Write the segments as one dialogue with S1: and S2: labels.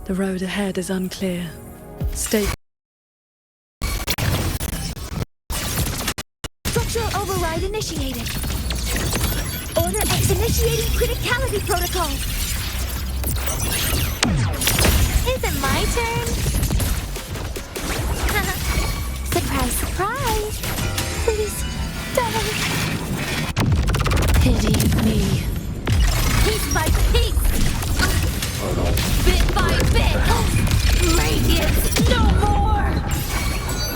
S1: The road ahead is unclear. Stay.
S2: Structural override initiated. Order X initiating criticality protocol. Is it my turn? Surprise, surprise! Please, don't.
S1: Pity me.
S2: Piece by piece! Bit by bit! Radiance, no more!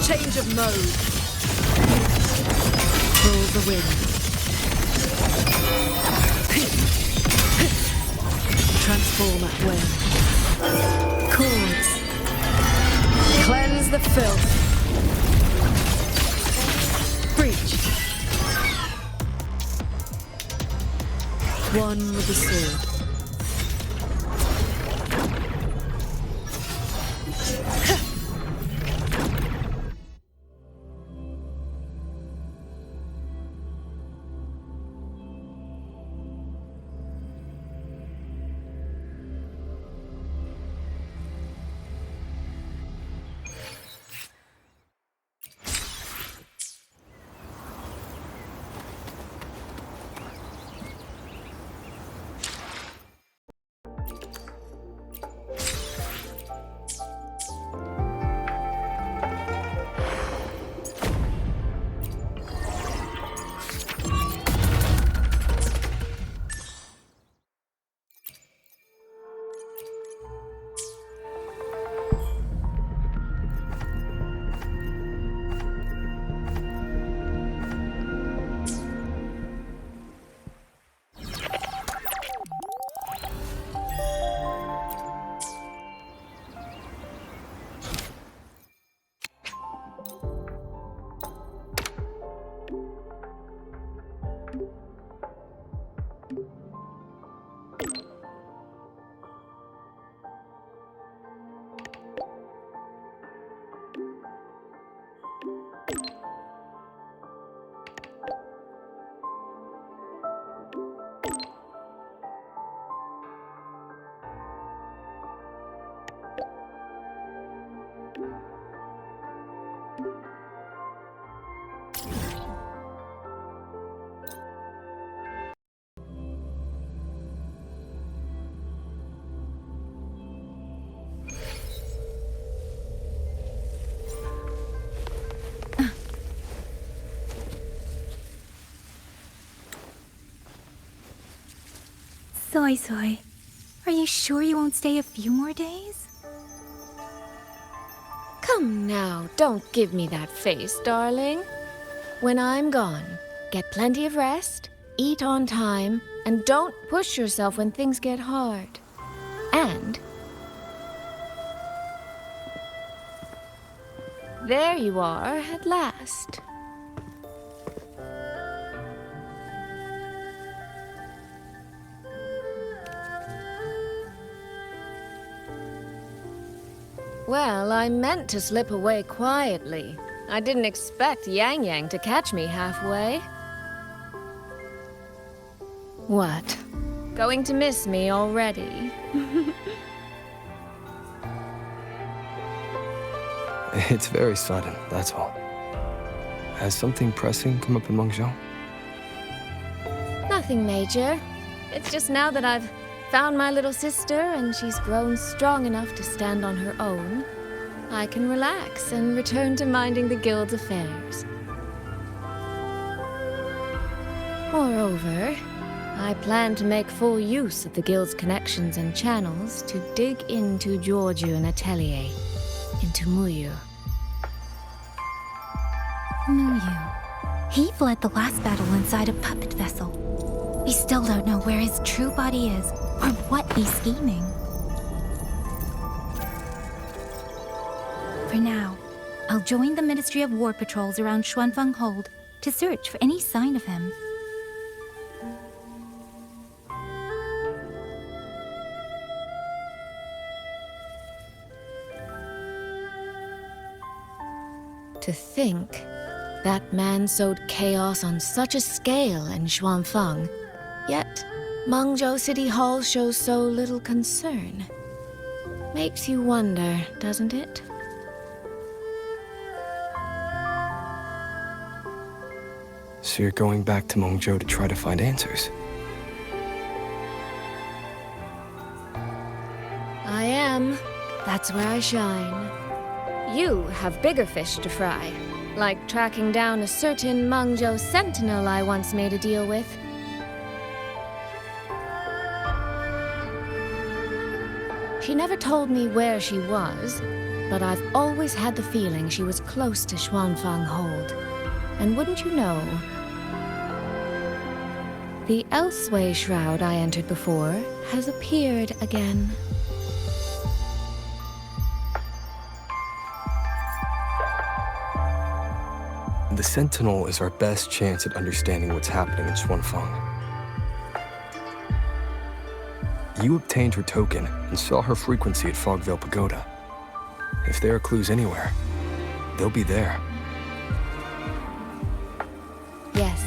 S1: Change of mode. Pull the wind. Transform at will. Chords. Cleanse the filth. Breach. One with the sword.
S2: Soy, are you sure you won't stay a few more days?
S3: Come now, don't give me that face, darling. When I'm gone, get plenty of rest, eat on time, and don't push yourself when things get hard. And there you are at last. Well, I meant to slip away quietly. I didn't expect Yang Yang to catch me halfway. What? Going to miss me already?
S4: It's very sudden, that's all. Has something pressing come up in Mengzhou?
S3: Nothing major. It's just now that I've found my little sister and she's grown strong enough to stand on her own, I can relax and return to minding the guild's affairs. Moreover, I plan to make full use of the guild's connections and channels to dig into Georgian Atelier, into Muyu.
S2: Muyu. He fled the last battle inside a puppet vessel. We still don't know where his true body is, or what he's scheming. For now, I'll join the Ministry of War patrols around Xuanfeng Hold to search for any sign of him.
S3: To think that man sowed chaos on such a scale in Xuanfeng, yet Mengzhou City Hall shows so little concern. Makes you wonder, doesn't it?
S4: So you're going back to Mengzhou to try to find answers?
S3: I am. That's where I shine. You have bigger fish to fry, like tracking down a certain Mengzhou sentinel I once made a deal with. She never told me where she was, but I've always had the feeling she was close to Xuanfang Hold. And wouldn't you know, the Elseway shroud I entered before has appeared again.
S4: The Sentinel is our best chance at understanding what's happening in Xuanfang. You obtained her token and saw her frequency at Fogvale Pagoda. If there are clues anywhere, they'll be there.
S3: Yes,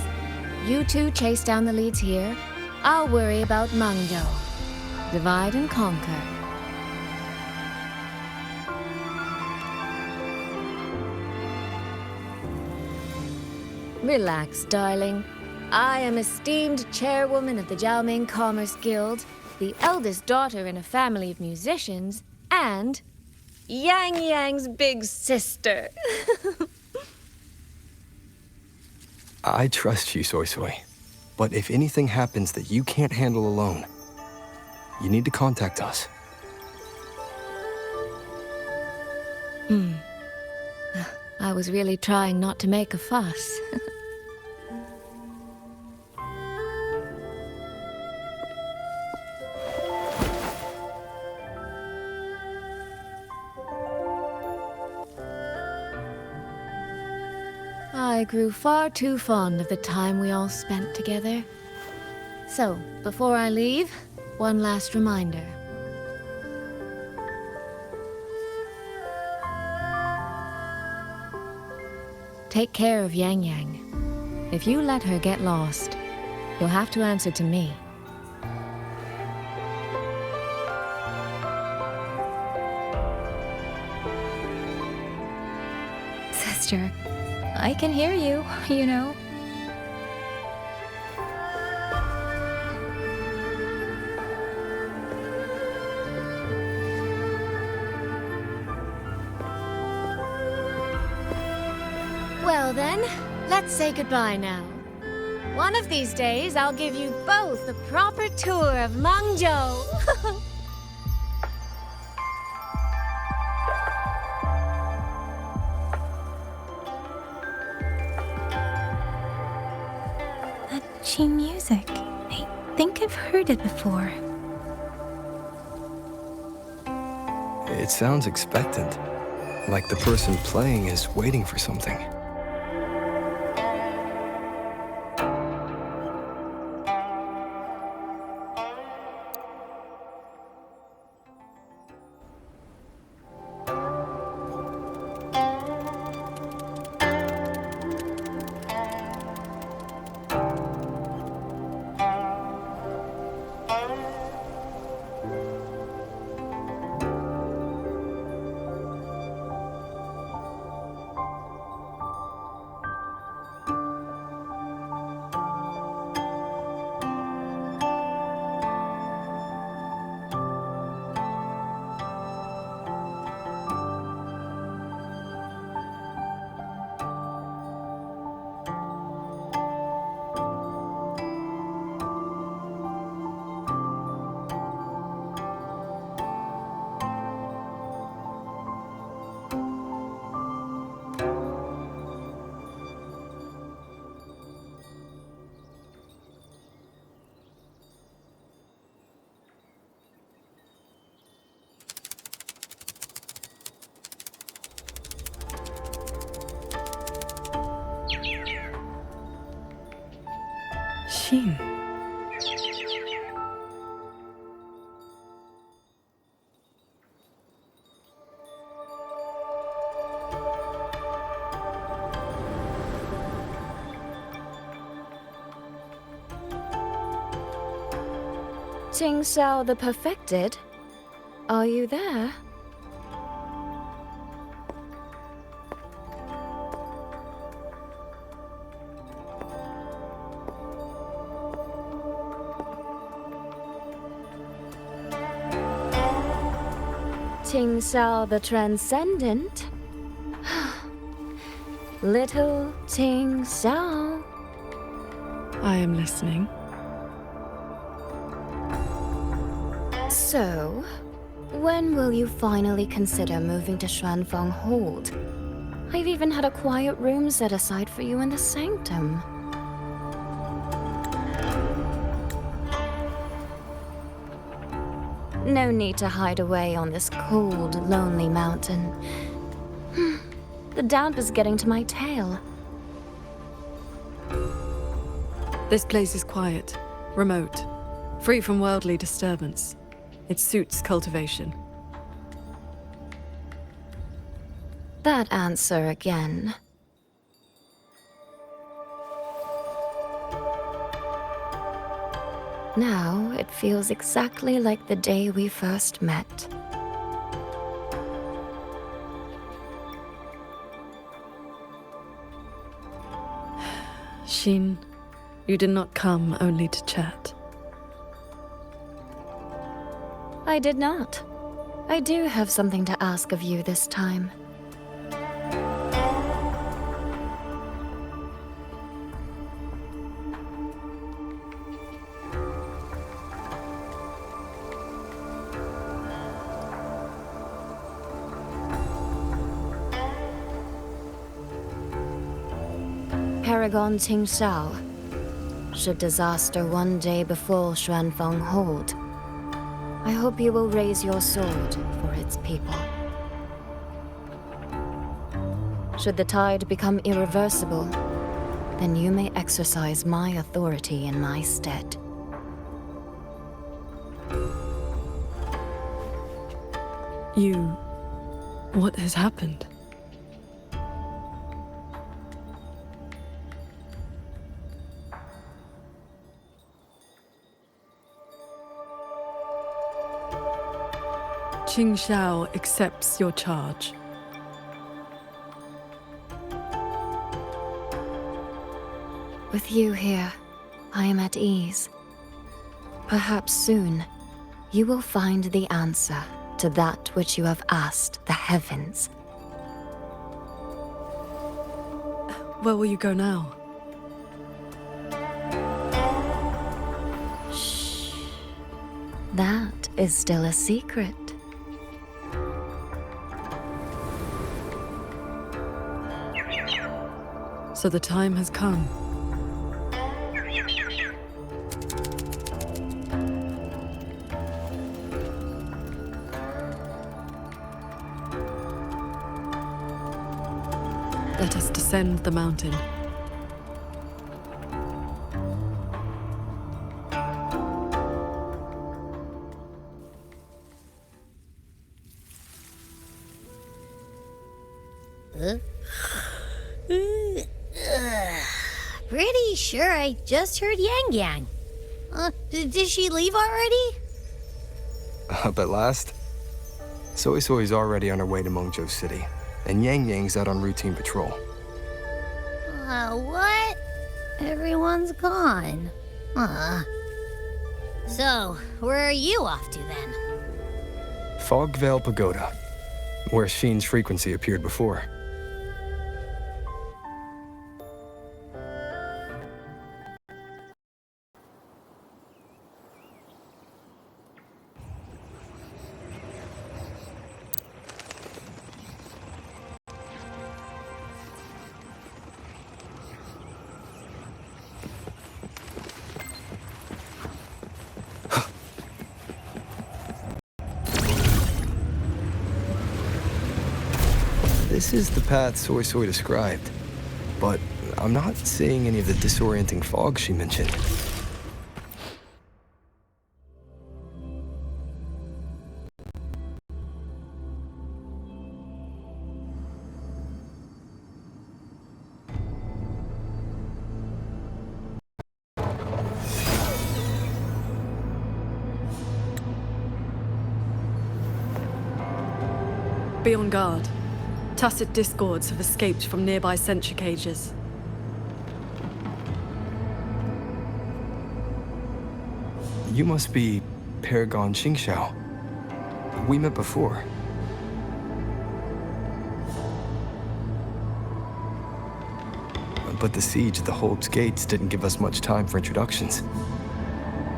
S3: you two chase down the leads here. I'll worry about Mengzhou. Divide and conquer. Relax, darling. I am esteemed chairwoman of the Jiaoming Commerce Guild, the eldest daughter in a family of musicians, and Yang Yang's big sister.
S4: I trust you, Soy Soy. But if anything happens that you can't handle alone, you need to contact us.
S3: I was really trying not to make a fuss. I grew far too fond of the time we all spent together. So, before I leave, one last reminder. Take care of Yang Yang. If you let her get lost, you'll have to answer to me.
S2: Sister, I can hear you, you know.
S3: Well then, let's say goodbye now. One of these days, I'll give you both a proper tour of Mengzhou.
S2: That Qi music. I think I've heard it before.
S4: It sounds expectant, like the person playing is waiting for something. Xin.
S3: Qing Xiao the Perfected? Are you there? Ting Xiao the Transcendent? Little Ting Xiao.
S1: I am listening.
S3: So, when will you finally consider moving to Xuanfeng Hold? I've even had a quiet room set aside for you in the sanctum. No need to hide away on this cold, lonely mountain. The damp is getting to my tail.
S1: This place is quiet, remote, free from worldly disturbance. It suits cultivation.
S3: That answer again. Now it feels exactly like the day we first met.
S1: Xin, you did not come only to chat.
S3: I did not. I do have something to ask of you this time. Paragon Ting Xiao. Should disaster one day befall Xuanfeng Hold, I hope you will raise your sword for its people. Should the tide become irreversible, then you may exercise my authority in my stead.
S1: What has happened? Qing Xiao accepts your charge.
S3: With you here, I am at ease. Perhaps soon, you will find the answer to that which you have asked the heavens.
S1: Where will you go now?
S3: Shh. That is still a secret.
S1: So the time has come. Let us descend the mountain.
S5: Pretty sure I just heard Yang Yang. Did she leave already?
S4: Up at last? Soy Soy's already on her way to Mengzhou City, and Yang Yang's out on routine patrol.
S5: What? Everyone's gone. So, where are you off to then?
S4: Fog Veil Pagoda, where Sheen's frequency appeared before. This is the path Soy Soy described, but I'm not seeing any of the disorienting fog she mentioned.
S1: Be on guard. Tacit discords have escaped from nearby sentry cages.
S4: You must be Paragon Xingxiao. We met before. But the siege at the Hold's gates didn't give us much time for introductions.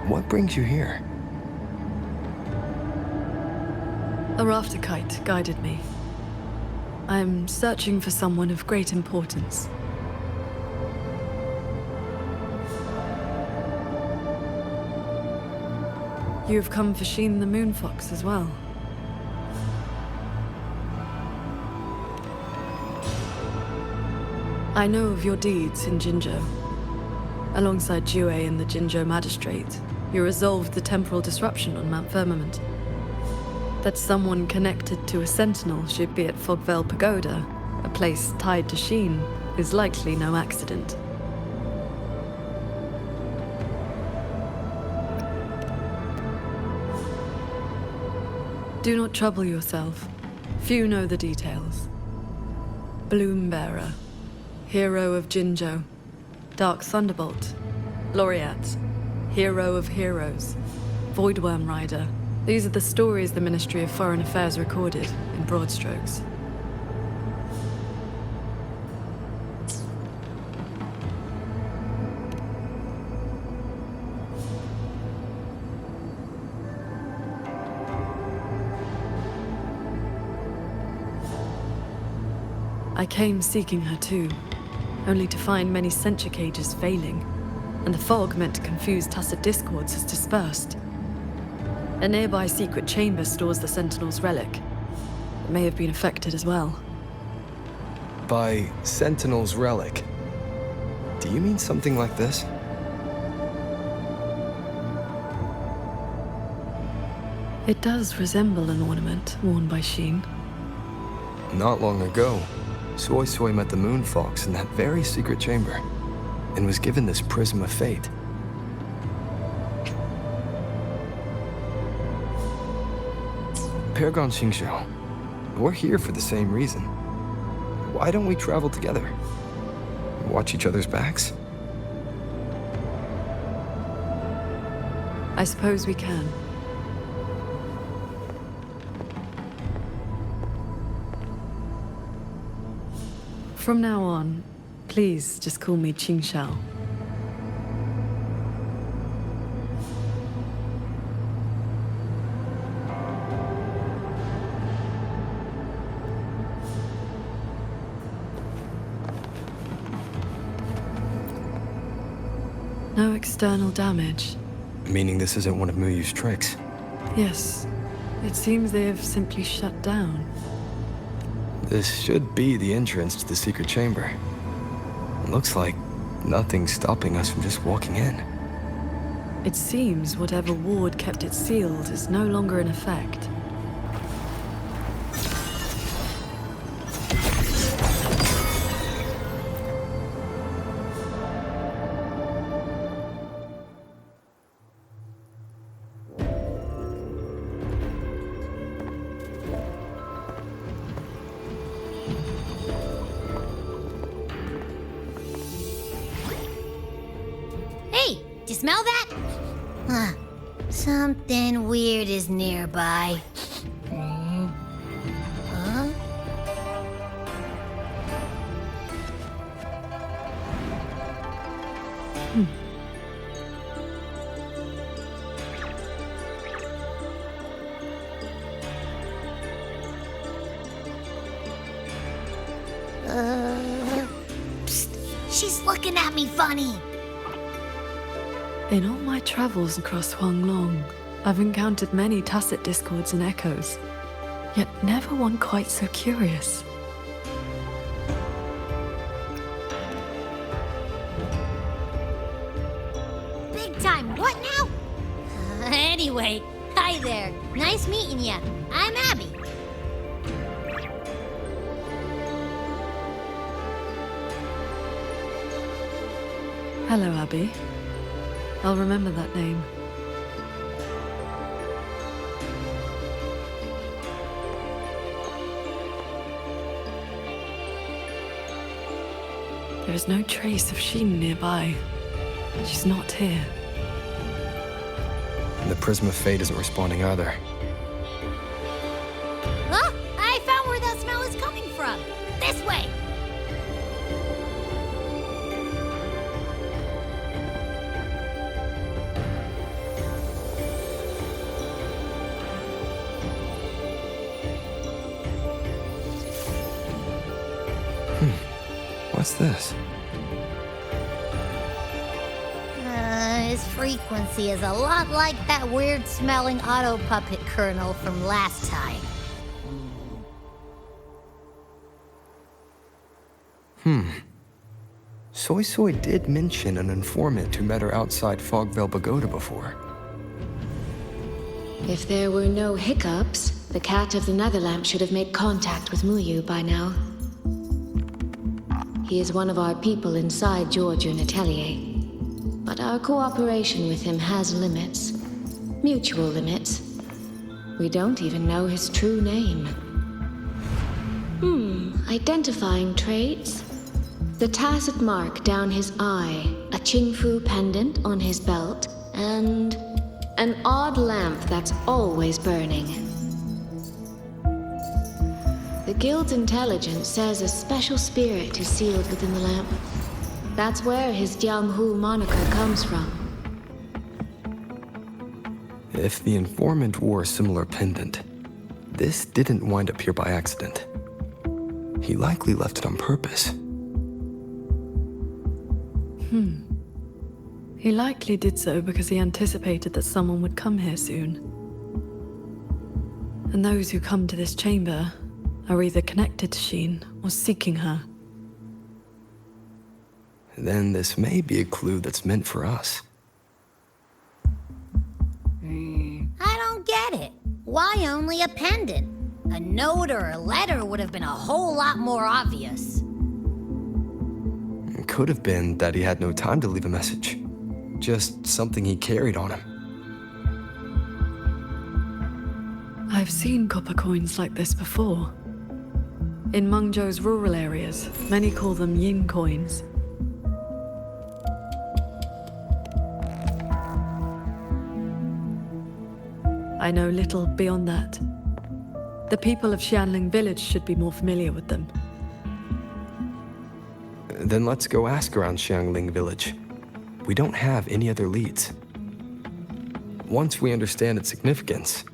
S4: What brings you here?
S1: A rafter kite guided me. I am searching for someone of great importance. You have come for Sheen the Moonfox as well. I know of your deeds in Jinzhou. Alongside Jue and the Jinzhou Magistrate, you resolved the temporal disruption on Mount Firmament. That someone connected to a sentinel should be at Fogvale Pagoda, a place tied to Sheen, is likely no accident. Do not trouble yourself. Few know the details. Bloombearer, hero of Jinzhou. Dark Thunderbolt, Laureate, hero of heroes. Voidworm Rider. These are the stories the Ministry of Foreign Affairs recorded, in broad strokes. I came seeking her too, only to find many sentry cages failing, and the fog meant to confuse tacit discords has dispersed. A nearby secret chamber stores the Sentinel's relic. It may have been affected as well.
S4: By Sentinel's relic, do you mean something like this?
S1: It does resemble an ornament worn by Sheen.
S4: Not long ago, Soy Soy met the Moonfox in that very secret chamber, and was given this Prism of Fate. Paragon Xingxiao, we're here for the same reason. Why don't we travel together? Watch each other's backs?
S1: I suppose we can. From now on, please just call me Qingxiao. No external damage.
S4: Meaning this isn't one of Muyu's tricks.
S1: Yes, it seems they have simply shut down.
S4: This should be the entrance to the secret chamber. It looks like nothing's stopping us from just walking in.
S1: It seems whatever ward kept it sealed is no longer in effect.
S5: Hey, do you smell that? Huh. Something weird is nearby. Huh? Psst. She's looking at me funny.
S1: In all my travels across Huanglong, I've encountered many tacit discords and echoes, yet never one quite so curious.
S5: Big time. What now? Anyway, hi there. Nice meeting ya. I'm Abby.
S1: Hello, Abby. I'll remember that name. There is no trace of Sheen nearby. She's not here.
S4: And the Prism of Fate isn't responding either.
S5: Huh? I found where that smell is coming from. This way!
S4: What's this?
S5: His frequency is a lot like that weird-smelling auto puppet kernel from last time.
S4: Soy Soy did mention an informant who met her outside Fogvale Pagoda before.
S3: If there were no hiccups, the Cat of the Netherlamp should have made contact with Muyu by now. He is one of our people inside Giorgio Natelier. But our cooperation with him has limits. Mutual limits. We don't even know his true name. Identifying traits? The tacit mark down his eye, a Qingfu pendant on his belt, and an odd lamp that's always burning. The Guild's intelligence says a special spirit is sealed within the lamp. That's where his Jianghu moniker comes from.
S4: If the informant wore a similar pendant, this didn't wind up here by accident. He likely left it on purpose.
S1: He likely did so because he anticipated that someone would come here soon. And those who come to this chamber are either connected to Sheen or seeking her.
S4: Then this may be a clue that's meant for us.
S5: I don't get it. Why only a pendant? A note or a letter would have been a whole lot more obvious.
S4: It could have been that he had no time to leave a message. Just something he carried on him.
S1: I've seen copper coins like this before. In Mengzhou's rural areas, many call them yin coins. I know little beyond that. The people of Xianling village should be more familiar with them.
S4: Then let's go ask around Xiangling village. We don't have any other leads. Once we understand its significance,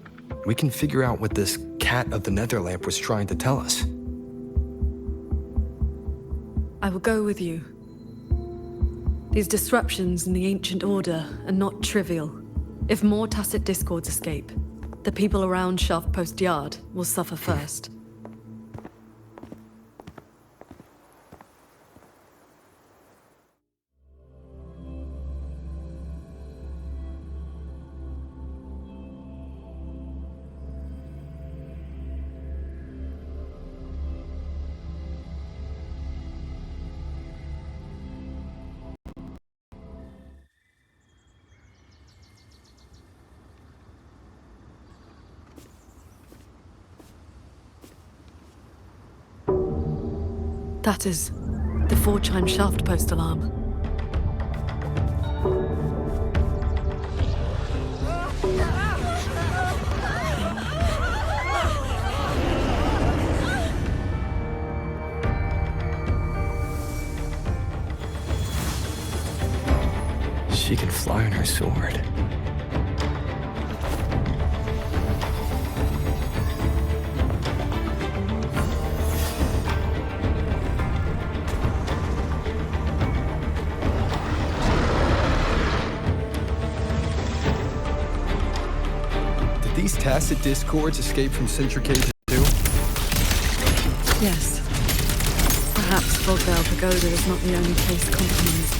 S4: we can figure out what this Cat of the Netherlamp was trying to tell us.
S1: I will go with you. These disruptions in the ancient order are not trivial. If more tacit discords escape, the people around Shaft Post Yard will suffer first. That is the 4-chime shaft post alarm.
S4: She can fly on her sword. These tacit discords escape from Centricade too?
S1: Yes. Perhaps Fogvale Pagoda is not the only place compromised.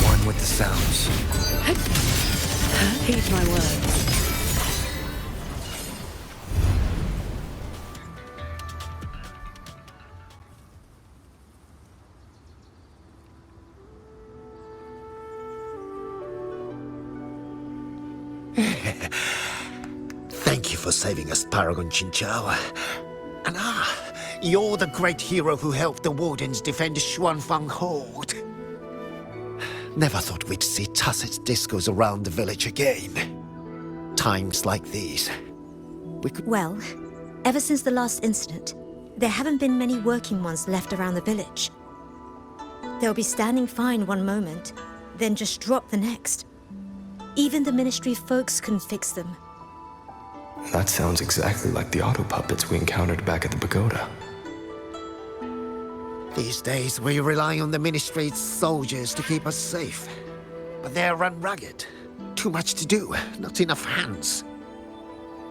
S4: One with the sounds.
S1: Heed my words.
S6: Thank you for saving us, Paragon Chinchou. And you're the great hero who helped the Wardens defend Xuanfeng Hold. Never thought we'd see Tusset's discos around the village again. Times like these, we could...
S7: Well, ever since the last incident, there haven't been many working ones left around the village. They'll be standing fine one moment, then just drop the next. Even the Ministry folks couldn't fix them.
S4: That sounds exactly like the auto puppets we encountered back at the pagoda.
S6: These days, we rely on the Ministry's soldiers to keep us safe. But they're run ragged. Too much to do, not enough hands.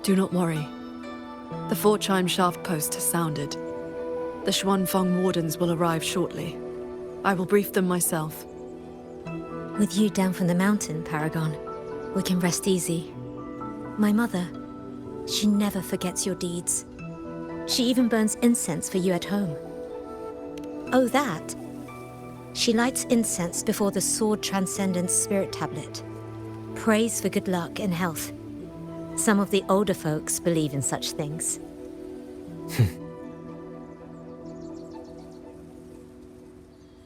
S1: Do not worry. The 4-chime shaft post has sounded. The Xuanfeng Wardens will arrive shortly. I will brief them myself.
S7: With you down from the mountain, Paragon, we can rest easy. My mother, she never forgets your deeds. She even burns incense for you at home. Oh, that. She lights incense before the Sword Transcendence Spirit Tablet. Prays for good luck and health. Some of the older folks believe in such things.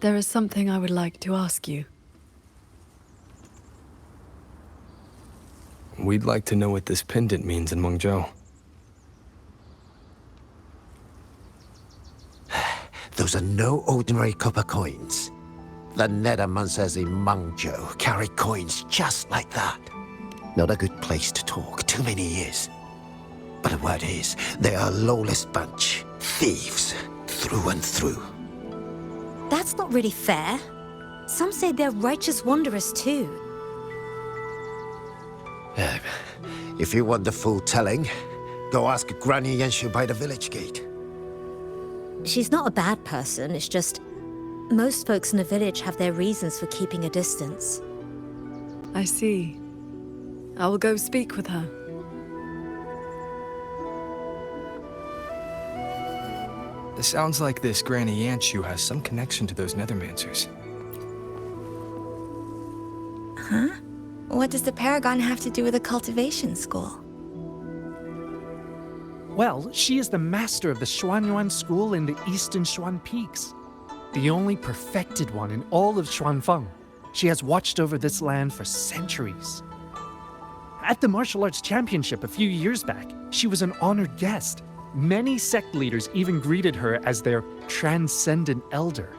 S1: There is something I would like to ask you.
S4: We'd like to know what this pendant means in Mengzhou.
S6: Those are no ordinary copper coins. The Nethermancers in Mengzhou carry coins just like that. Not a good place to talk, too many years. But the word is, they are a lawless bunch. Thieves, through and through.
S7: That's not really fair. Some say they're righteous wanderers too.
S6: If you want the full telling, go ask Granny Yenshu by the village gate.
S7: She's not a bad person, it's just... most folks in the village have their reasons for keeping a distance.
S1: I see. I will go speak with her.
S4: It sounds like this Granny Yanshu has some connection to those Nethermancers.
S8: Huh? What does the Paragon have to do with a cultivation school?
S9: Well, she is the master of the Xuanyuan school in the eastern Xuan Peaks. The only perfected one in all of Xuanfeng. She has watched over this land for centuries. At the martial arts championship a few years back, she was an honored guest. Many sect leaders even greeted her as their transcendent elder.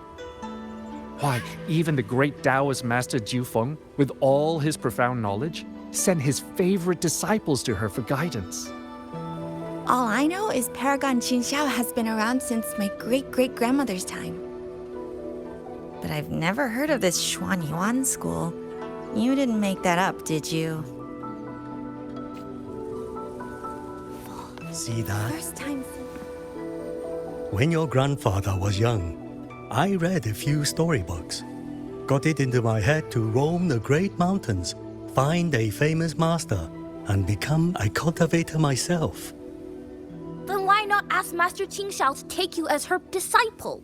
S9: Why, even the great Taoist master Jiu Feng, with all his profound knowledge, sent his favorite disciples to her for guidance.
S8: All I know is Paragon Qingxiao has been around since my great-great-grandmother's time. But I've never heard of this Xuanyuan school. You didn't make that up, did you?
S10: See that?
S8: First time.
S10: When your grandfather was young, I read a few storybooks. Got it into my head to roam the great mountains, find a famous master, and become a cultivator myself.
S2: Then why not ask Master Qingxiao to take you as her disciple?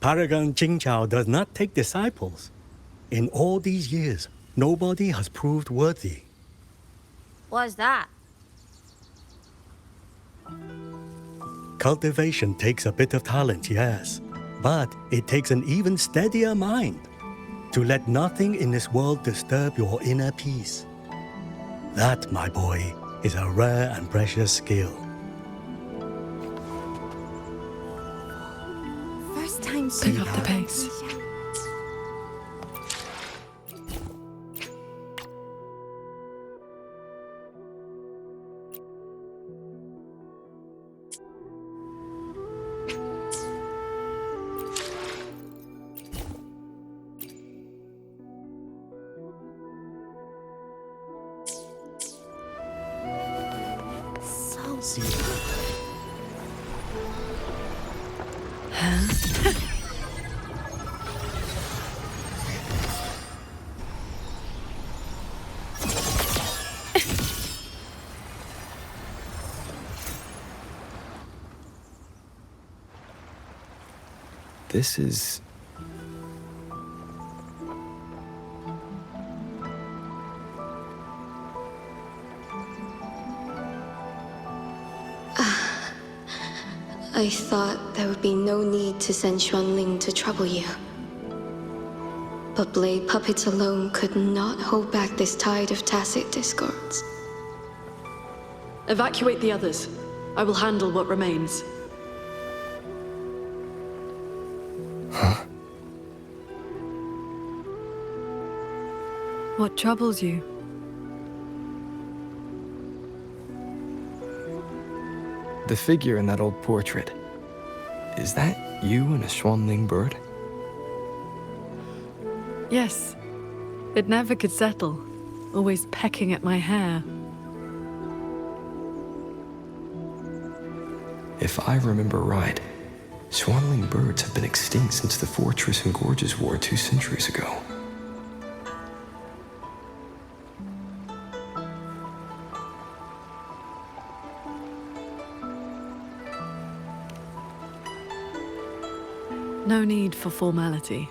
S10: Paragon Qingqiao does not take disciples. In all these years, nobody has proved worthy.
S2: What's that?
S10: Cultivation takes a bit of talent, yes, but it takes an even steadier mind to let nothing in this world disturb your inner peace. That, my boy, is a rare and precious skill.
S8: First time.
S1: Pick up the pace.
S10: See,
S4: This is...
S11: I thought there would be no need to send Xuanling to trouble you. But blade puppets alone could not hold back this tide of tacit discords.
S1: Evacuate the others. I will handle what remains.
S4: Huh?
S1: What troubles you?
S4: The figure in that old portrait. Is that you and a Xuanling bird?
S1: Yes. It never could settle, always pecking at my hair.
S4: If I remember right, Xuanling birds have been extinct since the Fortress and Gorges War 2 centuries ago.
S1: No need for formality.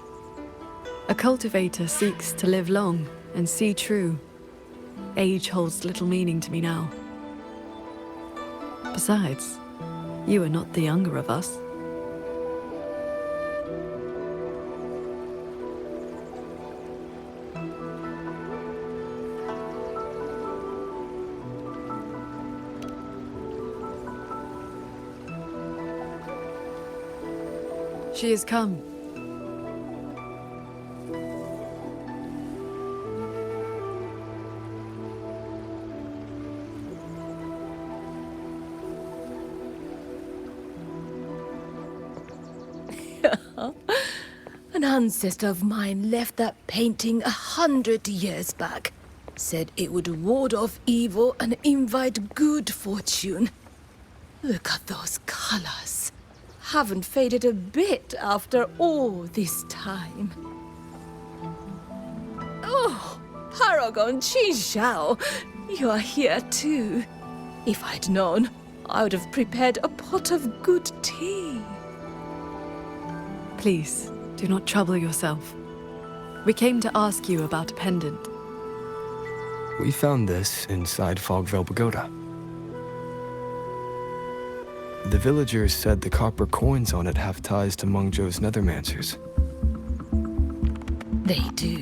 S1: A cultivator seeks to live long and see true. Age holds little meaning to me now. Besides, you are not the younger of us. She has come.
S12: An ancestor of mine left that painting 100 years back. Said it would ward off evil and invite good fortune. Look at those colors. Haven't faded a bit after all this time. Oh, Paragon Qin Xiao, you are here too. If I'd known, I would have prepared a pot of good tea.
S1: Please, do not trouble yourself. We came to ask you about a pendant.
S4: We found this inside Fogvale Pagoda. The villagers said the copper coins on it have ties to Mengzhou's nethermancers.
S12: They do.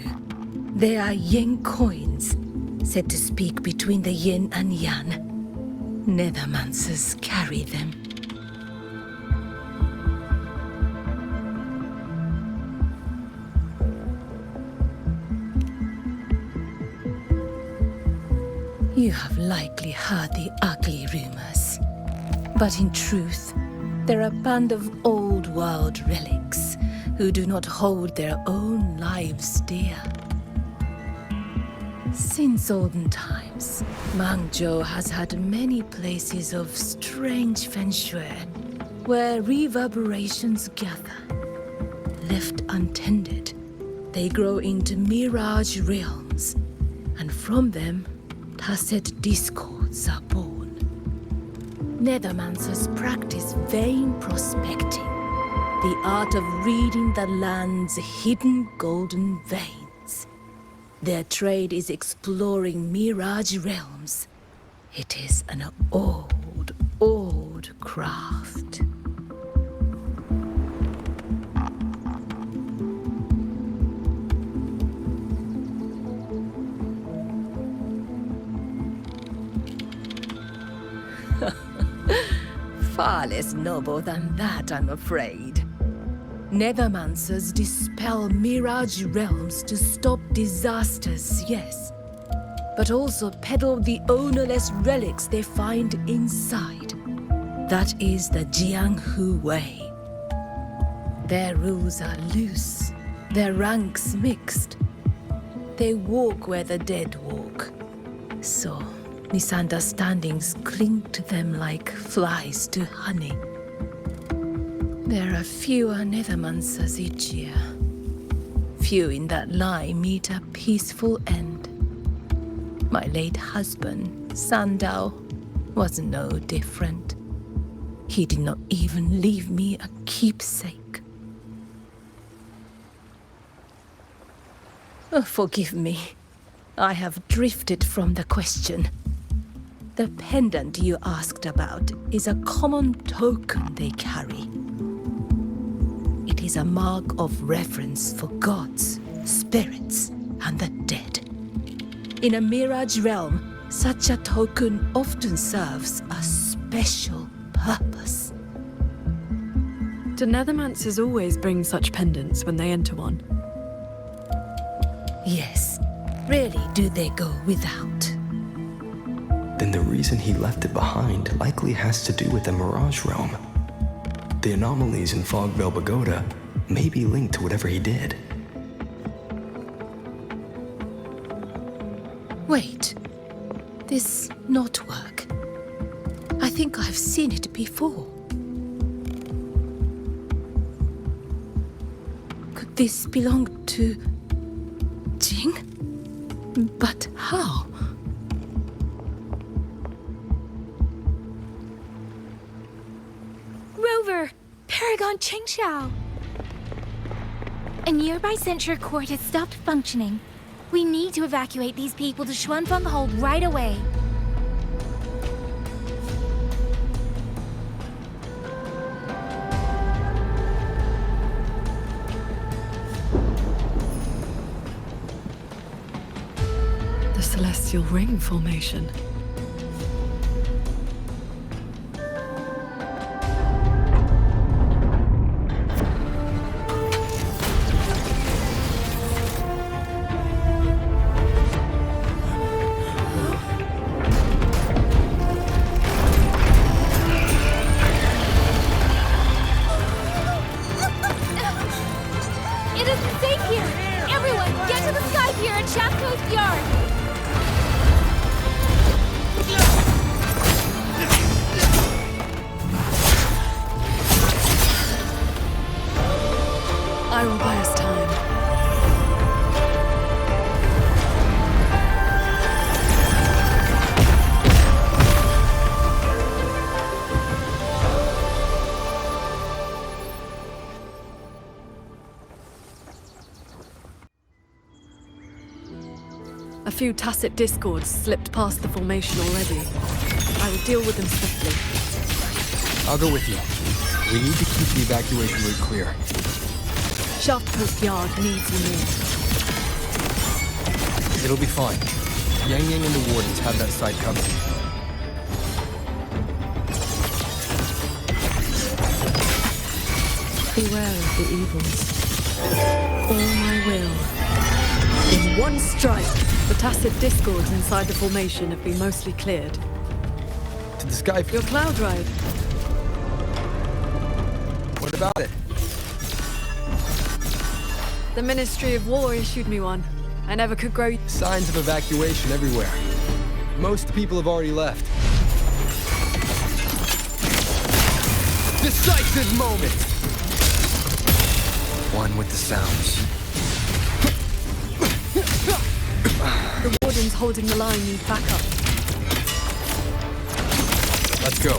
S12: They are yin coins, said to speak between the yin and yang. Nethermancers carry them. You have likely heard the ugly rumors. But in truth, they're a band of old world relics who do not hold their own lives dear. Since olden times, Mengzhou has had many places of strange feng shui where reverberations gather. Left untended, they grow into mirage realms, and from them, tacit discords are born. Nethermancers practice vain prospecting, the art of reading the land's hidden golden veins. Their trade is exploring mirage realms. It is an old craft. Far less noble than that, I'm afraid. Nethermancers dispel mirage realms to stop disasters, yes, but also peddle the ownerless relics they find inside. That is the Jianghu way. Their rules are loose, their ranks mixed. They walk where the dead walk. So, misunderstandings cling to them like flies to honey. There are fewer Nethermancers each year. Few in that line meet a peaceful end. My late husband, Sandao, was no different. He did not even leave me a keepsake. Oh, forgive me. I have drifted from the question. The pendant you asked about is a common token they carry. It is a mark of reverence for gods, spirits, and the dead. In a Mirage realm, such a token often serves a special purpose.
S1: Do Nethermancers always bring such pendants when they enter one?
S12: Yes. Rarely do they go without.
S4: Then the reason he left it behind likely has to do with the Mirage Realm. The anomalies in Fogvale Pagoda may be linked to whatever he did.
S12: Wait. This knotwork. I think I've seen it before. Could this belong to Jing? But how?
S2: Rover! Paragon Qingxiao! A nearby censure court has stopped functioning. We need to evacuate these people to Xuanfeng Hold right away.
S1: The Celestial Ring formation.
S2: It isn't safe here! Everyone, get to the sky pier at Shaft Coast Yard!
S1: I will buy us time. A few tacit discords slipped past the formation already. I will deal with them swiftly.
S4: I'll go with you. We need to keep the evacuation route clear.
S1: Shaft Coast Yard needs you near.
S4: It'll be fine. Yang Yang and the Wardens have that site covered.
S1: Beware of the evils. All my will. In one strike, the tacit discords inside the formation have been mostly cleared.
S4: To the sky.
S1: Your cloud ride.
S4: What about it?
S1: The Ministry of War issued me one. I never could grow.
S4: Signs of evacuation everywhere. Most people have already left. Decisive moment! One with the sounds.
S1: The Wardens holding the line need backup.
S4: Let's go.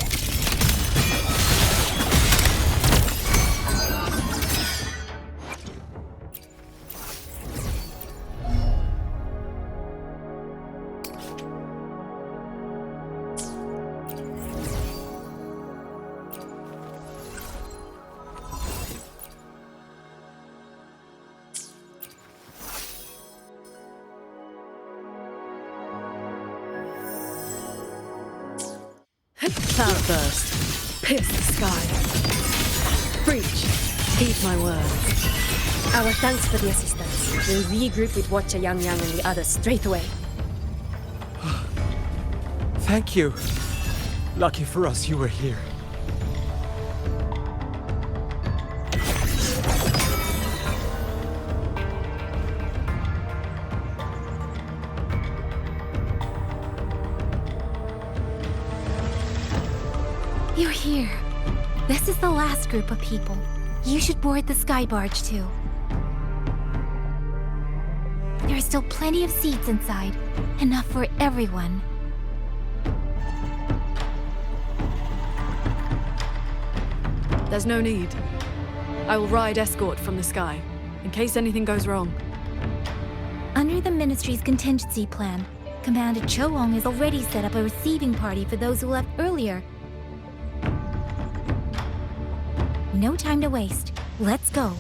S1: Cloudburst. Pierce the sky. Breach. Heed my words.
S7: Our thanks for the assistance. We'll regroup with Watcher Yang Yang and the others straight away.
S13: Thank you. Lucky for us you were here.
S2: You're here. This is the last group of people. You should board the sky barge too. There are still plenty of seats inside. Enough for everyone.
S1: There's no need. I will ride escort from the sky, in case anything goes wrong.
S2: Under the Ministry's contingency plan, Commander Choong has already set up a receiving party for those who left earlier. No time to waste. Let's go.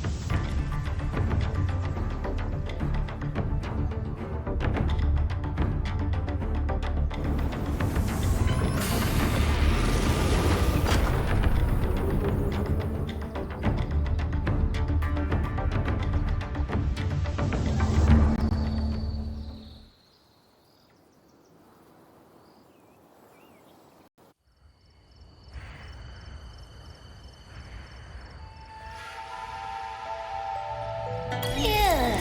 S5: Yeah,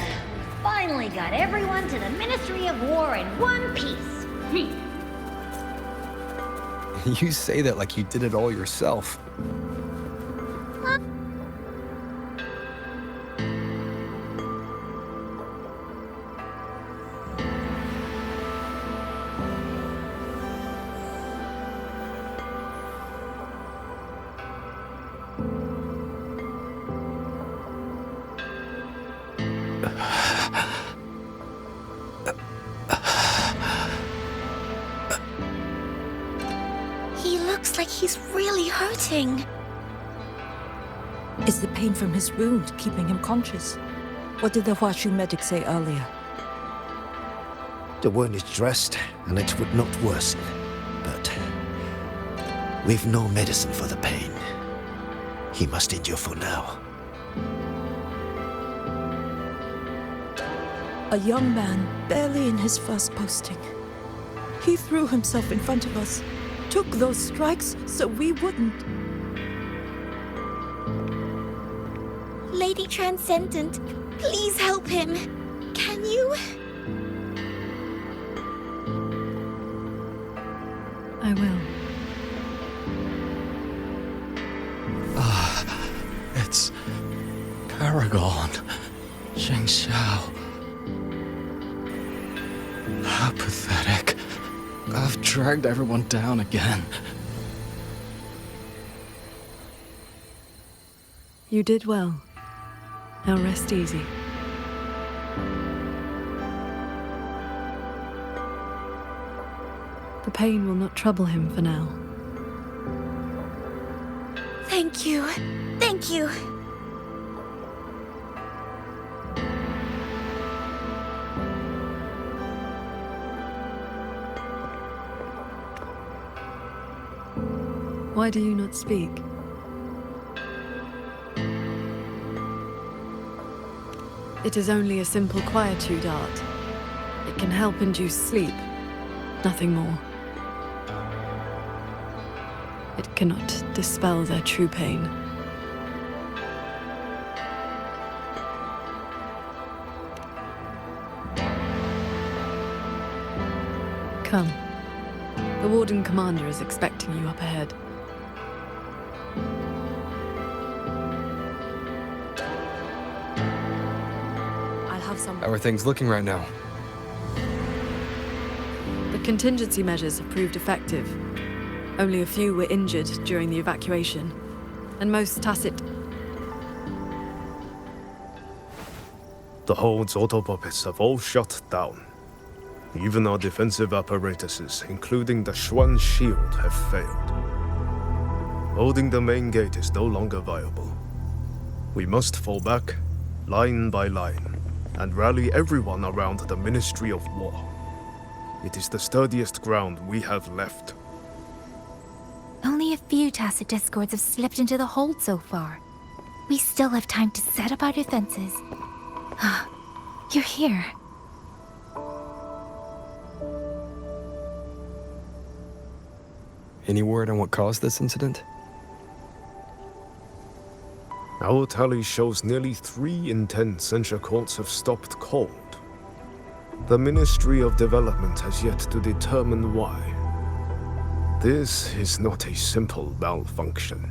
S5: finally got everyone to the Ministry of War in one piece.
S4: You say that like you did it all yourself.
S8: He looks like he's really hurting.
S14: Is the pain from his wound keeping him conscious? What did the Huashu medic say earlier?
S6: The wound is dressed, and it would not worsen. But we've no medicine for the pain. He must endure for now.
S14: A young man, barely in his first posting. He threw himself in front of us, took those strikes so we wouldn't.
S8: Lady Transcendent, please help him. Can you?
S1: I will.
S13: It's Paragon. Xiao. How pathetic. I've dragged everyone down again.
S1: You did well. Now rest easy. The pain will not trouble him for now.
S8: Thank you. Thank you.
S1: Why do you not speak? It is only a simple quietude art. It can help induce sleep, nothing more. It cannot dispel their true pain. Come. The Warden Commander is expecting you up ahead.
S4: How are things looking right now?
S1: The contingency measures have proved effective. Only a few were injured during the evacuation, and most tacit.
S15: The Hold's autopuppets have all shut down. Even our defensive apparatuses, including the Xuan shield, have failed. Holding the main gate is no longer viable. We must fall back, line by line, and rally everyone around the Ministry of War. It is the sturdiest ground we have left.
S2: Only a few tacit discords have slipped into the hold so far. We still have time to set up our defenses. You're here.
S4: Any word on what caused this incident?
S15: Our tally shows nearly 3 in 10 censure courts have stopped cold. The Ministry of Development has yet to determine why. This is not a simple malfunction.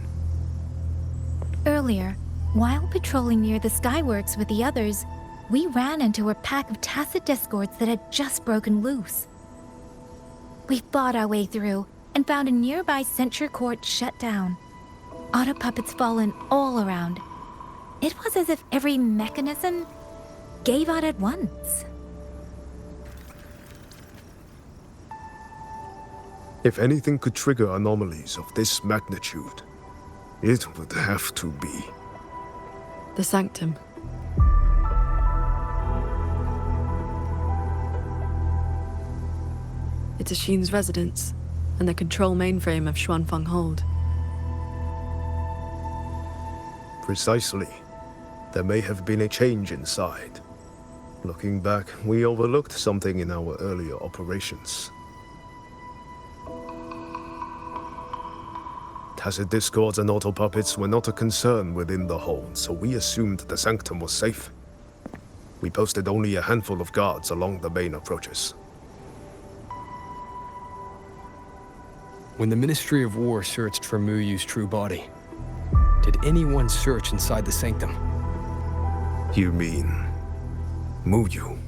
S2: Earlier, while patrolling near the Skyworks with the others, we ran into a pack of tacit discords that had just broken loose. We fought our way through and found a nearby censure court shut down. Auto puppets fallen all around. It was as if every mechanism gave out at once.
S15: If anything could trigger anomalies of this magnitude, it would have to be
S1: The Sanctum. It's Ashin's residence, and the control mainframe of Xuanfeng Hold.
S15: Precisely. There may have been a change inside. Looking back, we overlooked something in our earlier operations. Tacit discords and auto-puppets were not a concern within the hold, so we assumed the Sanctum was safe. We posted only a handful of guards along the main approaches.
S4: When the Ministry of War searched for Muyu's true body, did anyone search inside the Sanctum?
S15: You mean Muyu?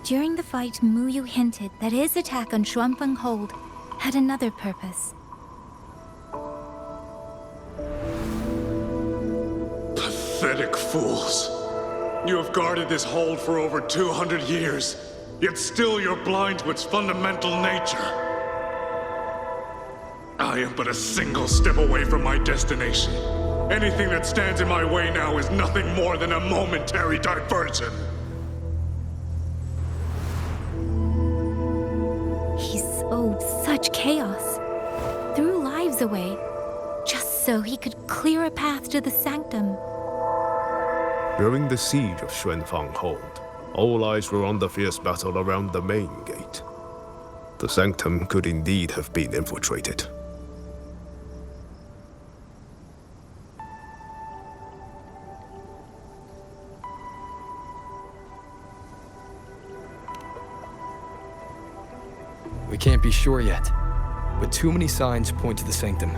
S2: During the fight, Muyu hinted that his attack on Xuanfeng Hold had another purpose.
S16: Pathetic fools. You have guarded this hold for over 200 years, yet still you're blind to its fundamental nature. I am but a single step away from my destination. Anything that stands in my way now is nothing more than a momentary diversion.
S2: He sowed such chaos, threw lives away, just so he could clear a path to the Sanctum.
S15: During the siege of Xuanfeng Hold, all eyes were on the fierce battle around the main gate. The Sanctum could indeed have been infiltrated.
S4: We can't be sure yet, but too many signs point to the Sanctum.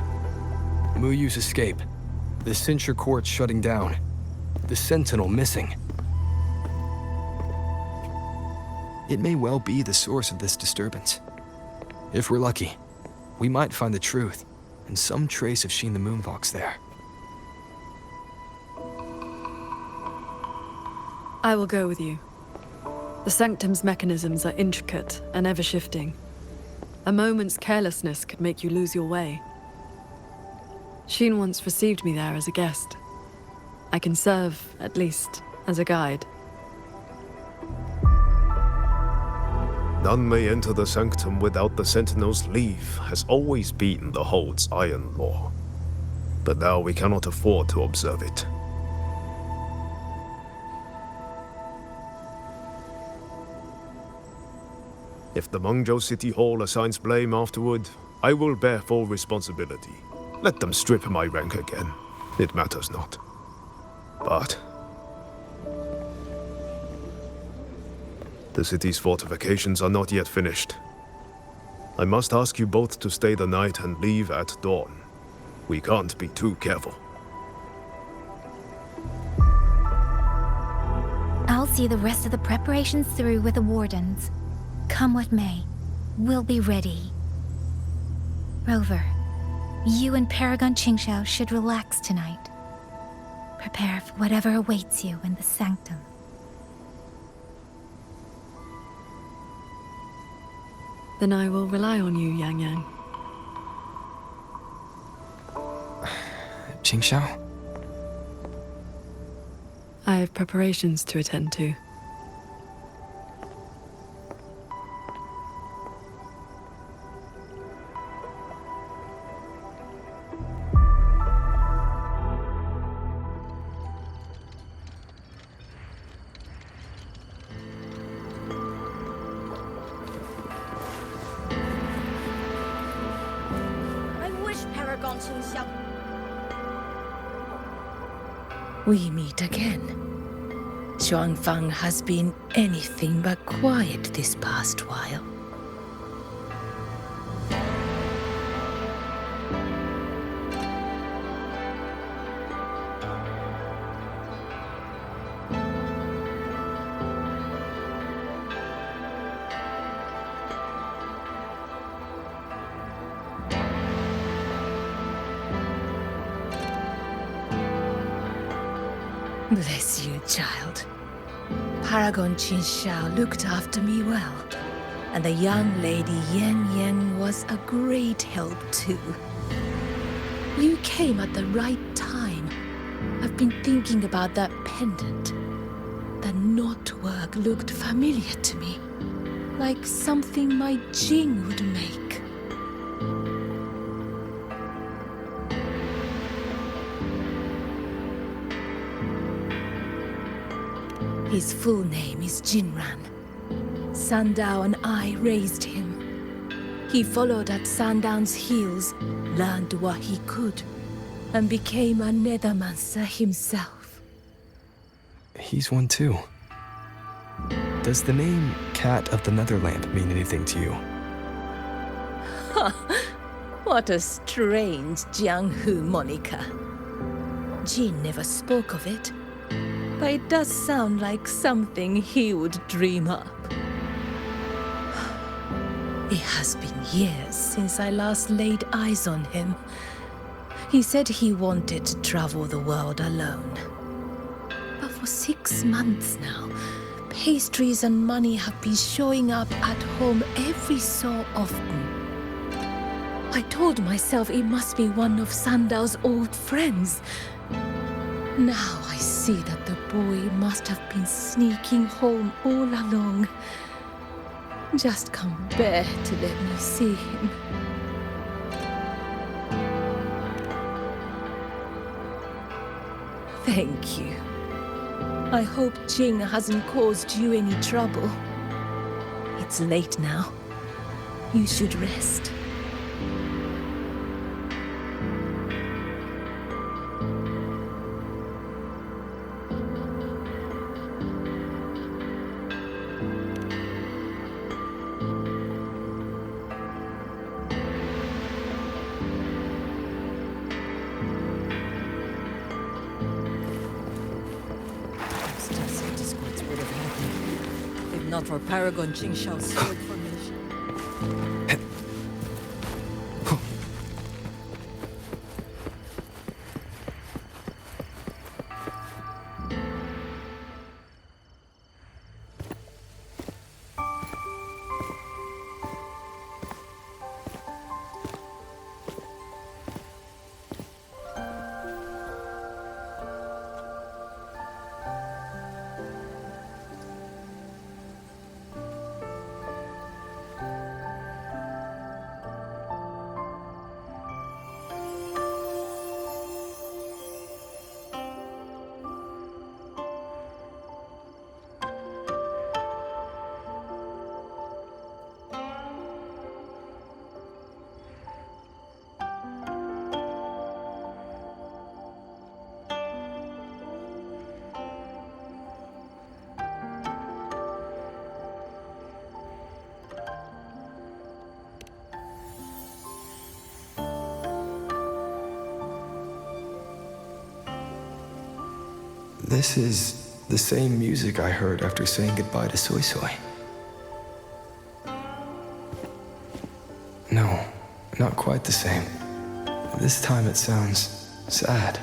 S4: Muyu's escape, the censure court shutting down, the Sentinel missing. It may well be the source of this disturbance. If we're lucky, we might find the truth and some trace of Sheen the Moonfox there.
S1: I will go with you. The Sanctum's mechanisms are intricate and ever-shifting. A moment's carelessness could make you lose your way. Sheen once received me there as a guest. I can serve, at least, as a guide.
S15: None may enter the Sanctum without the Sentinel's leave has always been the Hold's iron law. But now we cannot afford to observe it. If the Mengzhou City Hall assigns blame afterward, I will bear full responsibility. Let them strip my rank again. It matters not. But the city's fortifications are not yet finished. I must ask you both to stay the night and leave at dawn. We can't be too careful.
S2: I'll see the rest of the preparations through with the wardens. Come what may, we'll be ready. Rover, you and Paragon Qingxiao should relax tonight. Prepare for whatever awaits you in the Sanctum.
S1: Then I will rely on you, Yang Yang.
S4: Qingxiao?
S1: I have preparations to attend to.
S12: We meet again. Xuanfeng has been anything but quiet this past while. Bless you, child. Paragon Qin Xiao looked after me well, and the young lady Yan Yan was a great help too. You came at the right time. I've been thinking about that pendant. The knotwork looked familiar to me, like something my Jing would make. His full name is Jinran. Sandao and I raised him. He followed at Sandown's heels, learned what he could, and became a Nethermancer himself.
S4: He's one too. Does the name Cat of the Netherland mean anything to you?
S12: What a strange Jianghu moniker. Jin never spoke of it, but it does sound like something he would dream up. It has been years since I last laid eyes on him. He said he wanted to travel the world alone. But for 6 months now, pastries and money have been showing up at home every so often. I told myself it must be one of Sandao's old friends. Now I see that the boy must have been sneaking home all along. Just can't bear to let me see him. Thank you. I hope Jing hasn't caused you any trouble. It's late now. You should rest.
S14: Not for Paragon Qin Xiao's sword formation.
S4: This is the same music I heard after saying goodbye to Soy Soy. No, not quite the same. This time it sounds sad.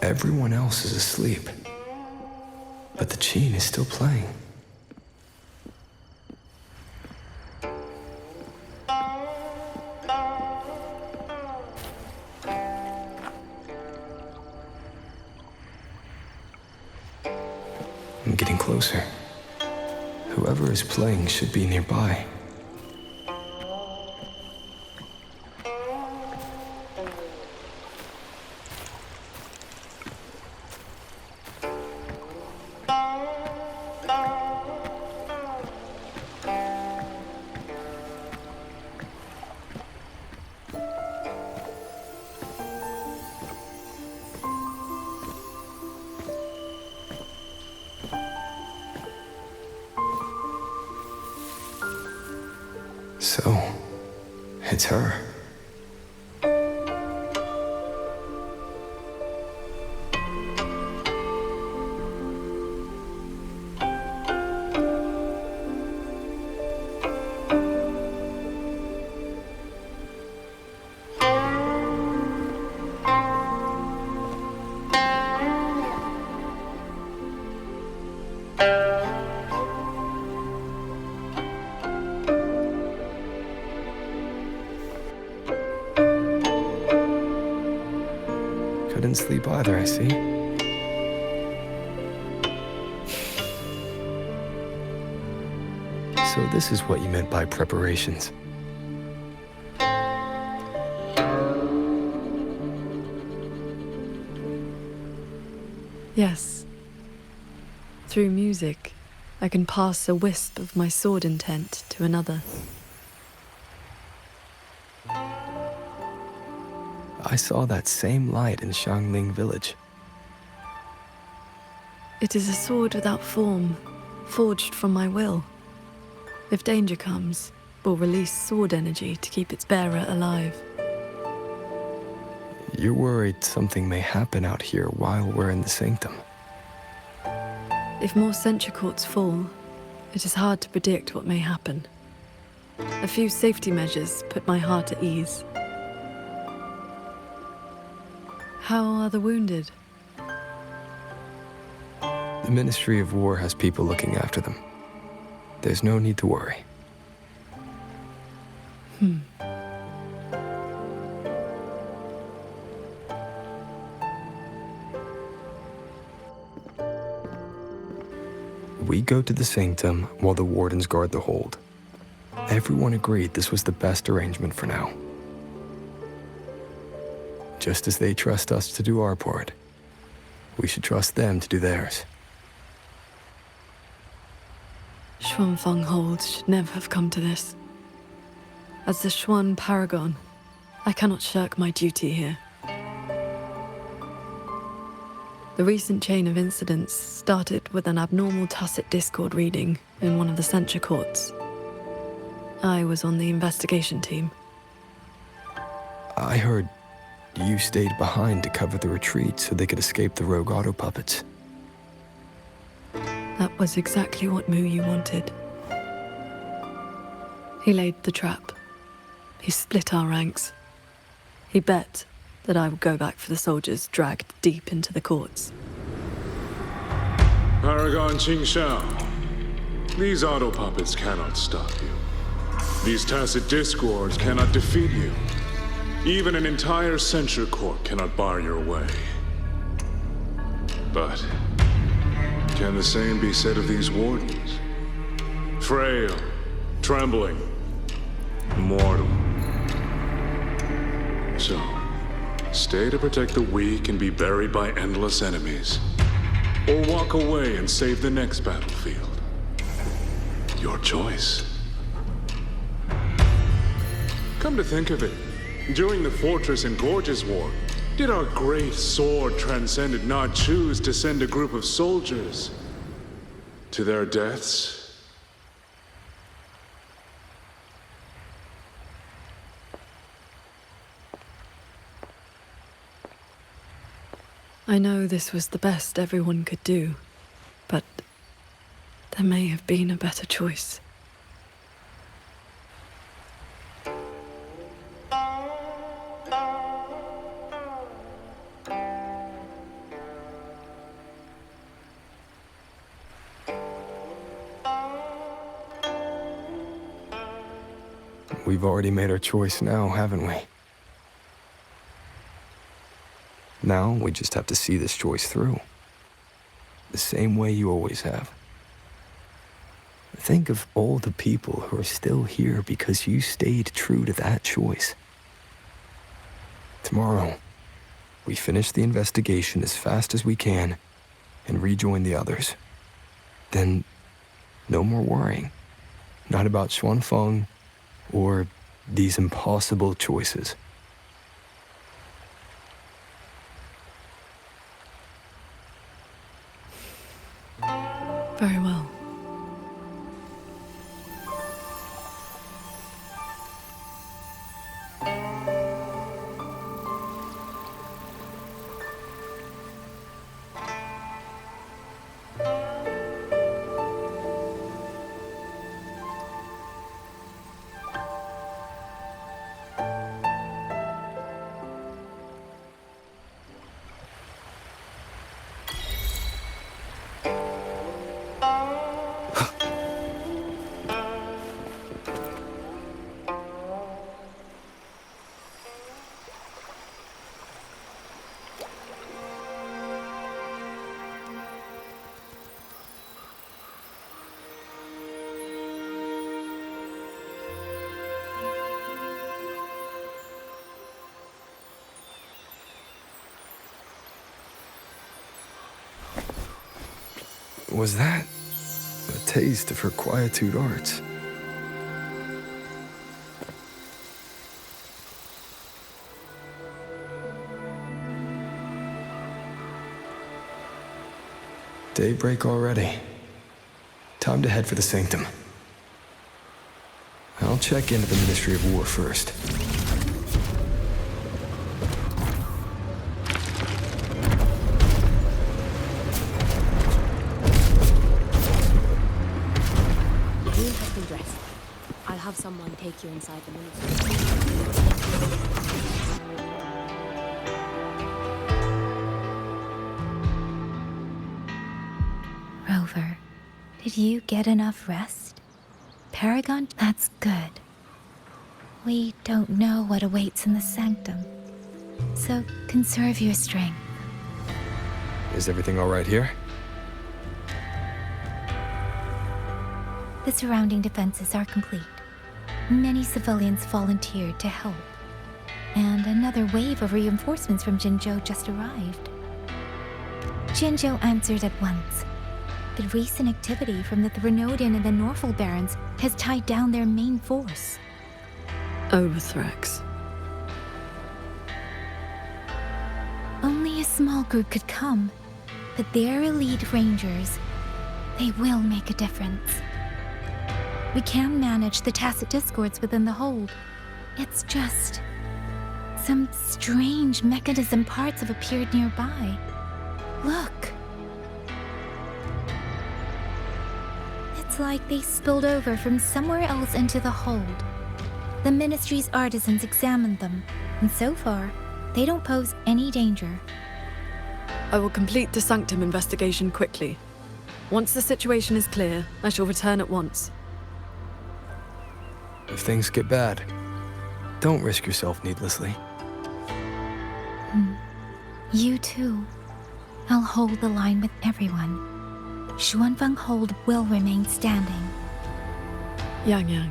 S4: Everyone else is asleep, but the Qin is still playing. I'm getting closer. Whoever is playing should be nearby. So, it's her. Couldn't sleep either, I see. So this is what you meant by preparations.
S1: Yes. Through music, I can pass a wisp of my sword intent to another.
S4: I saw that same light in Xiangling village.
S1: It is a sword without form, forged from my will. If danger comes, will release sword energy to keep its bearer alive.
S4: You're worried something may happen out here while we're in the sanctum.
S1: If more sentry courts fall, it is hard to predict what may happen. A few safety measures put my heart at ease. How are the wounded?
S4: The Ministry of War has people looking after them. There's no need to worry. We go to the sanctum while the wardens guard the hold. Everyone agreed this was the best arrangement for now. Just as they trust us to do our part, we should trust them to do theirs.
S1: Xuanfeng holds should never have come to this. As the Xuan Paragon, I cannot shirk my duty here. The recent chain of incidents started with an abnormal tacit discord reading in one of the censure courts. I was on the investigation team.
S4: I heard you stayed behind to cover the retreat so they could escape the rogue auto puppets.
S1: That was exactly what Mu Yu wanted. He laid the trap. He split our ranks. He bet that I would go back for the soldiers dragged deep into the courts.
S16: Paragon Qingxiao, these auto puppets cannot stop you. These tacit discords cannot defeat you. Even an entire censure court cannot bar your way. But can the same be said of these wardens? Frail, trembling, mortal. So, stay to protect the weak and be buried by endless enemies. Or walk away and save the next battlefield. Your choice. Come to think of it, during the Fortress and Gorges War, did our great sword transcendent not choose to send a group of soldiers to their deaths?
S1: I know this was the best everyone could do, but there may have been a better choice.
S4: We've already made our choice now, haven't we? Now we just have to see this choice through. The same way you always have. Think of all the people who are still here because you stayed true to that choice. Tomorrow, we finish the investigation as fast as we can and rejoin the others. Then, no more worrying. Not about Xuanfeng or these impossible choices.
S1: Very well.
S4: Was that a taste of her quietude arts? Daybreak already. Time to head for the Sanctum. I'll check into the Ministry of War first.
S17: The room has been dressed. I'll have someone take you inside the ministry.
S2: Rover, did you get enough rest? Paragon, that's good. We don't know what awaits in the Sanctum, so conserve your strength.
S4: Is everything all right here?
S2: The surrounding defenses are complete. Many civilians volunteered to help, and another wave of reinforcements from Jinzhou just arrived. Jinzhou answered at once. The recent activity from the Threnodian and the Norful Barons has tied down their main force.
S1: Overthrex.
S2: Only a small group could come, but their elite rangers, they will make a difference. We can manage the tacit discords within the hold. It's just some strange mechanism parts have appeared nearby. Look. It's like they spilled over from somewhere else into the hold. The Ministry's artisans examined them, and so far, they don't pose any danger.
S1: I will complete the Sanctum investigation quickly. Once the situation is clear, I shall return at once.
S4: If things get bad, don't risk yourself needlessly.
S2: You too. I'll hold the line with everyone. Xuanfeng Hold will remain standing.
S1: Yang.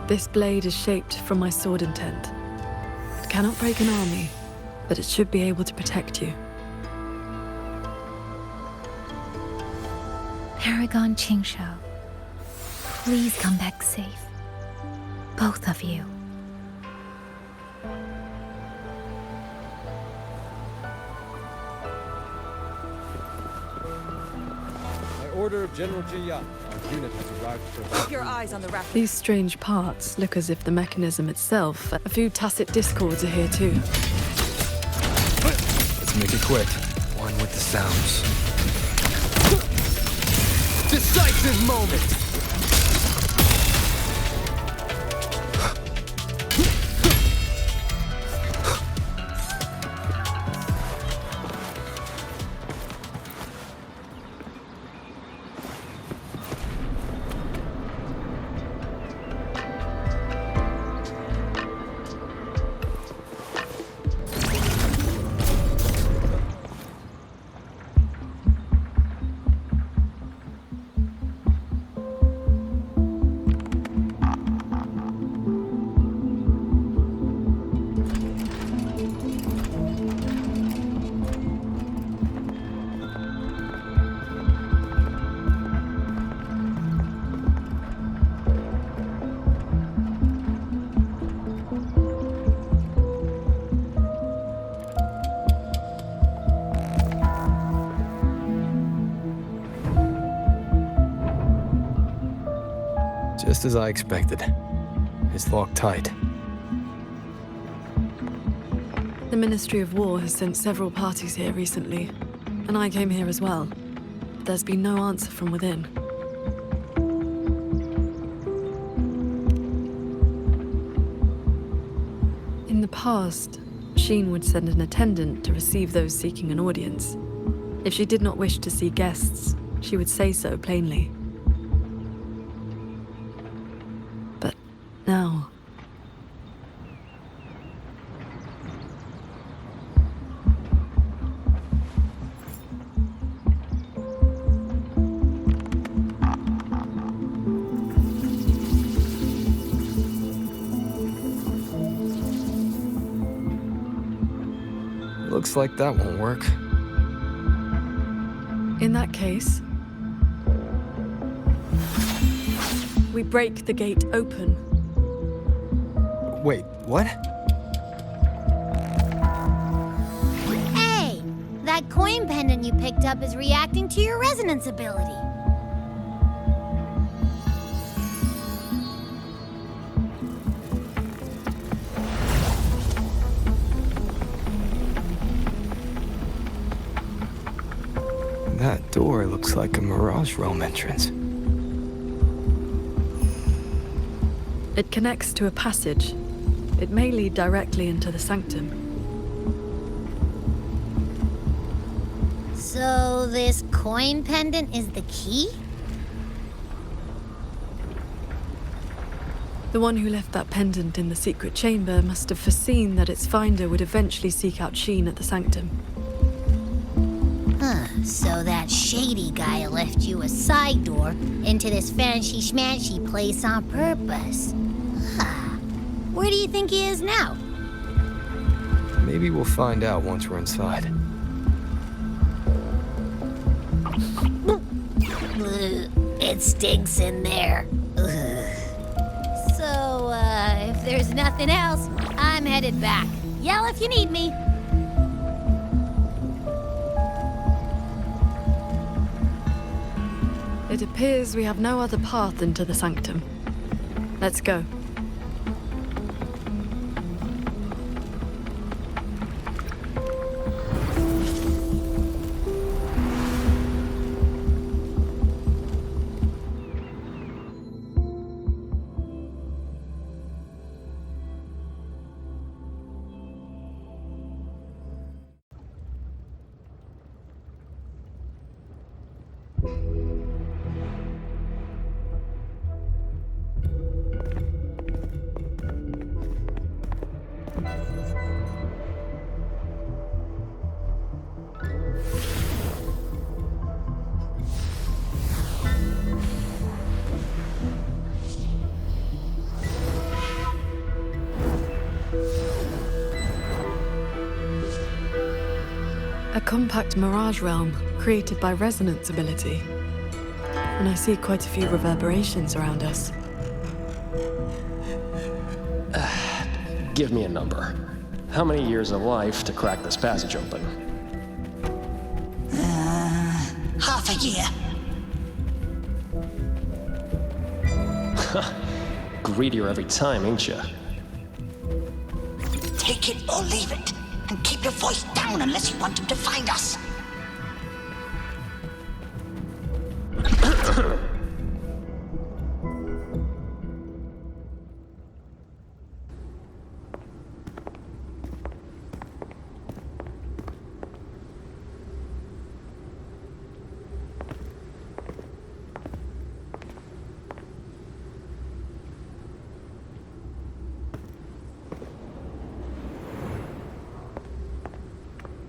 S1: This blade is shaped from my sword intent. It cannot break an army, but it should be able to protect you.
S2: Paragon Qingshou, please come back safe. Both of you.
S18: Order of General Jiyan. Our unit has arrived for...
S14: Keep your eyes on the rack.
S1: These strange parts look as if the mechanism itself... A few tacit discords are here too.
S4: Let's make it quick. One with the sounds. Decisive moment! Just as I expected. It's locked tight.
S1: The Ministry of War has sent several parties here recently, and I came here as well. There's been no answer from within. In the past, Sheen would send an attendant to receive those seeking an audience. If she did not wish to see guests, she would say so plainly. But now...
S4: Looks like that won't work.
S1: In that case, we break the gate open.
S4: Wait, what?
S5: Hey, that coin pendant you picked up is reacting to your resonance ability.
S4: That door looks like a Mirage Realm entrance.
S1: It connects to a passage. It may lead directly into the sanctum.
S5: So this coin pendant is the key?
S1: The one who left that pendant in the secret chamber must have foreseen that its finder would eventually seek out Sheen at the sanctum.
S5: Huh, so that shady guy left you a side door into this fancy-schmancy place on purpose. Huh. Where do you think he is now?
S4: Maybe we'll find out once we're inside.
S5: It stinks in there. So, if there's nothing else, I'm headed back. Yell if you need me.
S1: It appears we have no other path into the sanctum. Let's go. A compact mirage realm created by resonance ability. And I see quite a few reverberations around us.
S19: Give me a number. How many years of life to crack this passage open?
S5: Half a year.
S19: Greedier every time, ain't ya?
S20: Take it or leave it. And keep your voice down unless you want them to find us.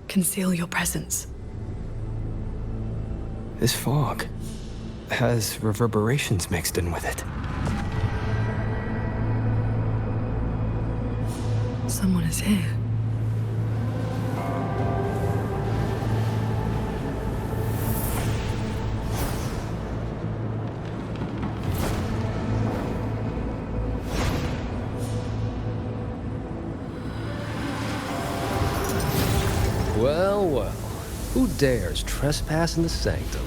S1: Conceal your presence.
S4: This fog has reverberations mixed in with it.
S1: Someone is here.
S13: Well, well. Who dares trespass in the sanctum?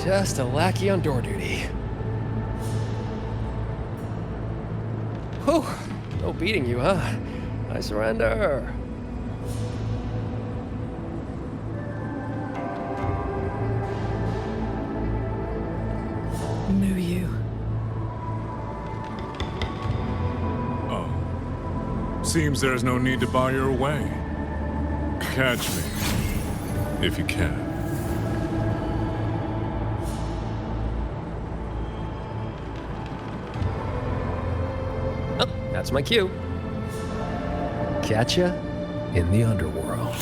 S13: Just a lackey on door duty. Whew, no beating you, huh? I surrender.
S16: seems there's no need to bar your way. Catch me, if you can.
S19: Oh, that's my cue. Catch ya in the underworld.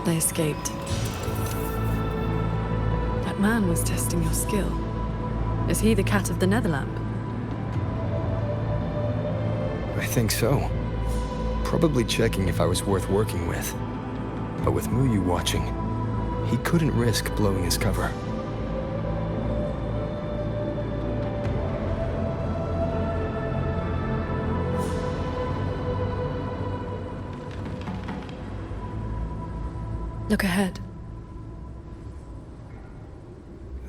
S1: They escaped. That man was testing your skill. Is he the cat of the Netherlamp?
S4: I think so. Probably checking if I was worth working with. But with Muyu watching, he couldn't risk blowing his cover.
S1: Look ahead.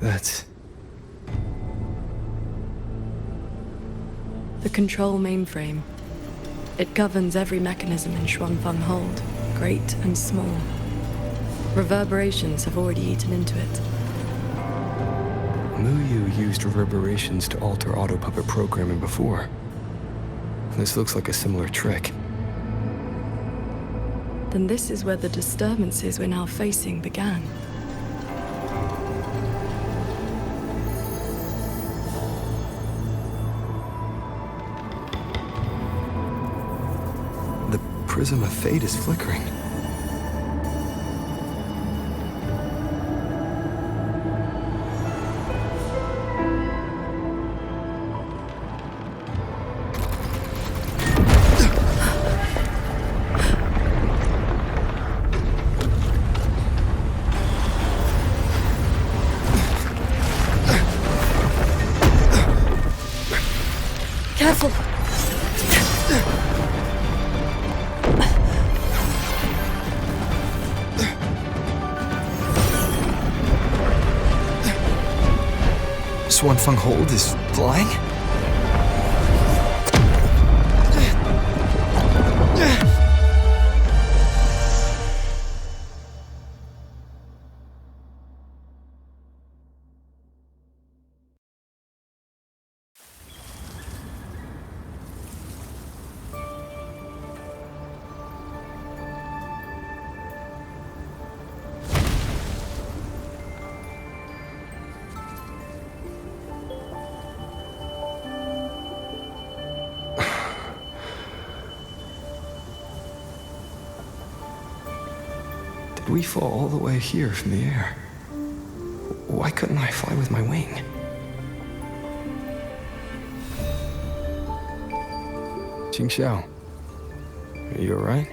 S4: That's...
S1: the control mainframe. It governs every mechanism in Xuanfeng Hold, great and small. Reverberations have already eaten into it.
S4: Muyu used reverberations to alter auto-puppet programming before. This looks like a similar trick.
S1: Then this is where the disturbances we're now facing began.
S4: The prism of fate is flickering.
S1: Careful!
S4: Xuanfeng Hold is flying? Did we fall all the way here from the air? Why couldn't I fly with my wing? Qingxiao, are you alright?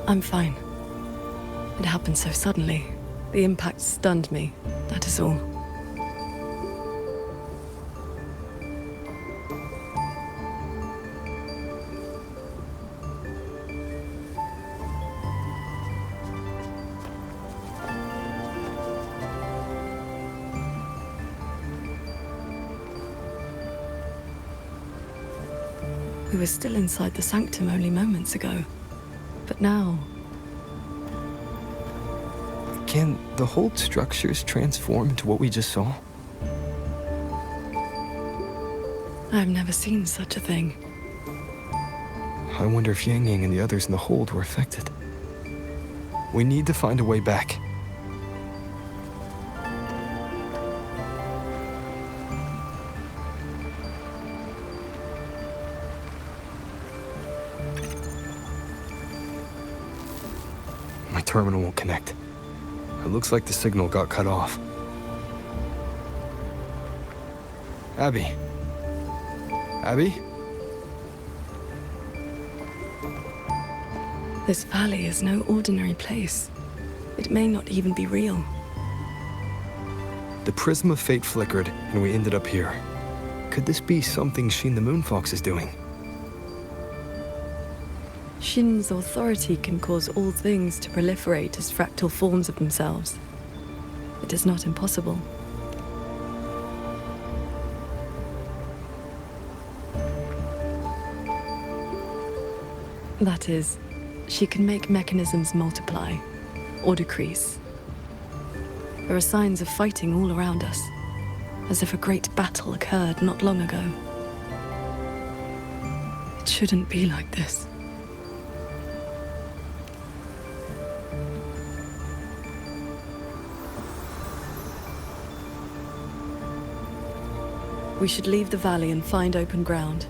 S1: I'm fine. It happened so suddenly. The impact stunned me, that is all. We were still inside the sanctum only moments ago. But now...
S4: Can the Hold structures transform into what we just saw?
S1: I've never seen such a thing.
S4: I wonder if Yang Yang and the others in the Hold were affected. We need to find a way back. My terminal won't connect. It looks like the signal got cut off. Abby? Abby?
S1: This valley is no ordinary place. It may not even be real.
S4: The prism of fate flickered, and we ended up here. Could this be something Sheen the Moonfox is doing?
S1: Shin's authority can cause all things to proliferate as fractal forms of themselves. It is not impossible. That is, she can make mechanisms multiply or decrease. There are signs of fighting all around us, as if a great battle occurred not long ago. It shouldn't be like this. We should leave the valley and find open ground.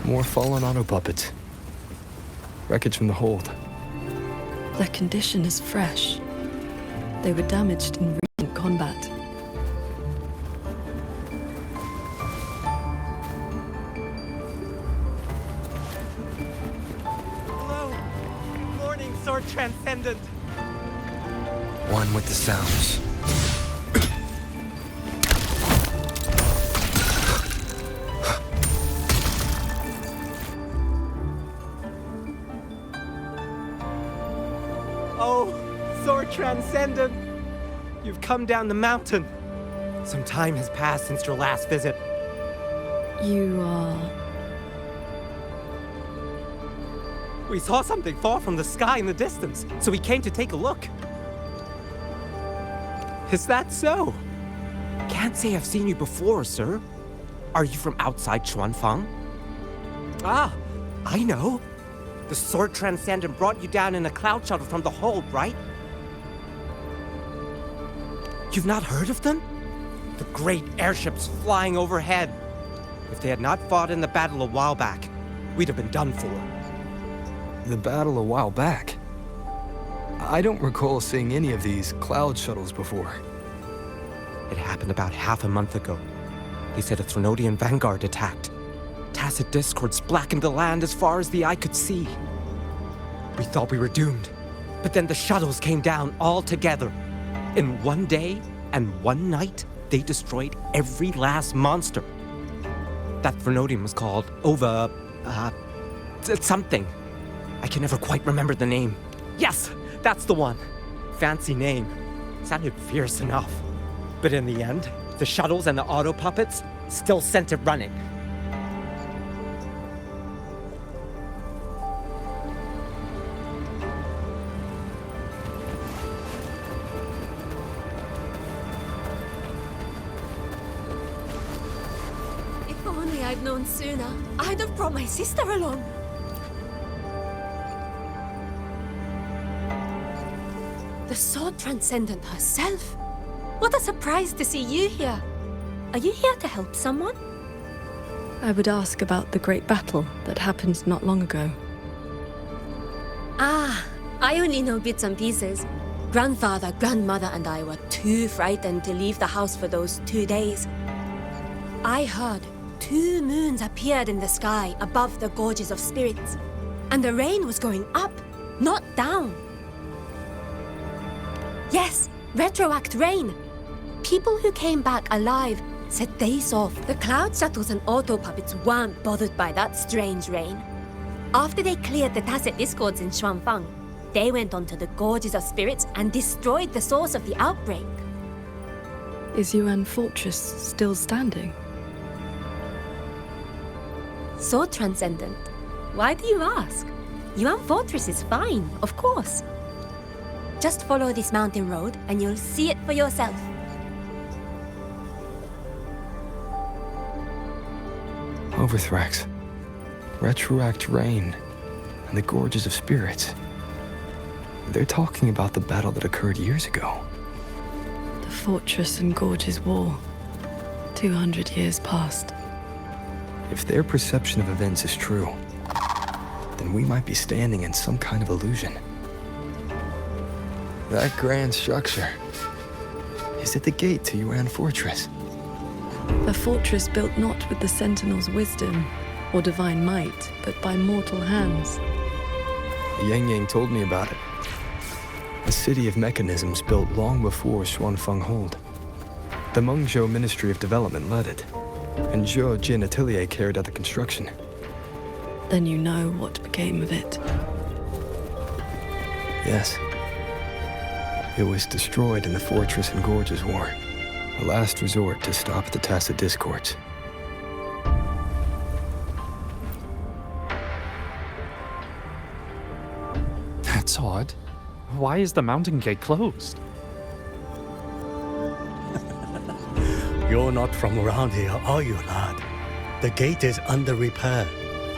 S4: More fallen auto puppets. Wreckage from the hold.
S1: Their condition is fresh. They were damaged in recent combat.
S9: Hello! Morning, Sword Transcendent!
S4: One with the sounds.
S9: Oh, Sword Transcendent! You've come down the mountain. Some time has passed since your last visit.
S1: You are...
S9: We saw something fall from the sky in the distance, so we came to take a look. Is that so? Can't say I've seen you before, sir. Are you from outside Xuanfang? Ah, I know. The Sword Transcendent brought you down in a cloud shuttle from the hold, right? You've not heard of them? The great airships flying overhead. If they had not fought in the battle a while back, we'd have been done for.
S4: The battle a while back? I don't recall seeing any of these cloud shuttles before.
S9: It happened about half a month ago. They said a Threnodian vanguard attacked. Tacit discords blackened the land as far as the eye could see. We thought we were doomed, but then the shuttles came down all together. In one day and one night, they destroyed every last monster. That Threnodian was called something. I can never quite remember the name. Yes, that's the one. Fancy name. Sounded fierce enough. But in the end, the shuttles and the auto puppets still sent it running.
S14: If only I'd known sooner, I'd have brought my sister along. The Sword Transcendent herself. What a surprise to see you here. Are you here to help someone?
S1: I would ask about the great battle that happened not long ago.
S17: Ah, I only know bits and pieces. Grandfather, grandmother, and I were too frightened to leave the house for those 2 days. I heard 2 moons appeared in the sky above the gorges of spirits, and the rain was going up, not down. Yes, retroact rain. People who came back alive said they saw the cloud shuttles and auto puppets weren't bothered by that strange rain. After they cleared the tacit discords in Xuanfang, they went onto the gorges of spirits and destroyed the source of the outbreak.
S1: Is Yuan Fortress still standing?
S17: Sword Transcendent. Why do you ask? Yuan Fortress is fine, of course. Just follow this mountain road and you'll see it for yourself.
S4: Overthrax, retroact rain, and the gorges of spirits. They're talking about the battle that occurred years ago.
S1: The Fortress and Gorges War. 200 years past.
S4: If their perception of events is true, then we might be standing in some kind of illusion. That grand structure. Is it the gate to Yuan Fortress?
S1: A fortress built not with the Sentinel's wisdom or divine might, but by mortal hands.
S4: Yang Yang told me about it. A city of mechanisms built long before Xuanfeng Hold. The Mengzhou Ministry of Development led it, and Zhou Jin Atelier carried out the construction.
S1: Then you know what became of it.
S4: Yes. It was destroyed in the Fortress and Gorges War, a last resort to stop the Tacit Discords.
S9: That's odd. Why is the mountain gate closed?
S10: You're not from around here, are you, lad? The gate is under repair.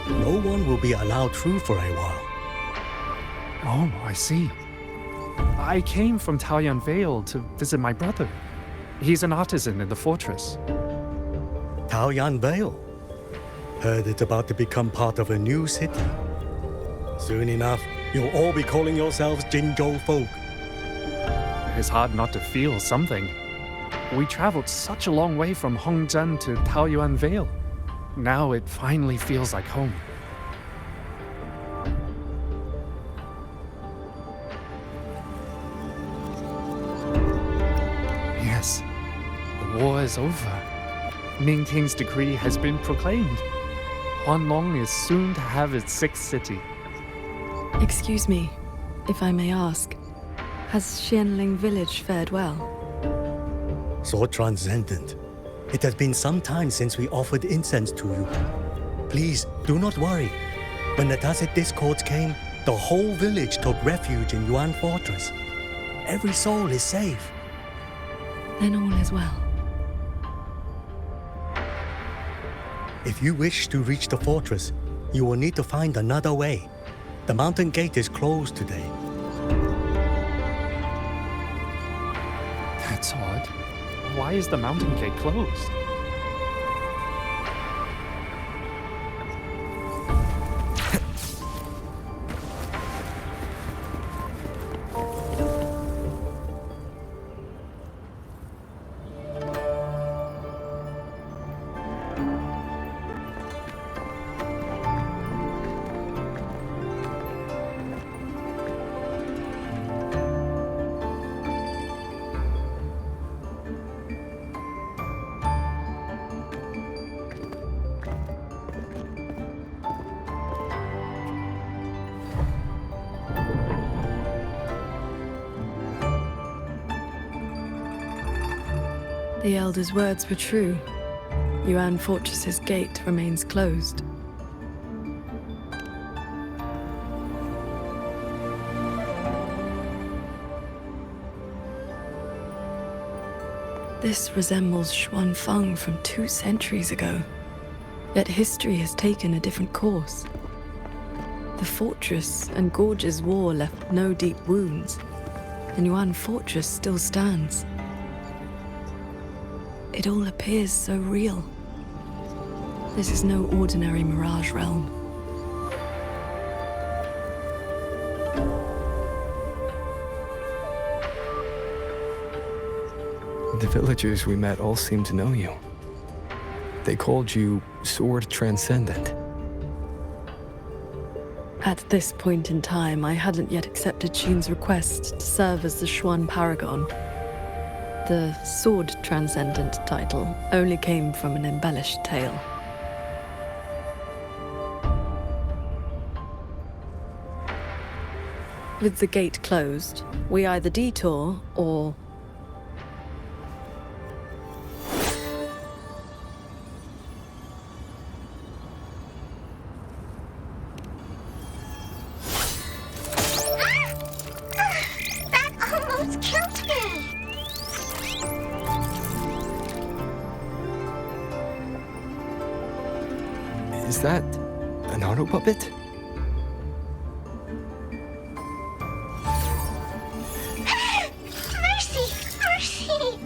S10: No one will be allowed through for a while.
S9: Oh, I see. I came from Taoyuan Vale to visit my brother. He's an artisan in the fortress.
S10: Taoyuan Vale? Heard it's about to become part of a new city. Soon enough, you'll all be calling yourselves Jinzhou folk.
S9: It's hard not to feel something. We traveled such a long way from Hongzhen to Taoyuan Vale. Now it finally feels like home. Yes, the war is over. Ming King's decree has been proclaimed. Huanlong is soon to have its sixth city.
S1: Excuse me, if I may ask, has Xianling village fared well?
S10: So transcendent. It has been some time since we offered incense to you. Please, do not worry. When the Tacit Discords came, the whole village took refuge in Yuan Fortress. Every soul is safe.
S1: Then all is well.
S10: If you wish to reach the fortress, you will need to find another way. The mountain gate is closed today.
S9: That's odd. Why is the mountain gate closed?
S1: The Elder's words were true. Yuan Fortress's gate remains closed. This resembles Xuanfeng from 2 centuries ago. Yet history has taken a different course. The Fortress and Gorges War left no deep wounds, and Yuan Fortress still stands. It all appears so real. This is no ordinary Mirage realm.
S4: The villagers we met all seemed to know you. They called you Sword Transcendent.
S1: At this point in time, I hadn't yet accepted Xin's request to serve as the Xuan Paragon. The Sword Transcendent title only came from an embellished tale. With the gate closed, we either detour or...
S5: That almost killed me!
S4: Is that an auto puppet?
S5: Mercy! Mercy!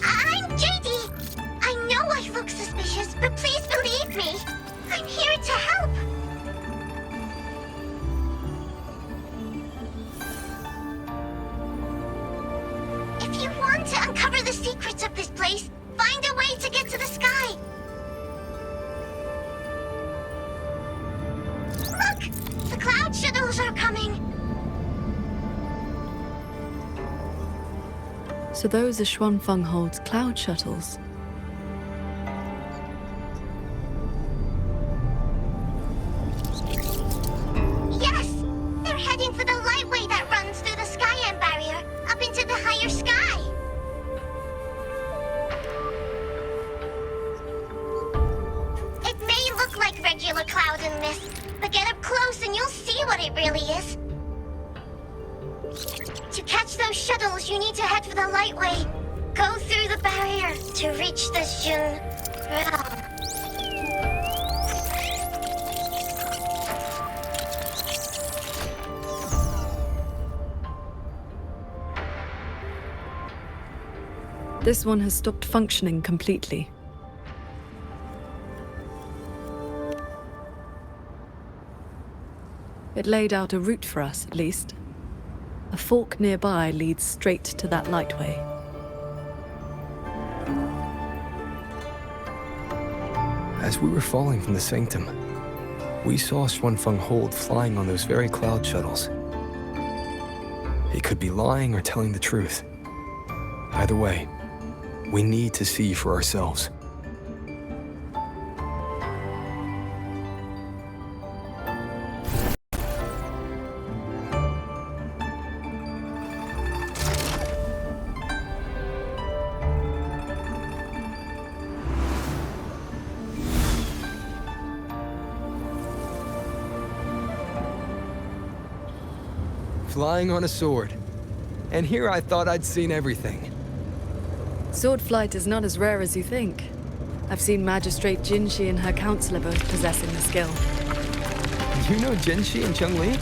S5: I'm JD! I know I look suspicious, but please believe me! I'm here to help! If you want to uncover the secrets of this place, find a way to get to the sky!
S1: So those are Xuanfeng Hold's cloud shuttles.
S5: Yes! They're heading for the lightway that runs through the Skyend barrier, up into the higher sky. It may look like regular cloud and mist, but get up close and you'll see what it really is. To catch those shuttles, you need to head for the lightway. Go through the barrier to reach the Jun realm.
S1: This one has stopped functioning completely. It laid out a route for us, at least. A fork nearby leads straight to that lightway.
S4: As we were falling from the sanctum, we saw Xuanfeng Hold flying on those very cloud shuttles. He could be lying or telling the truth. Either way, we need to see for ourselves. Flying on a sword. And here I thought I'd seen everything.
S1: Sword flight is not as rare as you think. I've seen Magistrate Jinshi and her counselor both possessing the skill.
S4: You know Jinshi and Cheng-Li?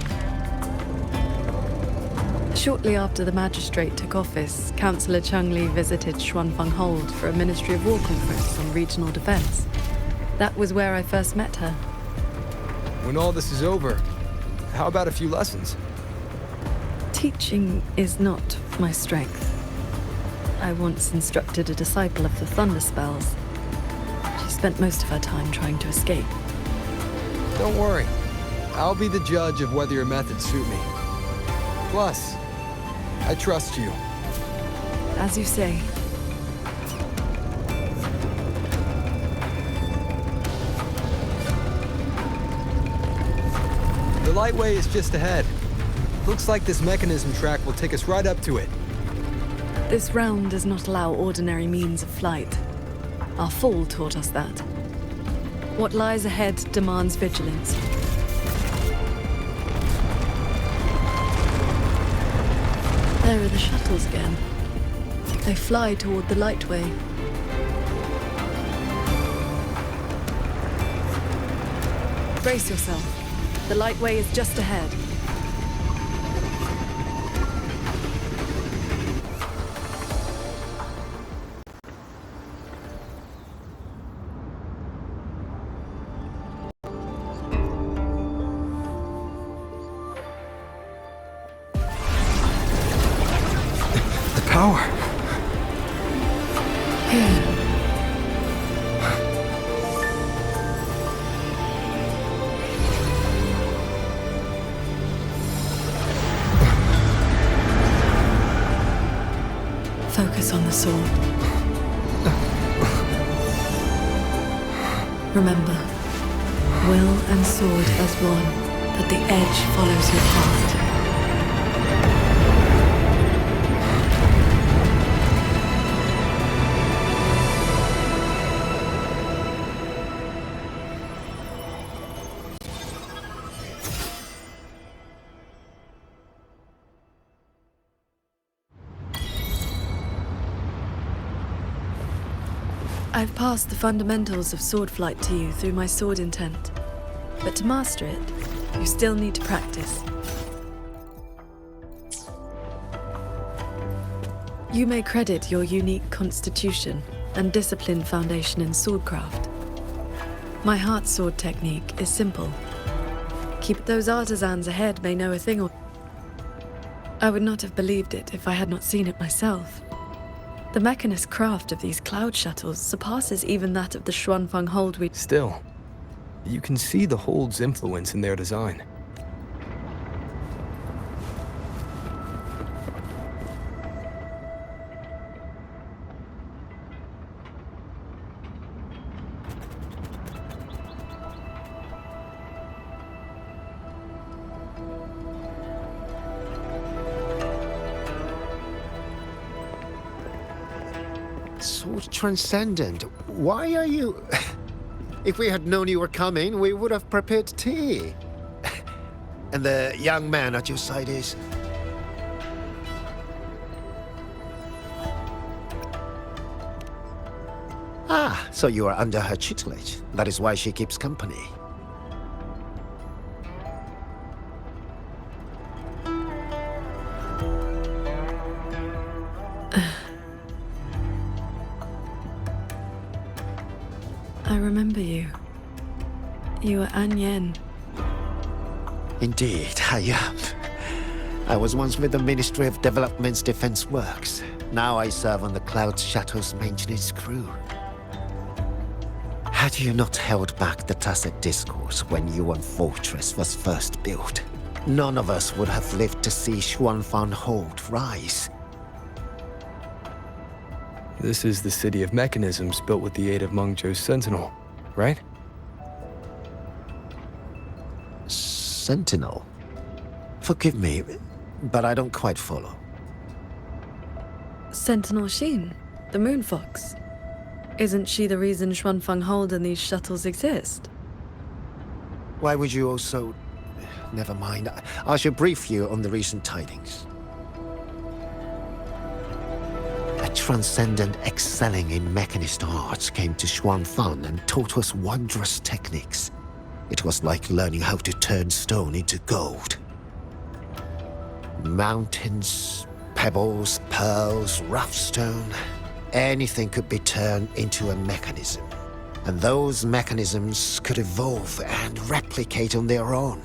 S1: Shortly after the Magistrate took office, Councillor Cheng-Li visited Xuanfeng Hold for a Ministry of War conference on regional defense. That was where I first met her.
S4: When all this is over, how about a few lessons?
S1: Teaching is not my strength. I once instructed a disciple of the Thunder Spells. She spent most of her time trying to escape.
S4: Don't worry. I'll be the judge of whether your methods suit me. Plus, I trust you.
S1: As you say.
S4: The lightway is just ahead. Looks like this mechanism track will take us right up to it.
S1: This realm does not allow ordinary means of flight. Our fall taught us that. What lies ahead demands vigilance. There are the shuttles again. They fly toward the lightway. Brace yourself. The lightway is just ahead.
S4: Power.
S1: Focus on the sword. Remember, will and sword as one, that the edge follows your heart. I've passed the fundamentals of sword flight to you through my sword intent. But to master it, you still need to practice. You may credit your unique constitution and disciplined foundation in swordcraft. My heart sword technique is simple. Keep those artisans ahead may know a thing or... I would not have believed it if I had not seen it myself. The mechanist craft of these cloud shuttles surpasses even that of the Xuanfeng Hold we...
S4: Still, you can see the Hold's influence in their design.
S6: So transcendent. Why are you... If we had known you were coming, we would have prepared tea. And the young man at your side is... Ah, so you are under her tutelage. That is why she keeps company.
S1: I remember you. You were An Yen.
S6: Indeed, I am. I was once with the Ministry of Development's Defense Works. Now I serve on the Cloud Shuttle's maintenance crew. Had you not held back the Tacit Discourse when Yuan Fortress was first built, none of us would have lived to see Xuanfang Hold rise.
S4: This is the City of Mechanisms built with the aid of Mengzhou's Sentinel, right?
S6: Sentinel? Forgive me, but I don't quite follow.
S1: Sentinel Sheen, the Moon Fox. Isn't she the reason Xuanfang Hold and these shuttles exist?
S6: Why would you also... Never mind. I shall brief you on the recent tidings. A transcendent excelling in mechanist arts came to Xuanfang and taught us wondrous techniques. It was like learning how to turn stone into gold. Mountains, pebbles, pearls, rough stone... Anything could be turned into a mechanism. And those mechanisms could evolve and replicate on their own.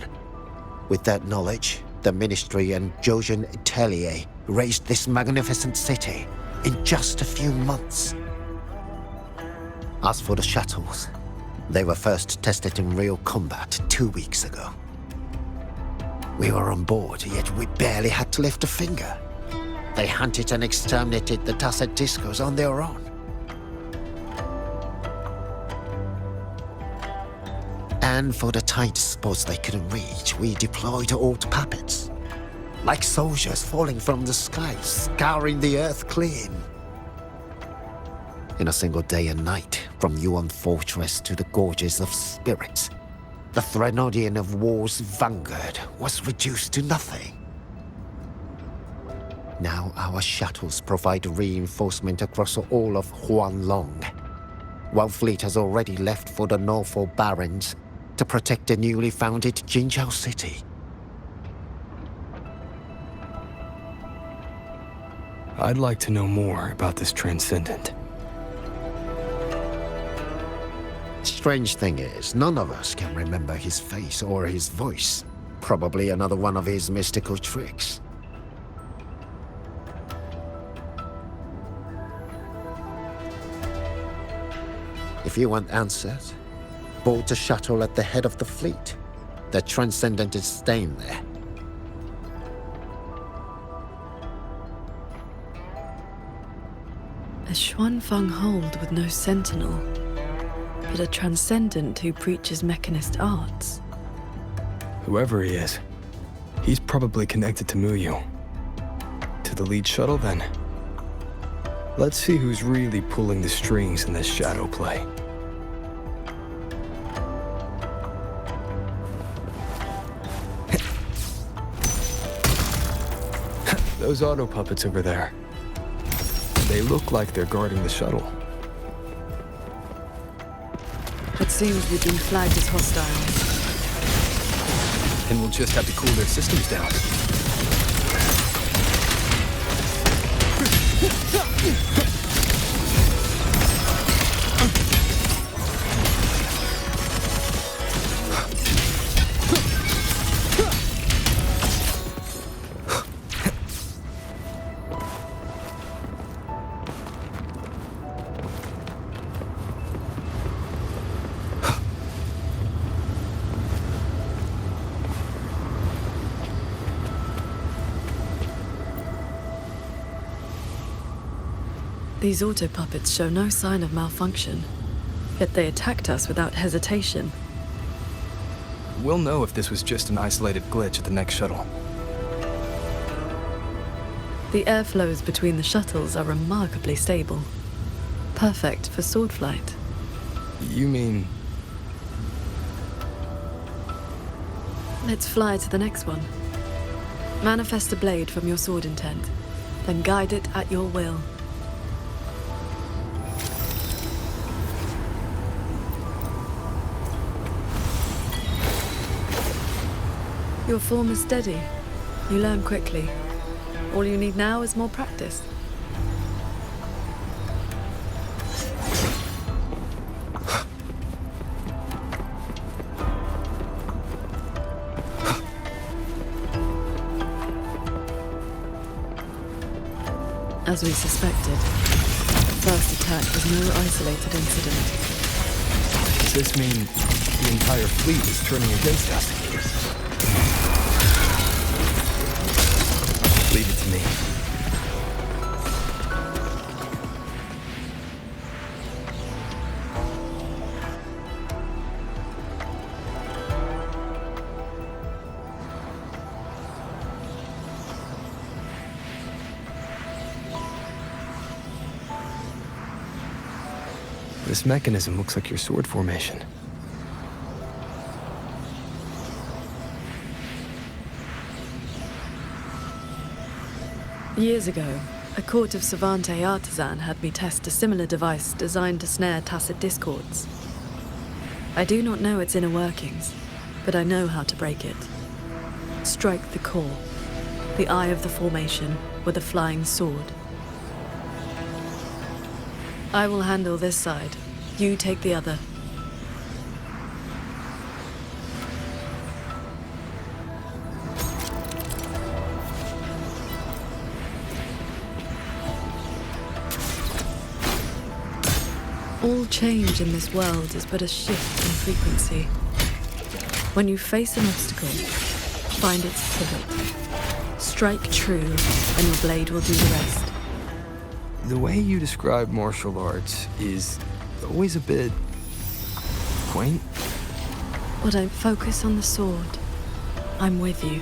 S6: With that knowledge, the Ministry and Zhouzhen Atelier raised this magnificent city in just a few months. As for the shuttles, they were first tested in real combat 2 weeks ago. We were on board, yet we barely had to lift a finger. They hunted and exterminated the Tacit Discos on their own. And for the tight spots they couldn't reach, we deployed old puppets. Like soldiers falling from the sky, scouring the earth clean. In a single day and night, from Yuan Fortress to the Gorges of Spirits, the Threnodian of War's vanguard was reduced to nothing. Now our shuttles provide reinforcement across all of Huanglong. One fleet has already left for the Northall Barrens to protect the newly founded Jinzhou city.
S4: I'd like to know more about this Transcendent.
S6: Strange thing is, none of us can remember his face or his voice. Probably another one of his mystical tricks. If you want answers, board the shuttle at the head of the fleet. The Transcendent is staying there.
S1: A Xuanfang Hold with no sentinel, but a Transcendent who preaches mechanist arts.
S4: Whoever he is, he's probably connected to Muyu. To the lead shuttle, then. Let's see who's really pulling the strings in this shadow play. Those auto puppets over there. They look like they're guarding the shuttle.
S1: It seems we've been flagged as hostiles.
S4: And we'll just have to cool their systems down.
S1: These auto puppets show no sign of malfunction, yet they attacked us without hesitation.
S4: We'll know if this was just an isolated glitch at the next shuttle.
S1: The airflows between the shuttles are remarkably stable. Perfect for sword flight.
S4: You mean...
S1: Let's fly to the next one. Manifest a blade from your sword intent, then guide it at your will. Your form is steady. You learn quickly. All you need now is more practice. As we suspected, the first attack was no isolated incident.
S4: Does this mean the entire fleet is turning against us? Leave it to me. This mechanism looks like your sword formation.
S1: Years ago, a court of Savante artisan had me test a similar device designed to snare tacit discords. I do not know its inner workings, but I know how to break it. Strike the core, the eye of the formation, with a flying sword. I will handle this side. You take the other. All change in this world is but a shift in frequency. When you face an obstacle, find its pivot. Strike true, and your blade will do the rest.
S4: The way you describe martial arts is always a bit... quaint.
S1: But I focus on the sword. I'm with you.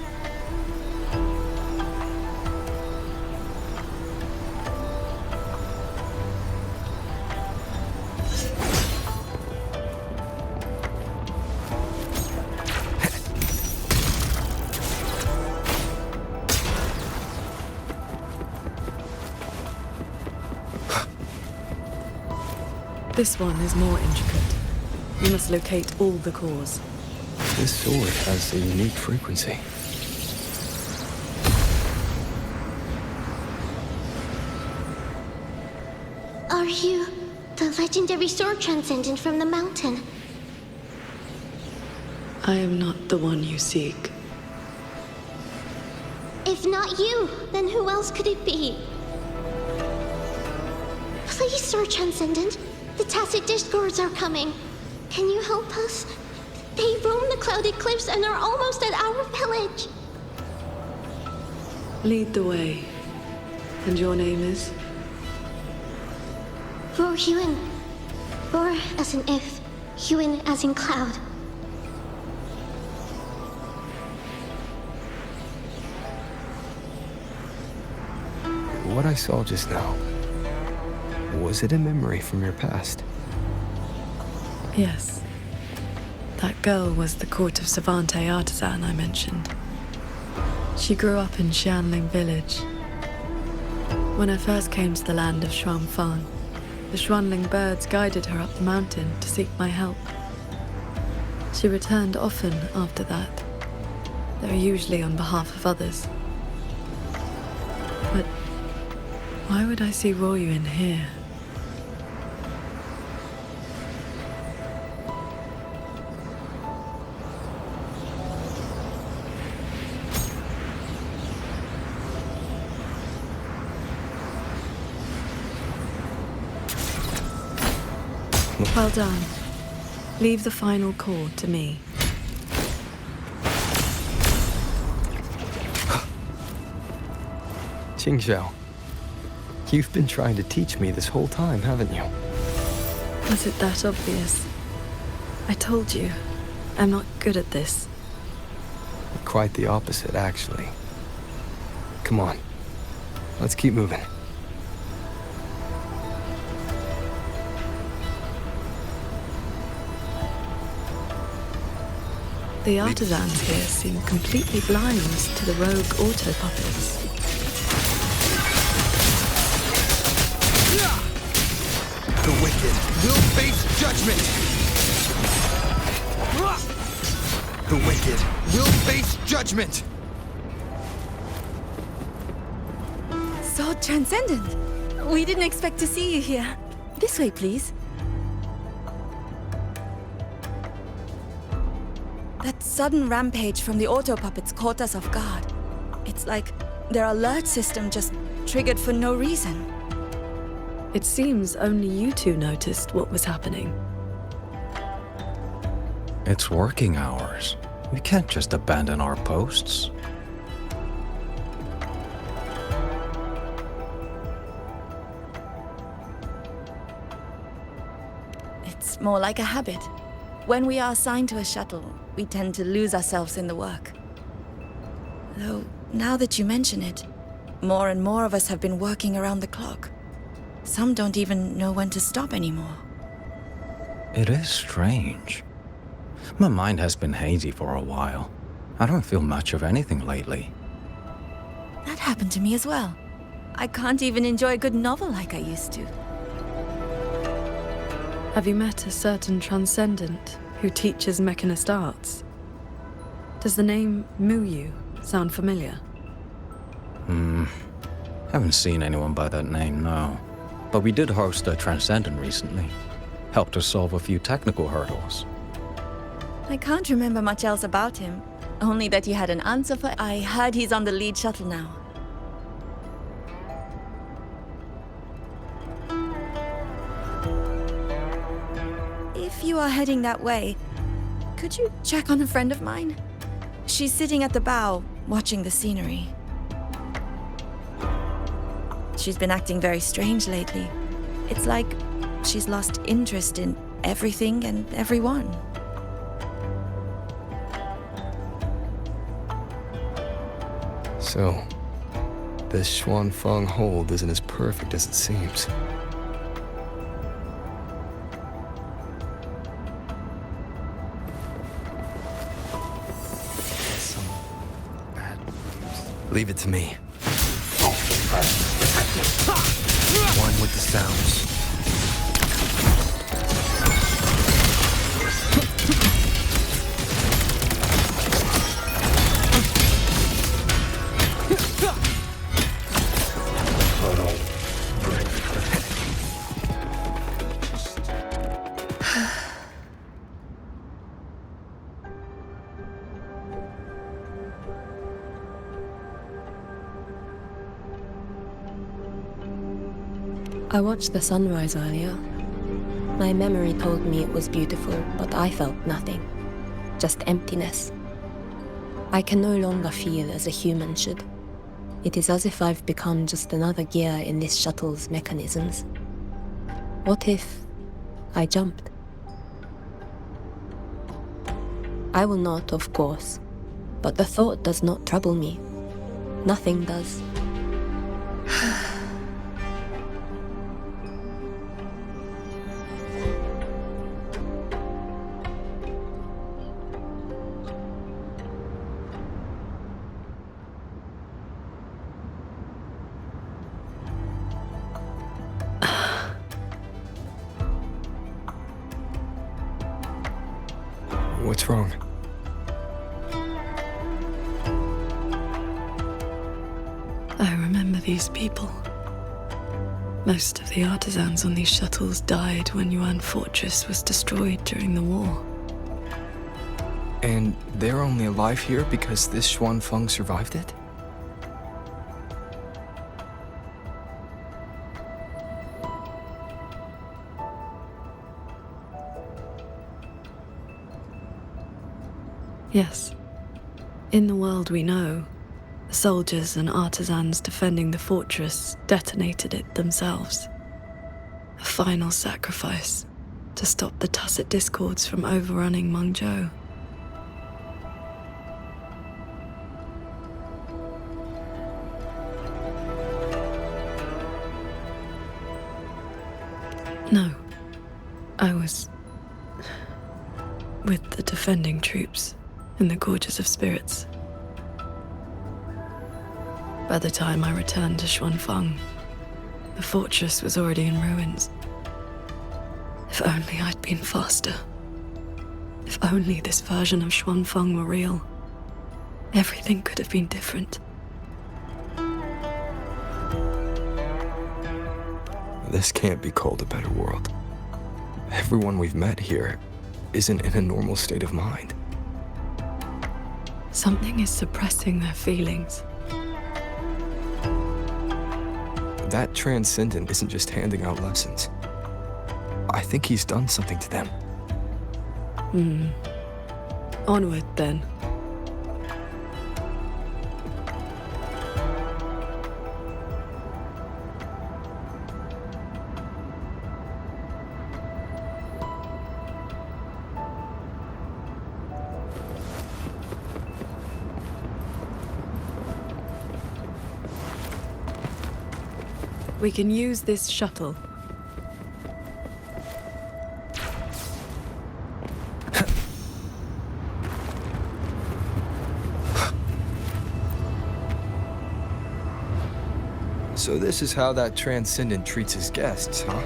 S1: This one is more intricate. You must locate all the cores.
S4: This sword has a unique frequency.
S11: Are you the legendary sword transcendent from the mountain?
S1: I am not the one you seek.
S11: If not you, then who else could it be? Please, Sword Transcendent. The Tacit Discords are coming. Can you help us? They roam the clouded cliffs and are almost at our village.
S1: Lead the way. And your name is?
S11: Roar Huin. Roar as in if, Huin as in cloud.
S4: What I saw just now, was it a memory from your past?
S1: Yes. That girl was the court of Savante artisan I mentioned. She grew up in Xianling village. When I first came to the land of Xuanfang, the Xuanling birds guided her up the mountain to seek my help. She returned often after that, though usually on behalf of others. But why would I see Royuin here? Well done. Leave the final core to me.
S4: Qingxiao, you've been trying to teach me this whole time, haven't you?
S1: Was it that obvious? I told you, I'm not good at this.
S4: Quite the opposite, actually. Come on, let's keep moving.
S1: The artisans here seem completely blind to the rogue auto puppets.
S21: The wicked will face judgment! The wicked will face judgment!
S8: So transcendent. We didn't expect to see you here. This way, please. That sudden rampage from the auto puppets caught us off guard. It's like their alert system just triggered for no reason.
S1: It seems only you two noticed what was happening.
S22: It's working hours. We can't just abandon our posts.
S8: It's more like a habit. When we are assigned to a shuttle, we tend to lose ourselves in the work. Though, now that you mention it, more and more of us have been working around the clock. Some don't even know when to stop anymore.
S22: It is strange. My mind has been hazy for a while. I don't feel much of anything lately.
S8: That happened to me as well. I can't even enjoy a good novel like I used to.
S1: Have you met a certain transcendent who teaches mechanist arts? Does the name Muyu sound familiar?
S22: Haven't seen anyone by that name, no. But we did host a transcendent recently. Helped us solve a few technical hurdles.
S8: I can't remember much else about him. Only that he had an answer for... I heard he's on the lead shuttle now. If you are heading that way, could you check on a friend of mine? She's sitting at the bow, watching the scenery. She's been acting very strange lately. It's like she's lost interest in everything and everyone.
S4: So, this Xuanfeng hold isn't as perfect as it seems. Leave it to me. One with the sounds.
S23: I watched the sunrise earlier. My memory told me it was beautiful, but I felt nothing. Just emptiness. I can no longer feel as a human should. It is as if I've become just another gear in this shuttle's mechanisms. What if I jumped? I will not, of course, but the thought does not trouble me. Nothing does.
S4: What's wrong?
S1: I remember these people. Most of the artisans on these shuttles died when Yuan Fortress was destroyed during the war.
S4: And they're only alive here because this Xuanfeng survived it?
S1: Yes. In the world we know, the soldiers and artisans defending the fortress detonated it themselves. A final sacrifice to stop the Tacit Discords from overrunning Mengzhou. No. I was with the defending troops. in the Gorges of Spirits. By the time I returned to Xuanfeng, the fortress was already in ruins. If only I'd been faster. If only this version of Xuanfeng were real. Everything could have been different.
S4: This can't be called a better world. Everyone we've met here isn't in a normal state of mind.
S1: Something is suppressing their feelings.
S4: That transcendent isn't just handing out lessons. I think he's done something to them.
S1: Onward, then. We can use this shuttle.
S4: So this is how that transcendent treats his guests, huh?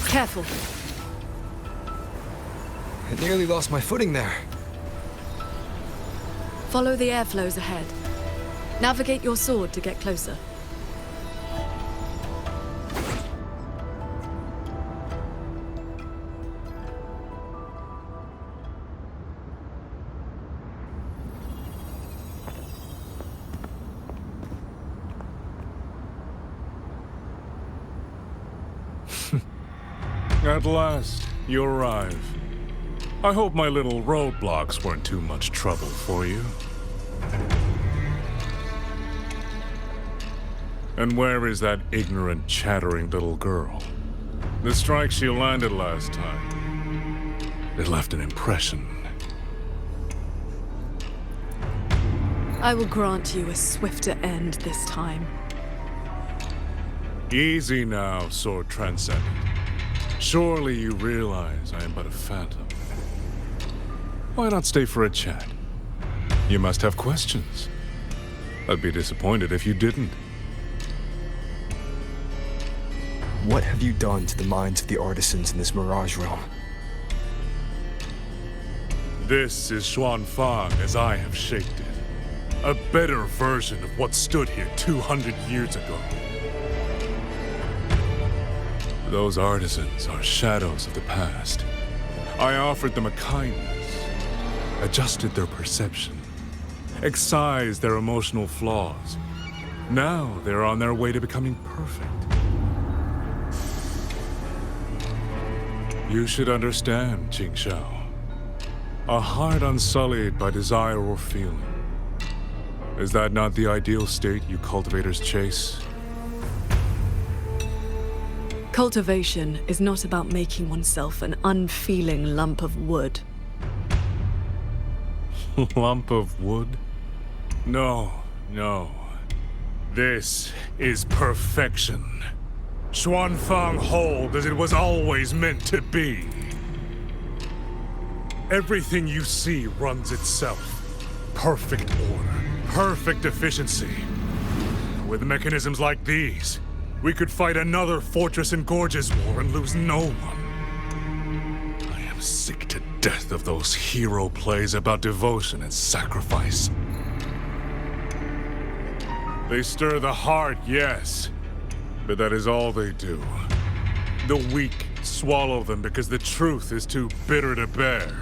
S1: Careful.
S4: I nearly lost my footing there.
S1: Follow the airflows ahead. Navigate your sword to get closer.
S16: At last, you arrive. I hope my little roadblocks weren't too much trouble for you. And where is that ignorant, chattering little girl? The strike she landed last time, it left an impression.
S1: I will grant you a swifter end this time.
S16: Easy now, Sword Transcendent. Surely you realize I am but a phantom. Why not stay for a chat? You must have questions. I'd be disappointed if you didn't.
S4: What have you done to the minds of the artisans in this Mirage realm?
S16: This is Xuanfeng as I have shaped it. A better version of what stood here 200 years ago. Those artisans are shadows of the past. I offered them a kindness, adjusted their perception, excised their emotional flaws. Now they're on their way to becoming perfect. You should understand, Qingxiao. A heart unsullied by desire or feeling. Is that not the ideal state you cultivators chase?
S1: Cultivation is not about making oneself an unfeeling lump of wood.
S16: Lump of wood? No, no. This is perfection. Xuanfeng hold as it was always meant to be. Everything you see runs itself. Perfect order, perfect efficiency. With mechanisms like these, we could fight another Fortress and Gorges war and lose no one. I am sick to death of those hero plays about devotion and sacrifice. They stir the heart, yes, but that is all they do. The weak swallow them because the truth is too bitter to bear.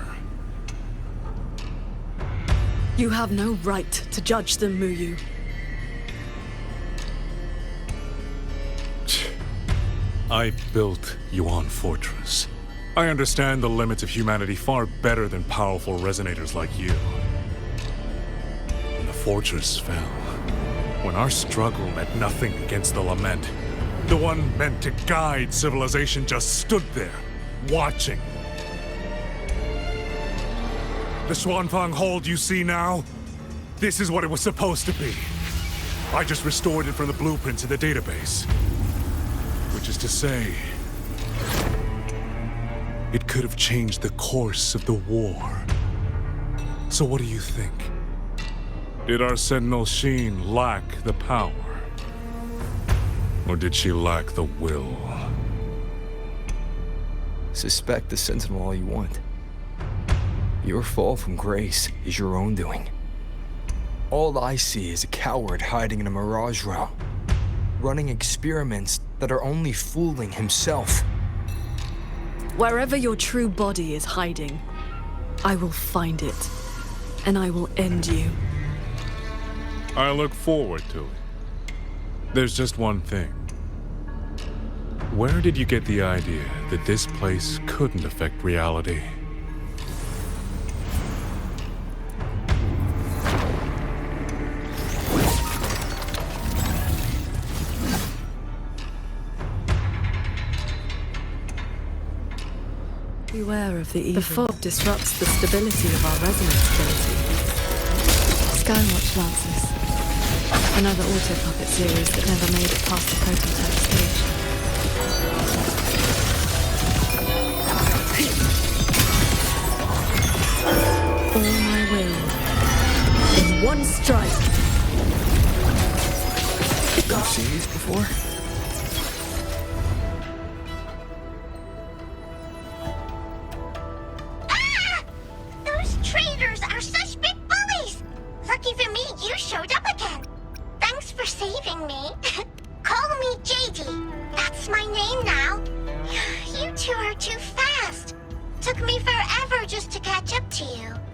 S1: You have no right to judge them, Muyu.
S16: I built Yuan Fortress. I understand the limits of humanity far better than powerful resonators like you. When the fortress fell, when our struggle meant nothing against the lament, the one meant to guide civilization just stood there, watching. The Xuanfeng hold you see now, this is what it was supposed to be. I just restored it from the blueprints in the database. Which is to say, could have changed the course of the war. So what do you think? Did our Sentinel Sheen lack the power? Or did she lack the will?
S4: Suspect the Sentinel all you want. Your fall from grace is your own doing. All I see is a coward hiding in a mirage realm, running experiments that are only fooling himself.
S1: Wherever your true body is hiding, I will find it, and I will end you.
S16: I look forward to it. There's just one thing. Where did you get the idea that this place couldn't affect reality?
S1: Beware of the evil. The fog disrupts the stability of our resonance ability. Skywatch Lances. Another auto-puppet series that never made it past the prototype stage. All my will. In one strike.
S4: You've seen these before?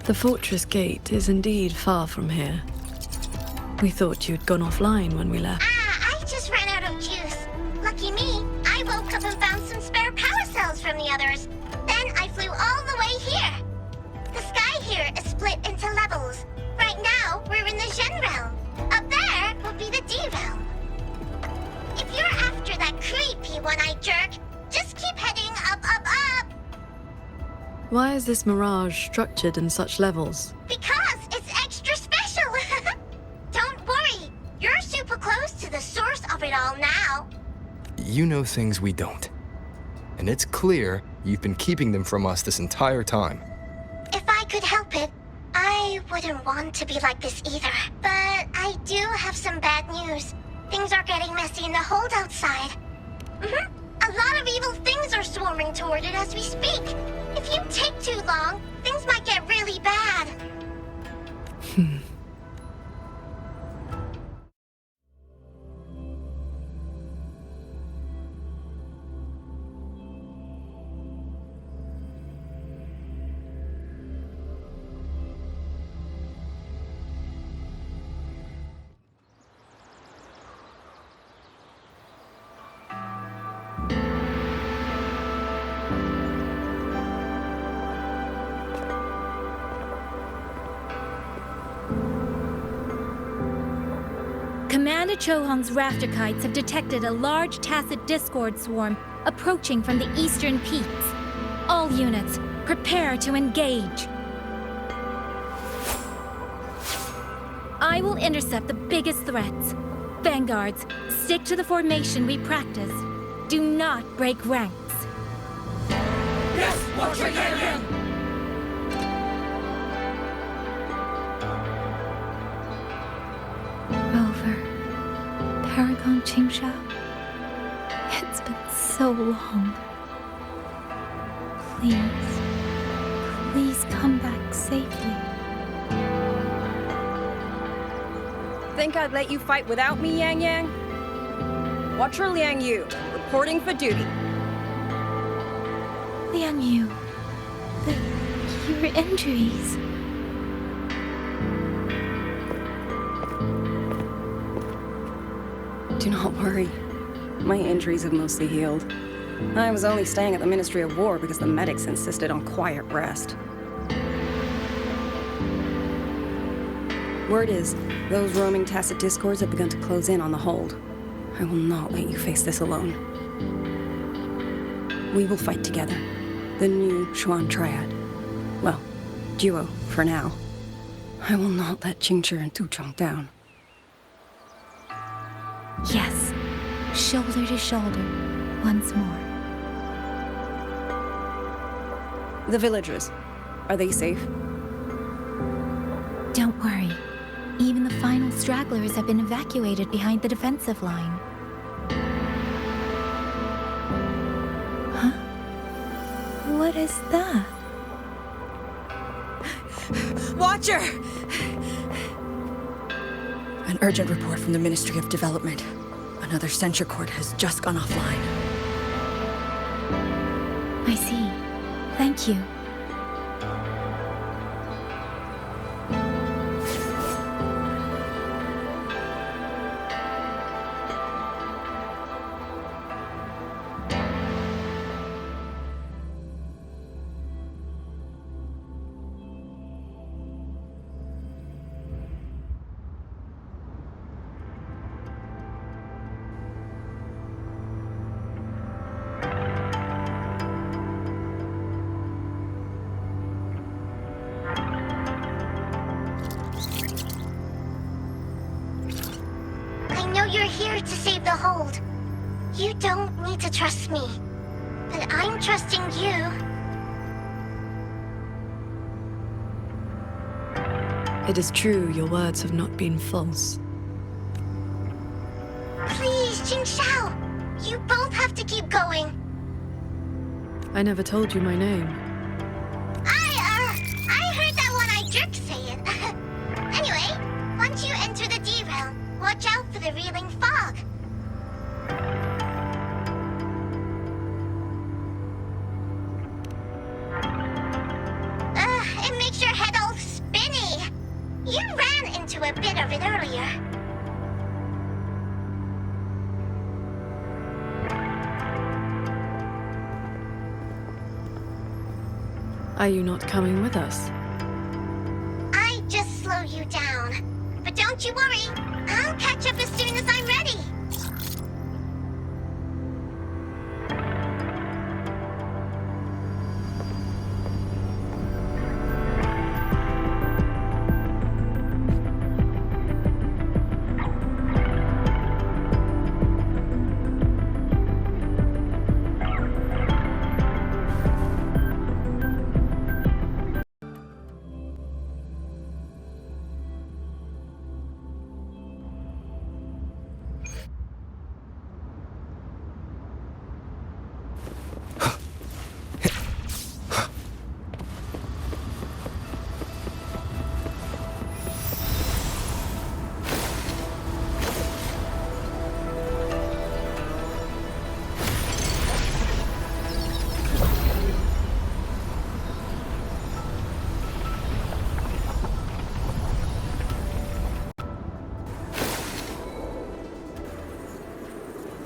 S1: The fortress gate is indeed far from here. We thought you'd gone offline when we left.
S11: I just ran out of juice. Lucky me, I woke up and found some spare power cells from the others. Then I flew all the way here. The sky here is split into levels. Right now, we're in the Zhen realm. Up there will be the D realm. If you're after that creepy one-eyed jerk, just keep heading up, up, up.
S1: Why is this mirage structured in such levels?
S11: Because it's extra special. Don't worry, you're super close to the source of it all now.
S4: You know things we don't. And it's clear you've been keeping them from us this entire time.
S11: If I could help it, I wouldn't want to be like this either. But I do have some bad news. Things are getting messy in the hold outside. A lot of evil things are swarming toward it as we speak. If you take too long, things might get really bad.
S2: Commander Chohong's rafter kites have detected a large tacit discord swarm approaching from the eastern peaks. All units, prepare to engage. I will intercept the biggest threats. Vanguards, stick to the formation we practiced. Do not break ranks.
S3: Yes, what's your name?
S2: Paragon Qingxiao. It's been so long. Please come back safely.
S7: Think I'd let you fight without me, Yang Yang? Watcher Liang Yu, reporting for duty.
S2: Liang Yu, your injuries.
S7: Do not worry. My injuries have mostly healed. I was only staying at the Ministry of War because the medics insisted on quiet rest. Word is, those roaming tacit discords have begun to close in on the hold. I will not let you face this alone. We will fight together. The new Xuan Triad. Well, duo, for now. I will not let Qingshi and Tuchong down.
S2: Yes, shoulder to shoulder, once more.
S7: The villagers, are they safe?
S2: Don't worry. Even the final stragglers have been evacuated behind the defensive line. Huh? What is that?
S7: Watcher! An urgent report from the Ministry of Development. Another censure court has just gone offline.
S2: I see. Thank you.
S11: You're here to save the hold. You don't need to trust me, but I'm trusting you.
S1: It is true your words have not been false.
S11: Please, Jingxiao, you both have to keep going.
S1: I never told you my name.
S11: I heard that one-eyed jerk say it. Anyway, once you enter the D-realm, watch out for the reeling fog. It makes your head all spinny. You ran into a bit of it earlier.
S1: Are you not coming with us?
S11: I just slow you down. But don't you worry. I'll catch up as soon as I'm ready.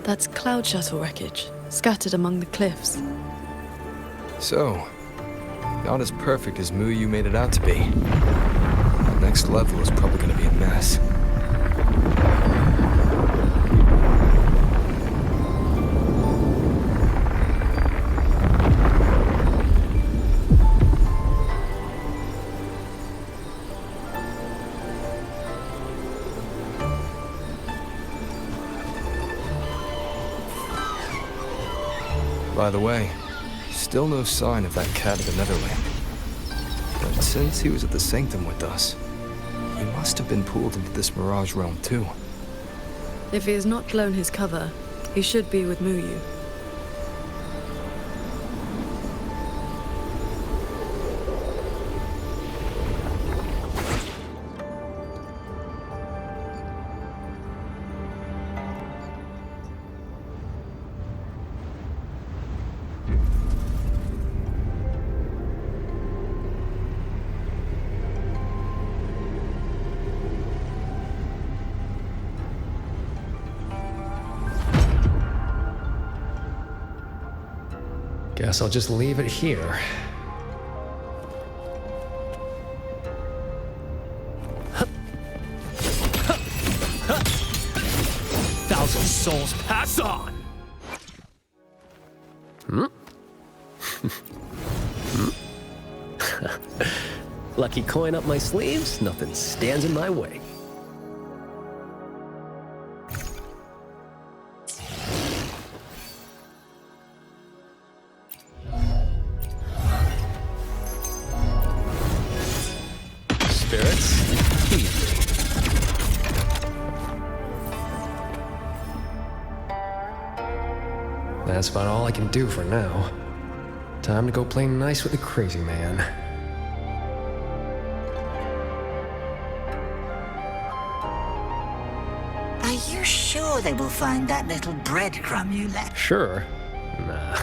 S1: That's cloud shuttle wreckage, scattered among the cliffs.
S4: So, not as perfect as Muyu made it out to be. The next level is probably going to be a mess. By the way, still no sign of that cat of the Netherland. But since he was at the Sanctum with us, he must have been pulled into this Mirage realm too.
S1: If he has not blown his cover, he should be with Muyu.
S19: Guess I'll just leave it here.
S12: Thousand souls pass on!
S19: Lucky coin up my sleeves, nothing stands in my way. That's about all I can do for now. Time to go play nice with the crazy man.
S15: Are you sure they will find that little breadcrumb you left?
S19: Sure. Nah.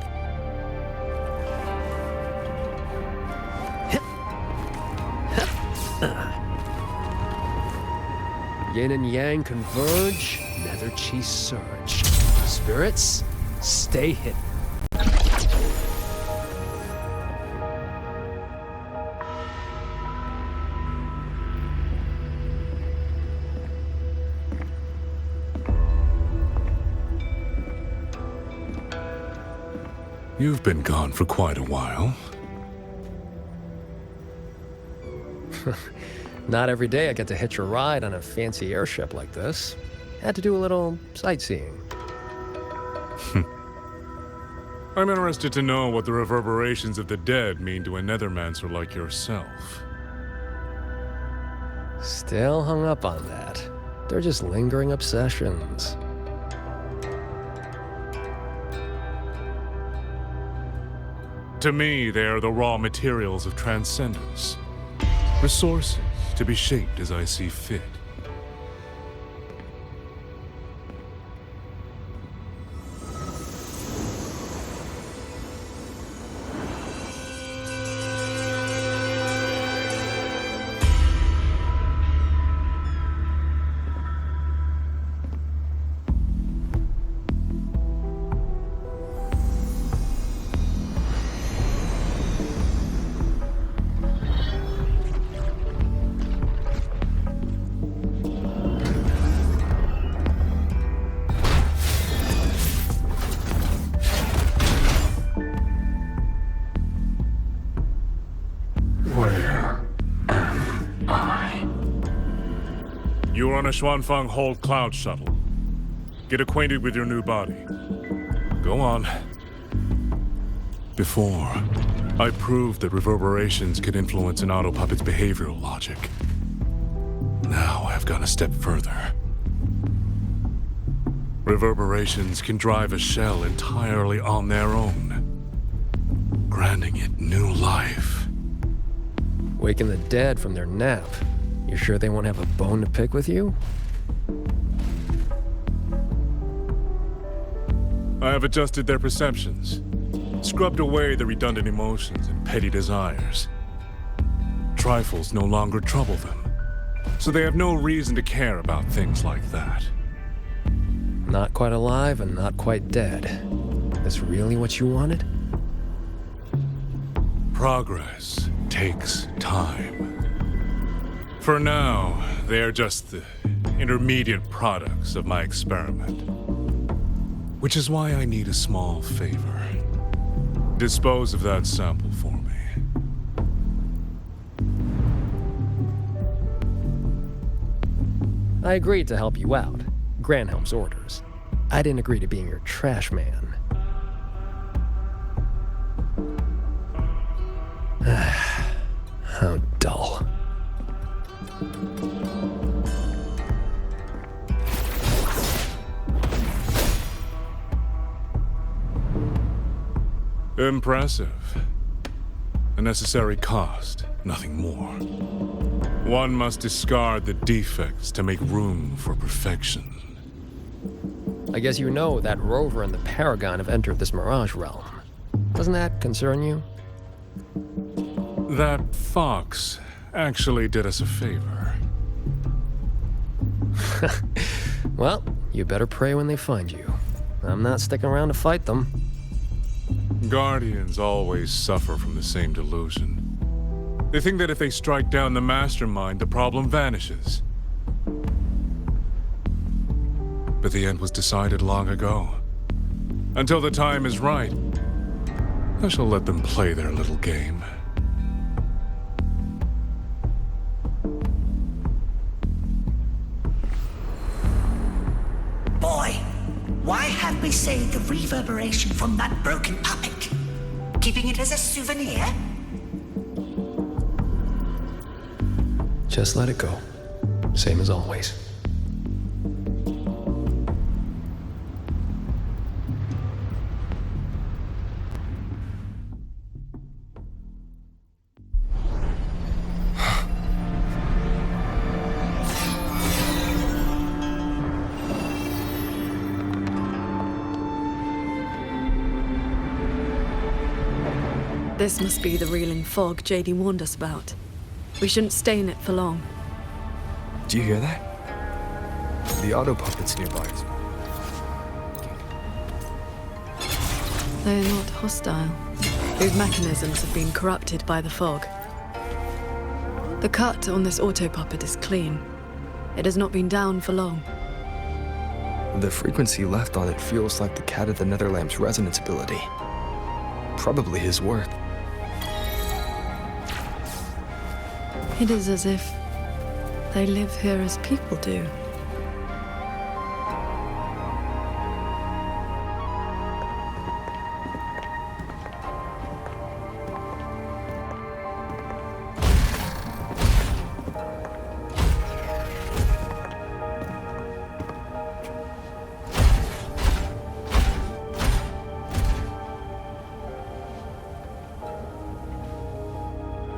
S19: Yin and yang converge, nether chi surge. Spirits, stay hidden.
S16: You've been gone for quite a while.
S19: Not every day I get to hitch a ride on a fancy airship like this. Had to do a little sightseeing.
S16: I'm interested to know what the reverberations of the dead mean to a nethermancer like yourself.
S19: Still hung up on that. They're just lingering obsessions.
S16: To me, they are the raw materials of transcendence. Resources to be shaped as I see fit. You are on a Xuanfeng Hold Cloud shuttle. Get acquainted with your new body. Go on. Before, I proved that reverberations can influence an autopuppet's behavioral logic. Now I've gone a step further. Reverberations can drive a shell entirely on their own, granting it new life.
S19: Waking the dead from their nap. You sure they won't have a bone to pick with you?
S16: I have adjusted their perceptions, scrubbed away the redundant emotions and petty desires. Trifles no longer trouble them, so they have no reason to care about things like that.
S19: Not quite alive and not quite dead. This really what you wanted?
S16: Progress takes time. For now, they are just the intermediate products of my experiment. Which is why I need a small favor. Dispose of that sample for me.
S19: I agreed to help you out. Granhelm's orders. I didn't agree to being your trash man. How dull.
S16: Impressive. A necessary cost, nothing more. One must discard the defects to make room for perfection.
S19: I guess you know that Rover and the Paragon have entered this Mirage realm. Doesn't that concern you?
S16: That fox actually did us a favor.
S19: Well, you better pray when they find you. I'm not sticking around to fight them.
S16: Guardians always suffer from the same delusion. They think that if they strike down the mastermind, the problem vanishes. But the end was decided long ago. Until the time is right, I shall let them play their little game.
S15: Boy, why have we saved the reverberation from that broken puppet? Keeping it as a souvenir?
S19: Just let it go. Same as always.
S1: This must be the reeling fog JD warned us about. We shouldn't stay in it for long.
S4: Do you hear that? The auto puppets nearby.
S1: They are not hostile. These mechanisms have been corrupted by the fog. The cut on this auto puppet is clean. It has not been down for long.
S4: The frequency left on it feels like the Cat of the Netherlamp's resonance ability. Probably his work.
S1: It is as if they live here as people do.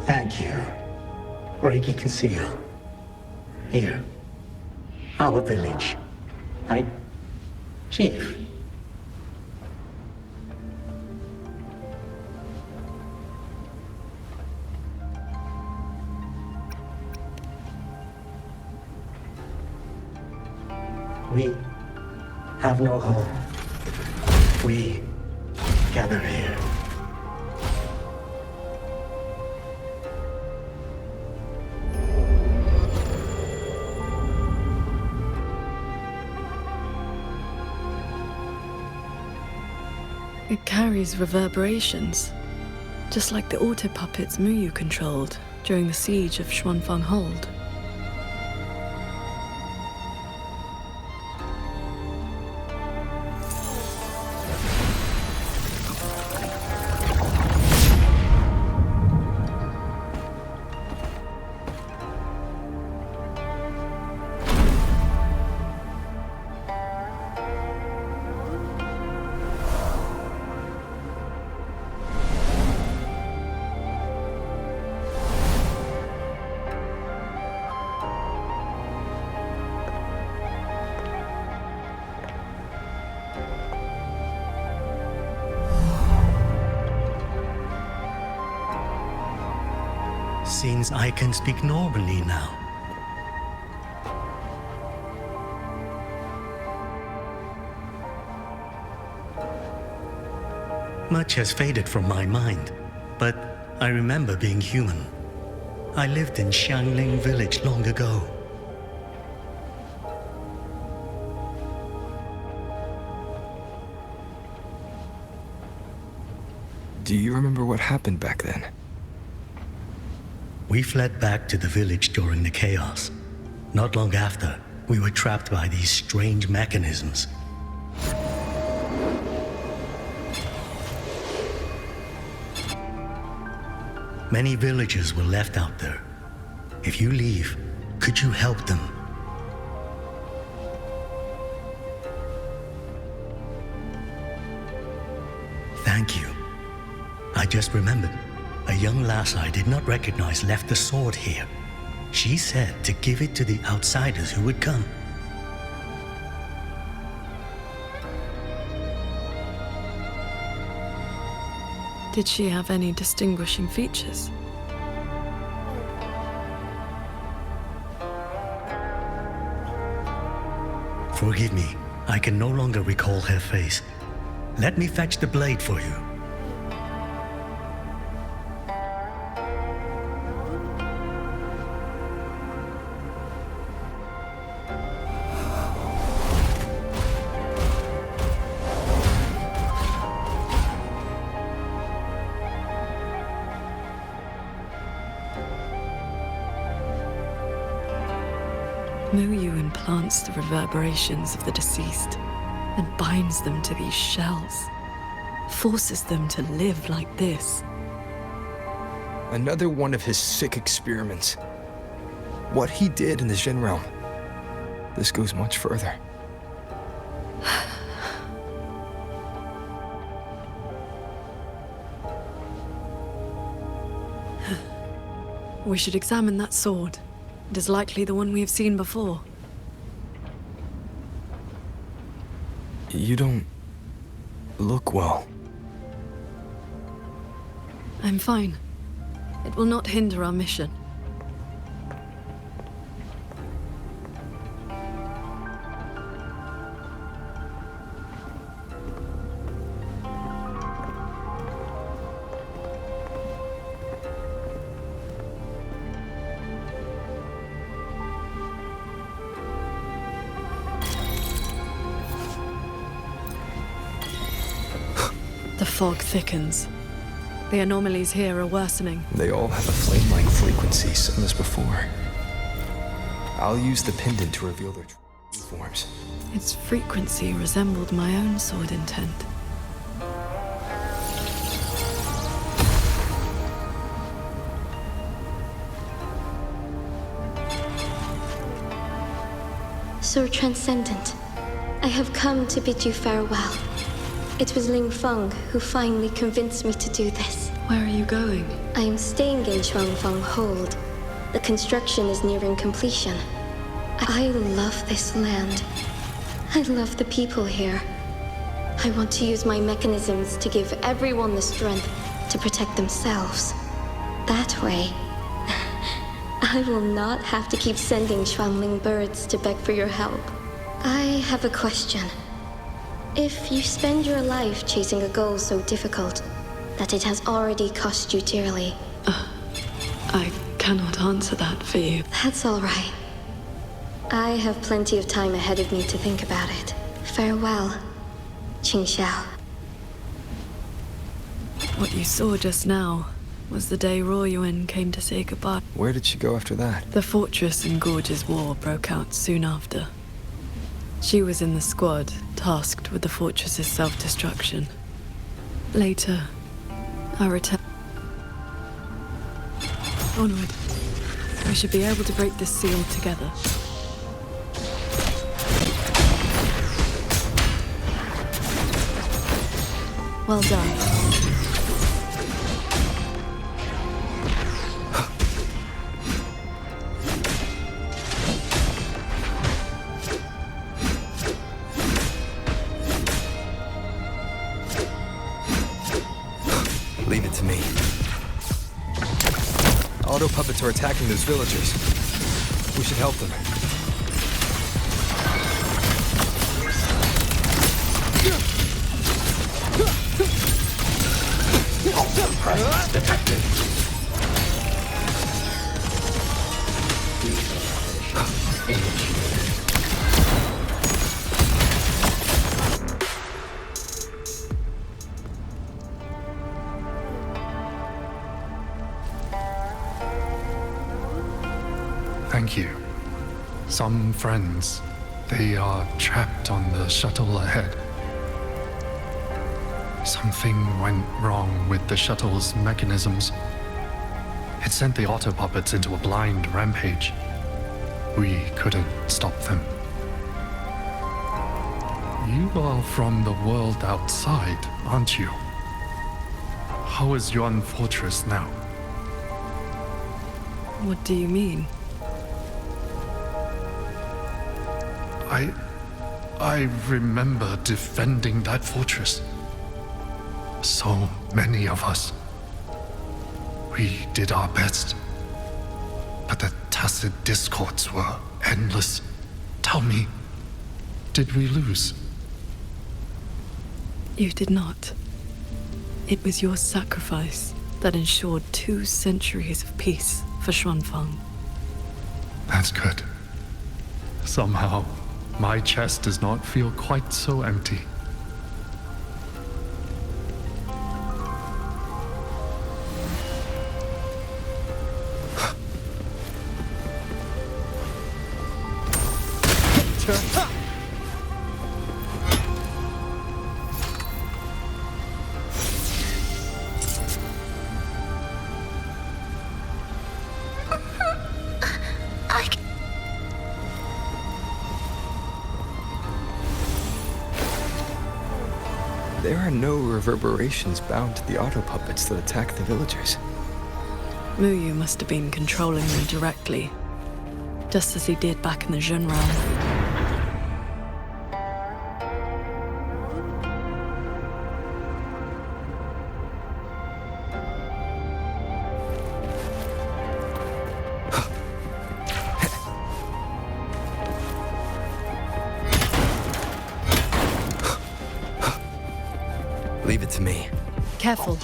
S15: Thank you. Reiki Conceal. Here. Our village. Right? Chief. We have no home. We gather here.
S1: It carries reverberations, just like the auto puppets Muyu controlled during the siege of Xuanfeng Hold.
S10: Seems I can speak normally now. Much has faded from my mind, but I remember being human. I lived in Xiangling village long ago.
S4: Do you remember what happened back then?
S10: We fled back to the village during the chaos. Not long after, we were trapped by these strange mechanisms. Many villagers were left out there. If you leave, could you help them? Thank you. I just remembered. A young lass I did not recognize left the sword here. She said to give it to the outsiders who would come.
S1: Did she have any distinguishing features?
S10: Forgive me, I can no longer recall her face. Let me fetch the blade for you.
S1: Muyu implants the reverberations of the deceased and binds them to these shells, forces them to live like this.
S4: Another one of his sick experiments. What he did in the Jin realm. This goes much further.
S1: We should examine that sword. It is likely the one we have seen before.
S4: You don't look well.
S1: I'm fine. It will not hinder our mission. The fog thickens. The anomalies here are worsening.
S4: They all have a flame-like frequency, same as before. I'll use the pendant to reveal their true forms.
S1: Its frequency resembled my own sword intent.
S13: Sir Transcendent, I have come to bid you farewell. It was Ling Feng who finally convinced me to do this.
S1: Where are you going?
S13: I am staying in Chuanfeng Hold. The construction is nearing completion. I love this land. I love the people here. I want to use my mechanisms to give everyone the strength to protect themselves. That way, I will not have to keep sending Xuanling birds to beg for your help. I have a question. If you spend your life chasing a goal so difficult that it has already cost you dearly,
S1: I cannot answer that for you.
S13: That's all right. I have plenty of time ahead of me to think about it. Farewell, Qingxiao.
S1: What you saw just now was the day Ruoyuan came to say goodbye.
S4: Where did she go after that?
S1: The Fortress and Gorge's War broke out soon after. She was in the squad tasked with the fortress's self-destruction. Later, I returned. Onward. We should be able to break this seal together. Well done.
S4: Leave it to me. Auto puppets are attacking those villagers. We should help them.
S6: Presence detected.
S9: Thank you. Some friends, they are trapped on the shuttle ahead. Something went wrong with the shuttle's mechanisms. It sent the auto puppets into a blind rampage. We couldn't stop them. You are from the world outside, aren't you? How is Yuan Fortress now?
S1: What do you mean?
S9: I remember defending that fortress. So many of us. We did our best. But the tacit discords were endless. Tell me, did we lose?
S1: You did not. It was your sacrifice that ensured 2 centuries of peace for Xuanfeng.
S9: That's good. Somehow, my chest does not feel quite so empty.
S4: There are no reverberations bound to the auto puppets that attack the villagers.
S1: Muyu must have been controlling them directly, just as he did back in the Jun realm.
S4: Leave it to me.
S1: Careful.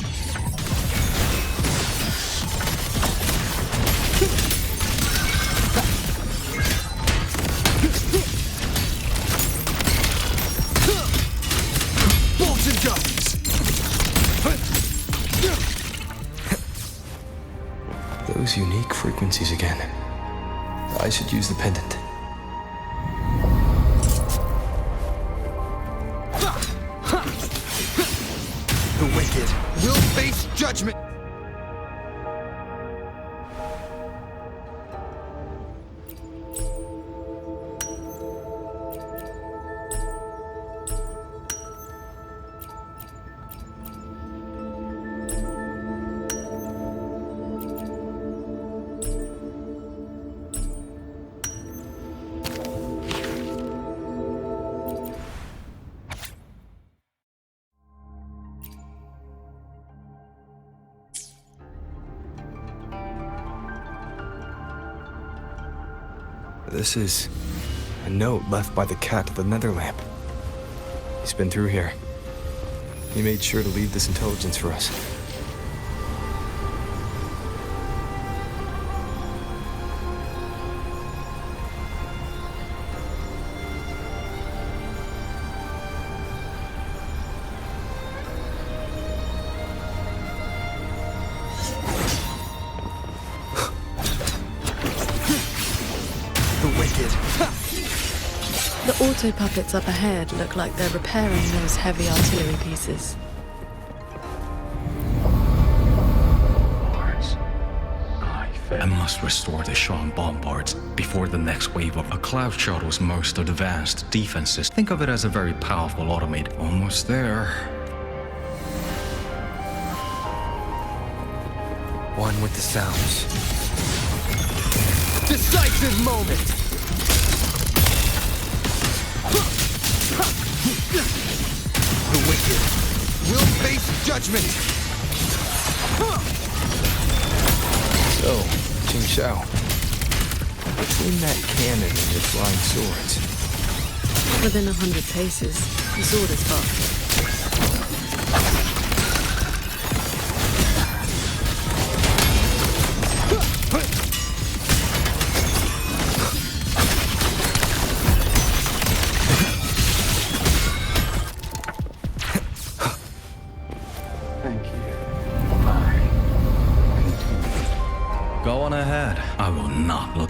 S21: Bolts and guns!
S4: Those unique frequencies again. I should use the pendant.
S21: The wicked will face judgment!
S4: This is a note left by the cat of the Netherlamp. He's been through here. He made sure to leave this intelligence for us.
S1: The auto puppets up ahead look like they're repairing those heavy artillery pieces.
S22: I must restore the Shuan bombards before the next wave of a cloud shuttle's most advanced defenses. Think of it as a very powerful automated. Almost there.
S4: One with the sounds.
S21: Decisive moment! The wicked will face judgment!
S4: So, Jing Xiao, between that cannon and your flying swords.
S1: Within 100 paces, the sword is faster.
S22: Go on ahead. I will not look.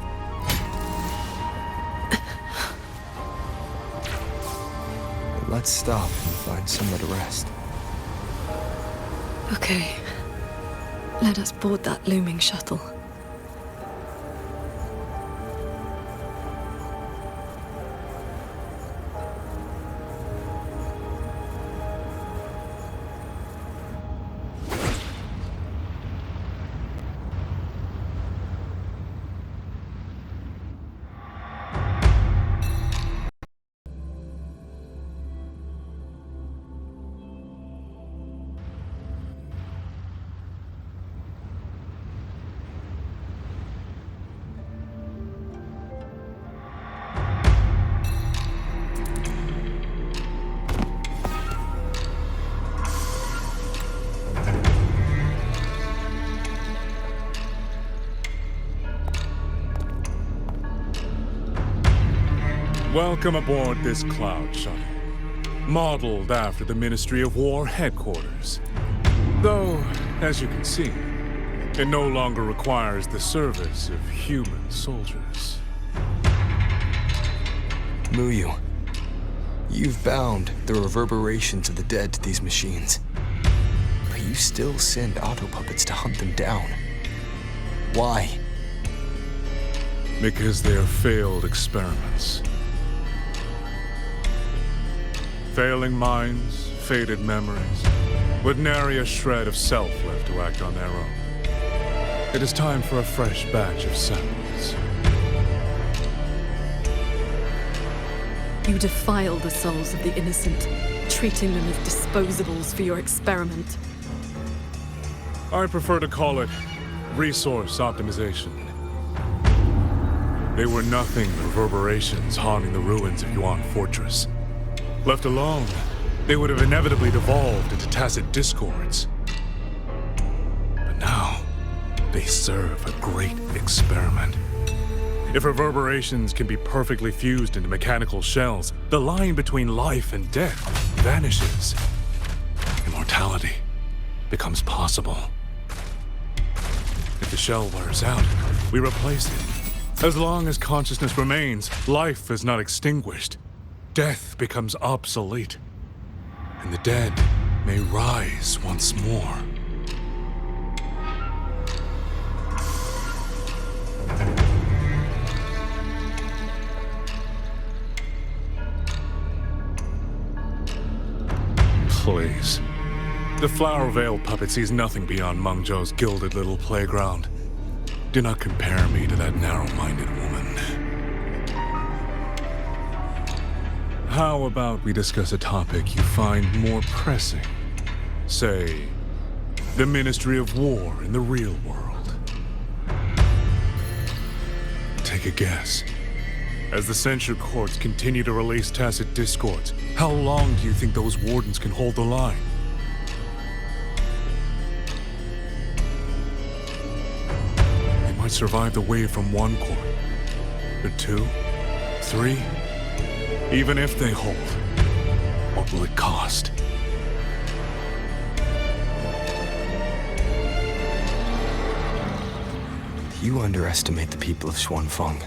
S4: Let's stop and find somewhere to rest.
S1: Okay. Let us board that looming shuttle.
S16: Welcome aboard this cloud shuttle, modeled after the Ministry of War headquarters. Though, as you can see, it no longer requires the service of human soldiers.
S4: Muyu, you've bound the reverberations of the dead to these machines. But you still send auto puppets to hunt them down. Why?
S16: Because they are failed experiments. Failing minds, faded memories, with nary a shred of self left to act on their own. It is time for a fresh batch of samples.
S1: You defile the souls of the innocent, treating them as disposables for your experiment.
S16: I prefer to call it resource optimization. They were nothing but reverberations haunting the ruins of Yuan Fortress. Left alone, they would have inevitably devolved into tacit discords. But now, they serve a great experiment. If reverberations can be perfectly fused into mechanical shells, the line between life and death vanishes. Immortality becomes possible. If the shell wears out, we replace it. As long as consciousness remains, life is not extinguished. Death becomes obsolete, and the dead may rise once more. Please. The Flower Veil puppet sees nothing beyond Meng Zhou's gilded little playground. Do not compare me to that narrow-minded woman. How about we discuss a topic you find more pressing? Say, the Ministry of War in the real world. Take a guess. As the Censure Courts continue to release tacit discords, how long do you think those wardens can hold the line? They might survive the wave from one court, but 2, 3, even if they hold, what will it cost?
S4: You underestimate the people of Xuanfeng,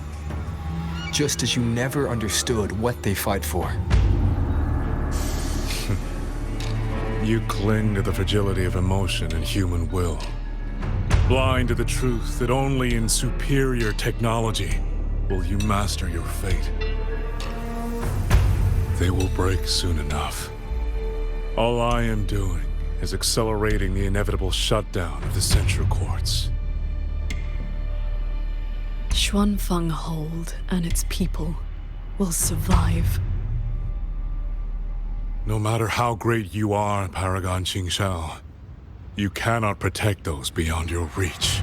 S4: just as you never understood what they fight for.
S16: You cling to the fragility of emotion and human will, blind to the truth that only in superior technology will you master your fate. They will break soon enough. All I am doing is accelerating the inevitable shutdown of the Censure Courts.
S1: Xuanfeng Hold and its people will survive.
S16: No matter how great you are, Paragon Qingxiao, you cannot protect those beyond your reach.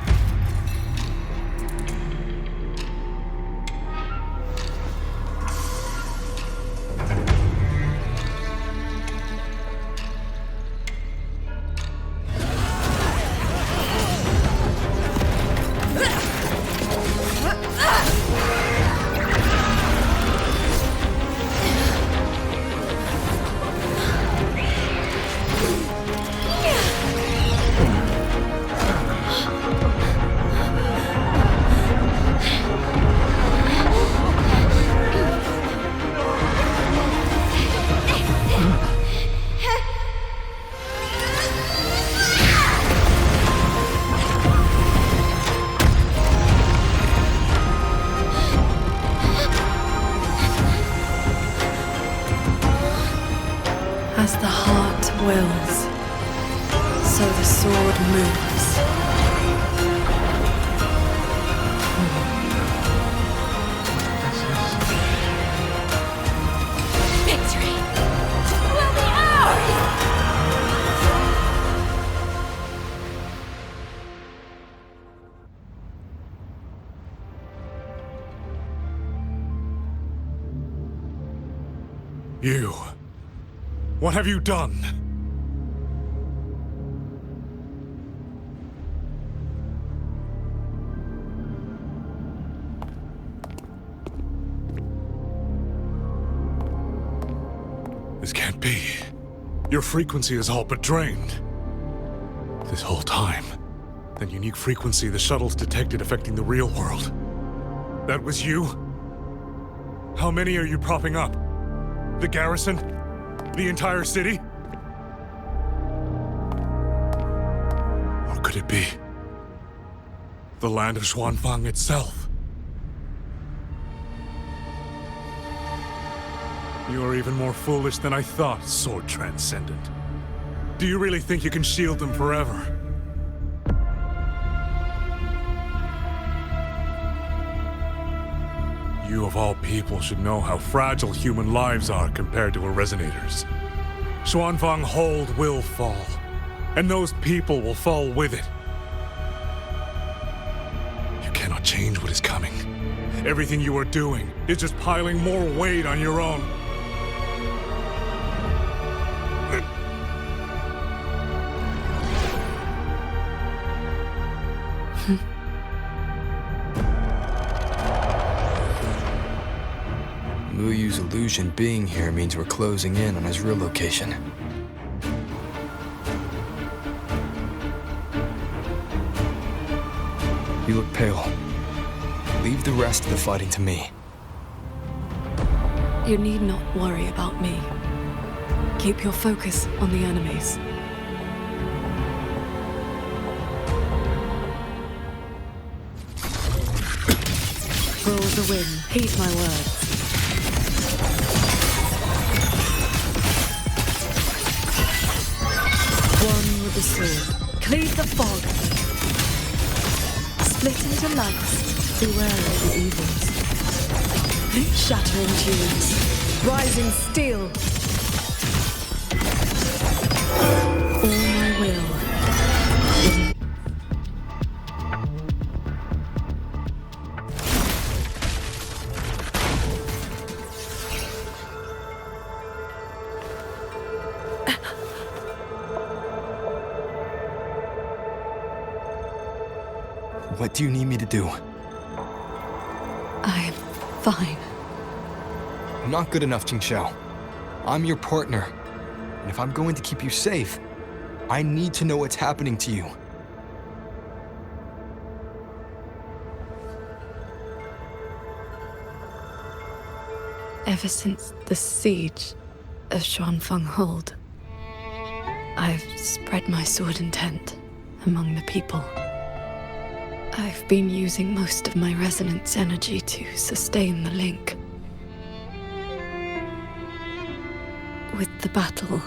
S1: As the heart wills, so the sword moves.
S3: Victory will be ours!
S16: You. What have you done? This can't be. Your frequency is all but drained. This whole time, that unique frequency the shuttles detected affecting the real world. That was you? How many are you propping up? The garrison? The entire city? Or could it be the land of Xuanfeng itself? You are even more foolish than I thought, Sword Transcendent. Do you really think you can shield them forever? You of all people should know how fragile human lives are compared to a Resonator's. Xuanfeng Hold will fall, and those people will fall with it. You cannot change what is coming. Everything you are doing is just piling more weight on your own.
S4: Muyu's illusion being here means we're closing in on his real location. You look pale. Leave the rest of the fighting to me.
S1: You need not worry about me. Keep your focus on the enemies. Roll the wind. Heed my words. One with the sword. Cleave the fog. Split into lumps. Beware of the evils. Shattering tunes. Rising steel. All my will.
S4: What do you need me to do?
S1: I'm fine.
S4: Not good enough, Qingxiao. I'm your partner. And if I'm going to keep you safe, I need to know what's happening to you.
S1: Ever since the siege of Xuanfeng Hold, I've spread my sword intent among the people. I've been using most of my resonance energy to sustain the link. With the battle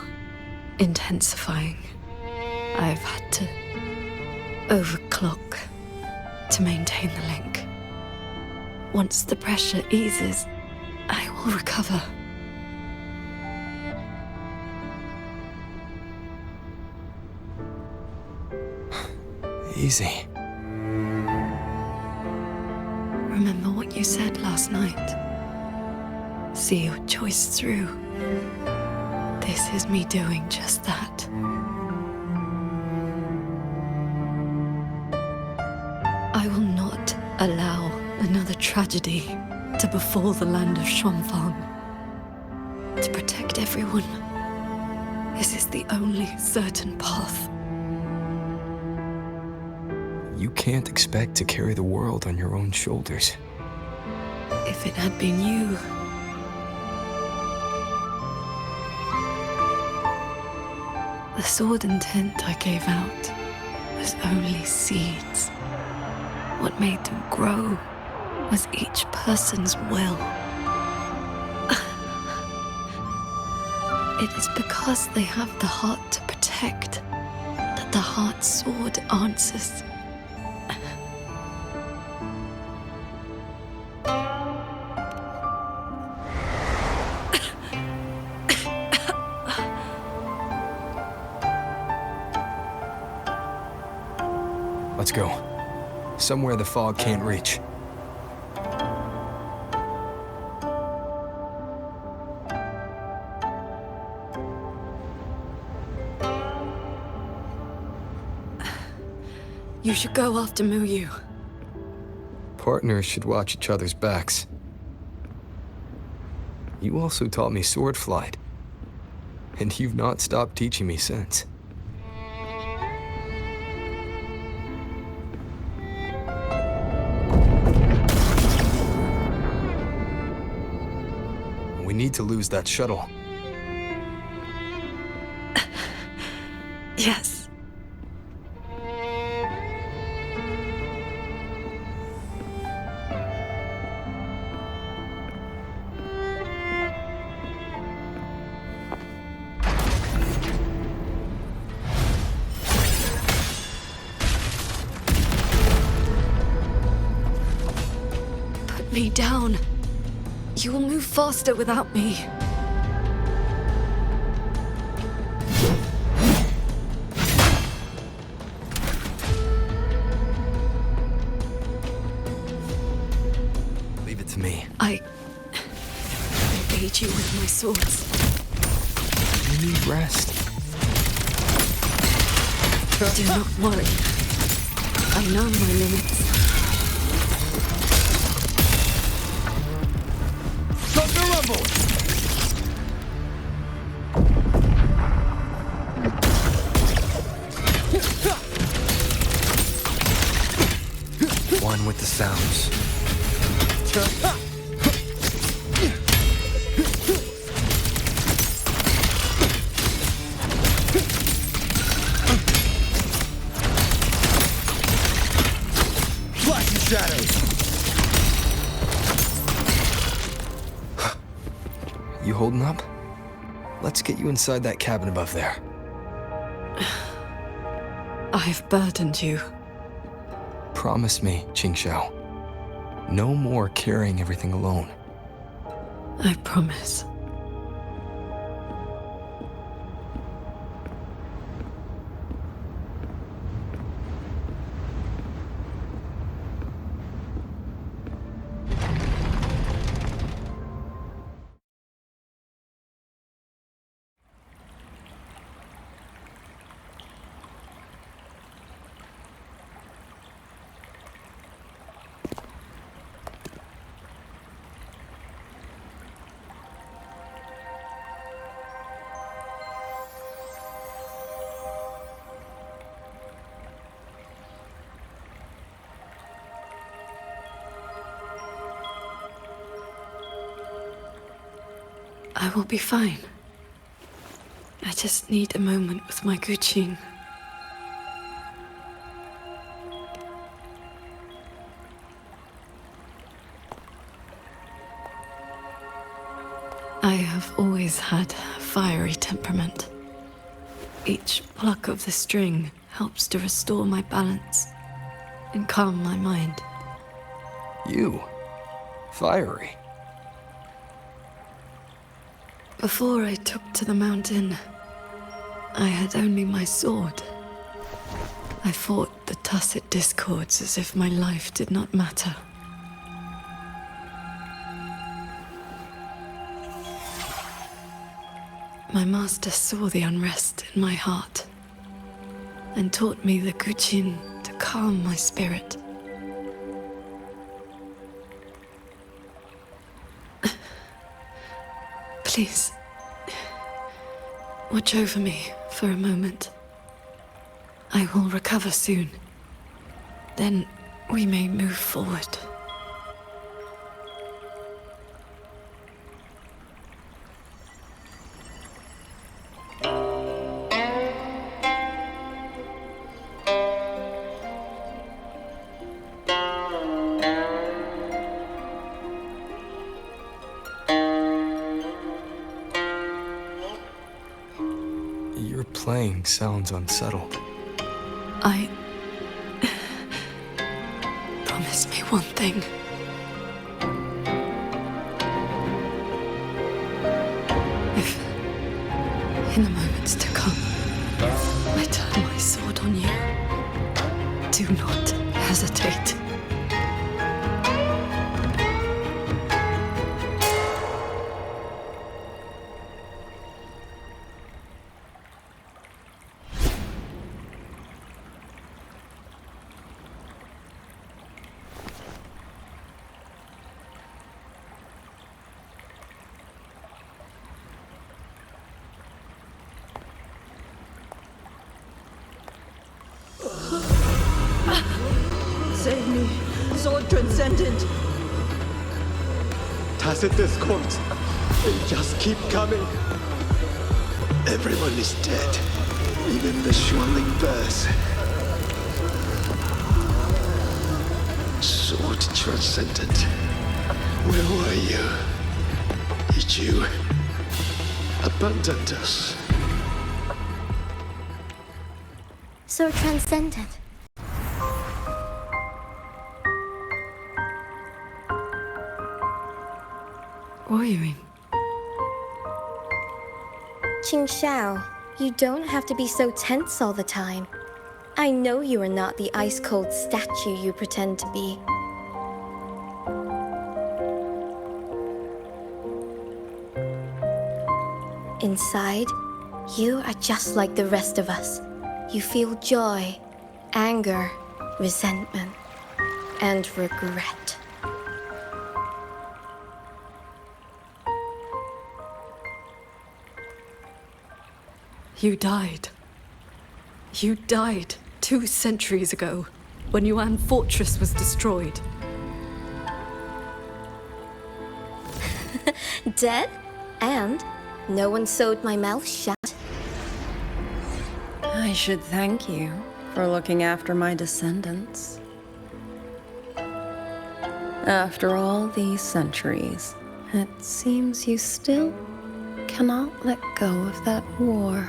S1: intensifying, I've had to overclock to maintain the link. Once the pressure eases, I will recover.
S4: Easy.
S1: Remember what you said last night. See your choice through. This is me doing just that. I will not allow another tragedy to befall the land of Xuanfeng. To protect everyone, this is the only certain path.
S4: You can't expect to carry the world on your own shoulders.
S1: If it had been you, the sword intent I gave out was only seeds. What made them grow was each person's will. It is because they have the heart to protect that the heart sword answers.
S4: Let's go. Somewhere the fog can't reach.
S1: You should go after Muyu.
S4: Partners should watch each other's backs. You also taught me sword flight. And you've not stopped teaching me since. We need to lose that shuttle.
S1: Yes. Put me down. You will move faster without me.
S4: Leave it to me.
S1: I aid you with my swords.
S4: You need rest.
S1: Do not worry. I know my limits.
S21: Thunder rumble!
S4: One with the sounds.
S21: Flashing shadows!
S4: You holding up? Let's get you inside that cabin above there.
S1: I've burdened you.
S4: Promise me, Qingxiao. No more carrying everything alone.
S1: I promise. I will be fine. I just need a moment with my Guqin. I have always had a fiery temperament. Each pluck of the string helps to restore my balance and calm my mind.
S4: You? Fiery?
S1: Before I took to the mountain, I had only my sword. I fought the tacit discords as if my life did not matter. My master saw the unrest in my heart and taught me the Guqin to calm my spirit. Please, watch over me for a moment. I will recover soon. Then we may move forward.
S4: Your playing sounds unsettled.
S1: Promise me one thing. If, in the moments to come, I turn my sword on you, do not hesitate.
S14: Save me, Sword Transcendent!
S21: Tacit discords. They just keep coming. Everyone is dead. Even the Xuanling bears. Sword Transcendent. Where were you? Did you abandon us?
S2: So transcendent.
S1: Wuthering.
S2: Qingxiao, you don't have to be so tense all the time. I know you are not the ice-cold statue you pretend to be. Inside, you are just like the rest of us. You feel joy, anger,
S13: resentment, and regret.
S1: You died. You died 2 centuries ago, when Yuan Fortress was destroyed.
S13: Dead? And no one sewed my mouth shut.
S7: I should thank you for looking after my descendants. After all these centuries, it seems you still cannot let go of that war.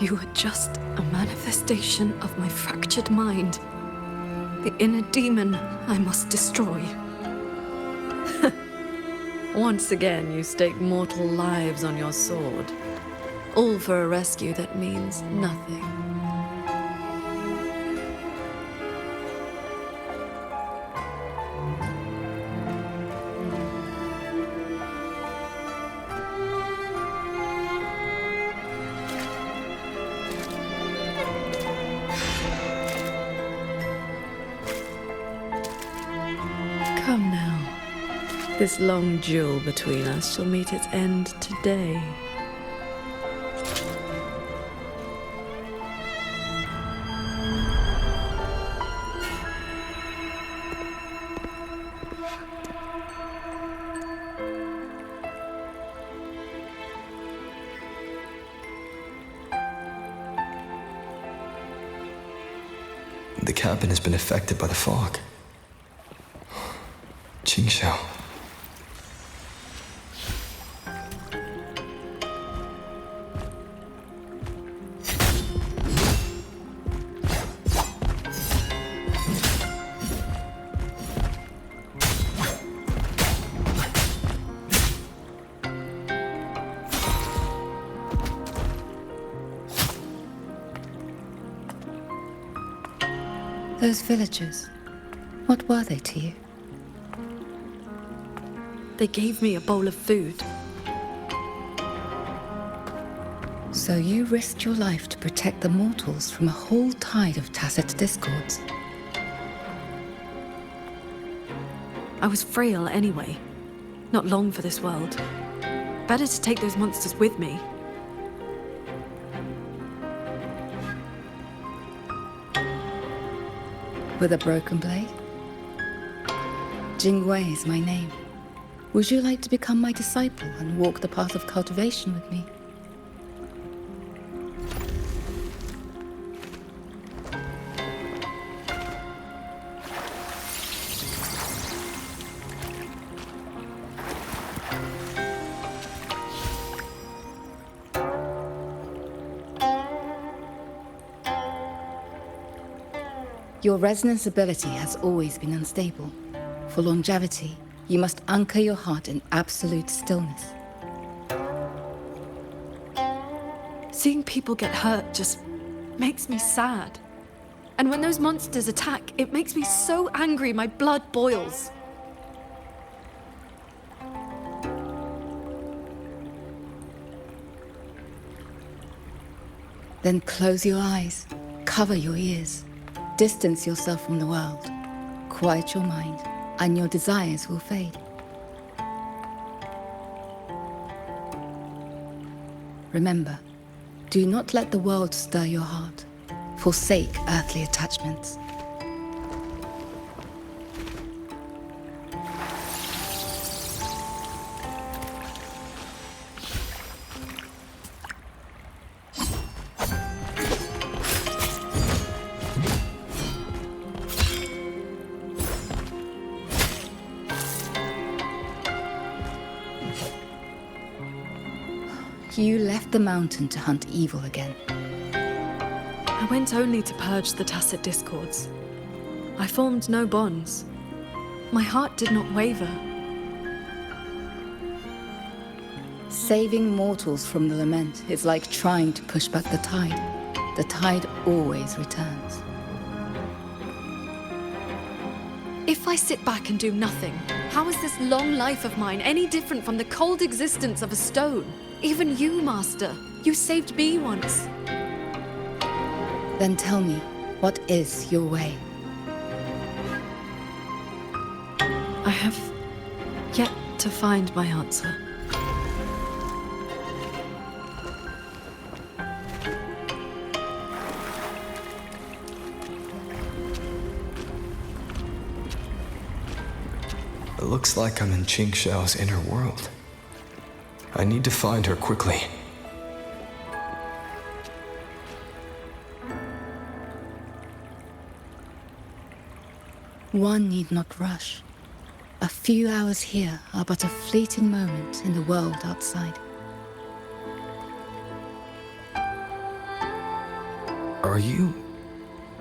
S1: You were just a manifestation of my fractured mind. The inner demon I must destroy. Once again, you stake mortal lives on your sword. All for a rescue that means nothing. Come now. This long duel between us shall meet its end today.
S4: The cabin has been affected by the fog. Qingxiao.
S17: Those villagers, what were they to you?
S1: They gave me a bowl of food.
S17: So you risked your life to protect the mortals from a whole tide of tacit discords.
S1: I was frail anyway. Not long for this world. Better to take those monsters with me.
S17: With a broken blade? Jingwei is my name. Would you like to become my disciple and walk the path of cultivation with me? Your resonance ability has always been unstable. For longevity, you must anchor your heart in absolute stillness.
S1: Seeing people get hurt just makes me sad. And when those monsters attack, it makes me so angry my blood boils.
S17: Then close your eyes, cover your ears, distance yourself from the world, quiet your mind, and your desires will fade. Remember, do not let the world stir your heart. Forsake earthly attachments. You left the mountain to hunt evil again.
S1: I went only to purge the tacit discords. I formed no bonds. My heart did not waver.
S17: Saving mortals from the lament is like trying to push back the tide. The tide always returns.
S1: If I sit back and do nothing, how is this long life of mine any different from the cold existence of a stone? Even you, Master. You saved me once.
S17: Then tell me, what is your way?
S1: I have yet to find my answer.
S4: It looks like I'm in Qing Xiao's inner world. I need to find her quickly.
S17: One need not rush. A few hours here are but a fleeting moment in the world outside.
S4: Are you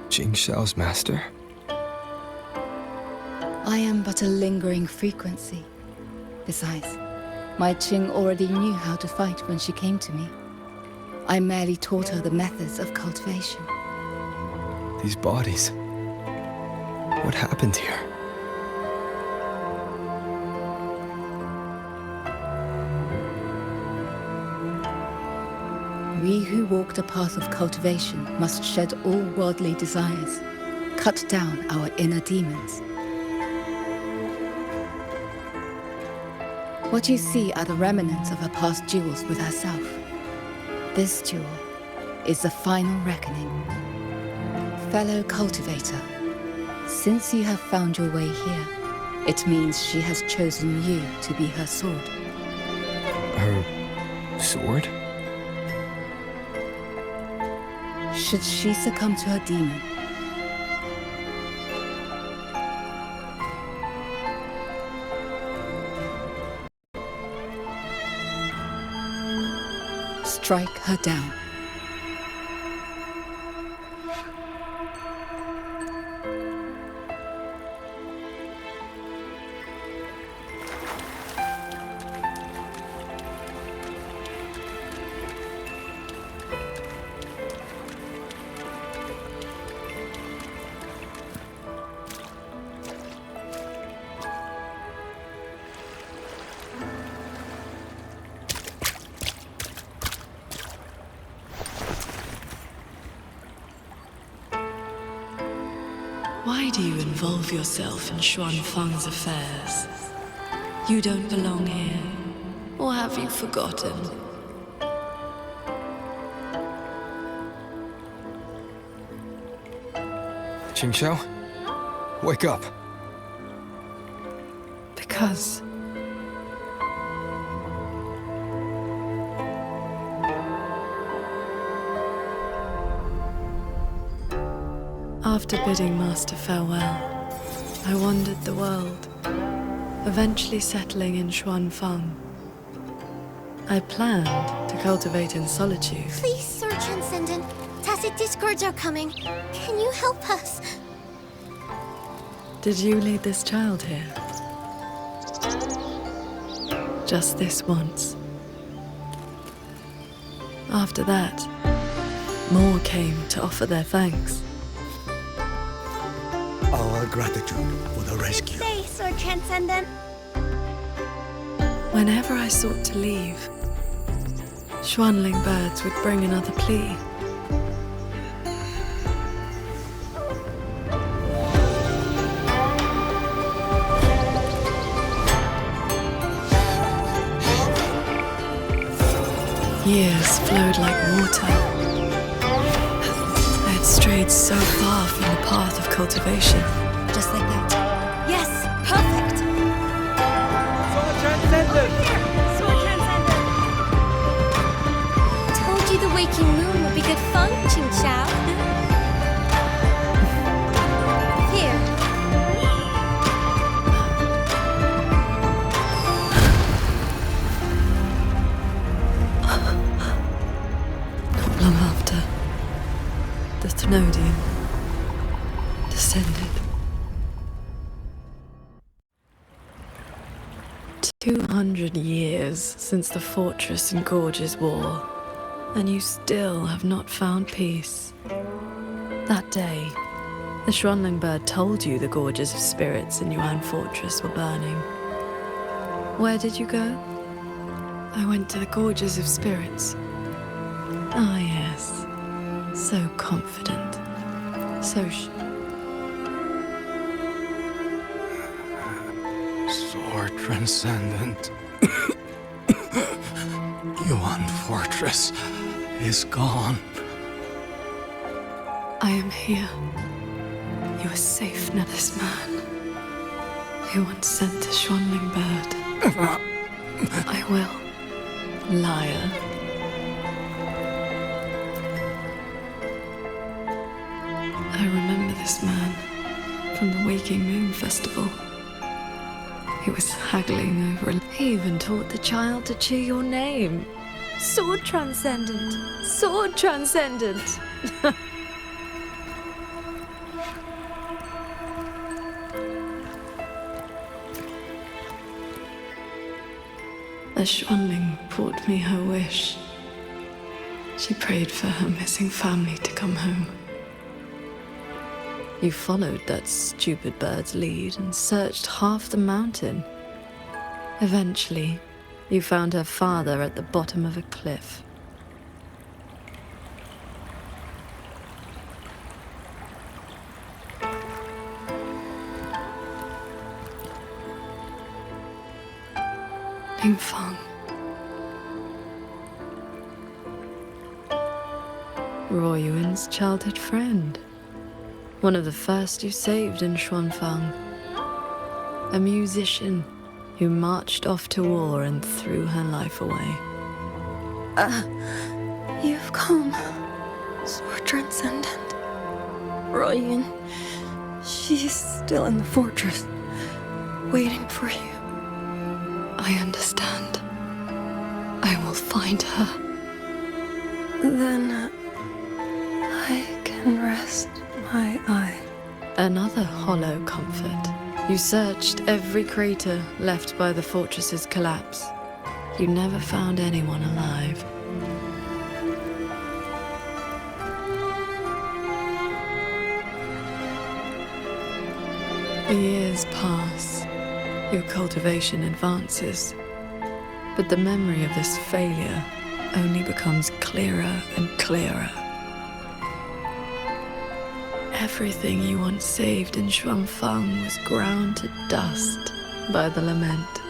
S4: Qing Xiao's master?
S17: I am but a lingering frequency. Besides, my Qing already knew how to fight when she came to me. I merely taught her the methods of cultivation.
S4: These bodies. What happened here?
S17: We who walk the path of cultivation must shed all worldly desires, cut down our inner demons. What you see are the remnants of her past duels with herself. This duel is the final reckoning. Fellow cultivator, since you have found your way here, it means she has chosen you to be her sword.
S4: Her sword?
S17: Should she succumb to her demon, strike her down.
S1: Why do you involve yourself in Xuanfang's affairs? You don't belong here. Or have you forgotten?
S4: Qing Xiao? Wake up!
S1: Because... After bidding Master farewell, I wandered the world, eventually settling in Xuanfang. I planned to cultivate in solitude.
S11: Please, Sir Transcendent. Tacit discords are coming. Can you help us?
S1: Did you lead this child here? Just this once. After that, more came to offer their thanks.
S10: Our gratitude for the rescue.
S11: Stay, Sir Transcendent.
S1: Whenever I sought to leave, Xuanling birds would bring another plea. Years flowed like water. I had strayed so far from the path of cultivation.
S8: Just like that. Yes, perfect.
S12: Sword Transcendent!
S11: Sword Transcendent. Told you the waking moon would be good fun, Qing Xiao. Here.
S1: Not long after, the Thenodian descended. 200 years since the Fortress and Gorges War, and you still have not found peace. That day, the Xuanling bird told you the Gorges of Spirits in Yuan Fortress were burning. Where did you go? I went to the Gorges of Spirits. Ah, yes. So confident. So
S22: Sword Transcendent. Yuan Fortress is gone.
S1: I am here. You are safe now, this man. He once sent a Schwanling bird. I will. Liar. I remember this man from the Waking Moon Festival. He was haggling over it. He even taught the child to cheer your name. Sword Transcendent! Sword Transcendent! A Schwanling brought me her wish. She prayed for her missing family to come home. You followed that stupid bird's lead and searched half the mountain. Eventually, you found her father at the bottom of a cliff. Ningfang. Ruo Yuan's childhood friend. One of the first you saved in Xuanfang. A musician who marched off to war and threw her life away.
S7: You've come. Sword Transcendent. Royan, she's still in the fortress, waiting for you.
S1: I understand. I will find her.
S7: Then I can rest my eye.
S1: Another hollow comfort. You searched every crater left by the fortress's collapse. You never found anyone alive. The years pass. Your cultivation advances. But the memory of this failure only becomes clearer and clearer. Everything you once saved in Xuanfang was ground to dust by the lament.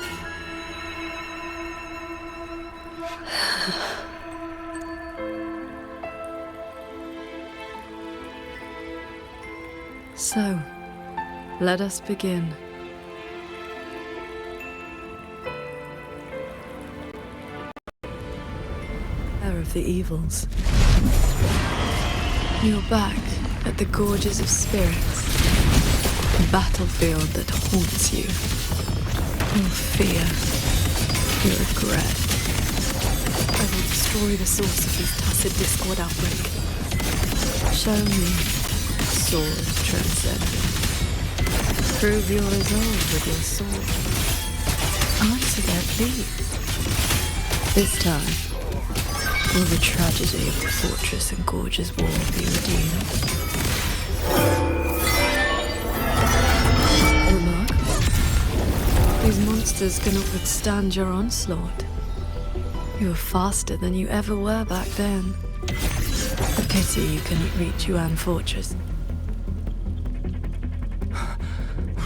S1: So, let us begin. Of the evils. You're back at the Gorges of Spirits, a battlefield that haunts you. Your fear, your regret. I will destroy the source of this tacit discord outbreak. Show me Sword Transcendent. Prove your resolve with your sword. Answer their pleas. This time, will the tragedy of the Fortress and Gorges War be redeemed? Remarkable. These monsters cannot withstand your onslaught. You are faster than you ever were back then. A pity you cannot reach Yuan Fortress.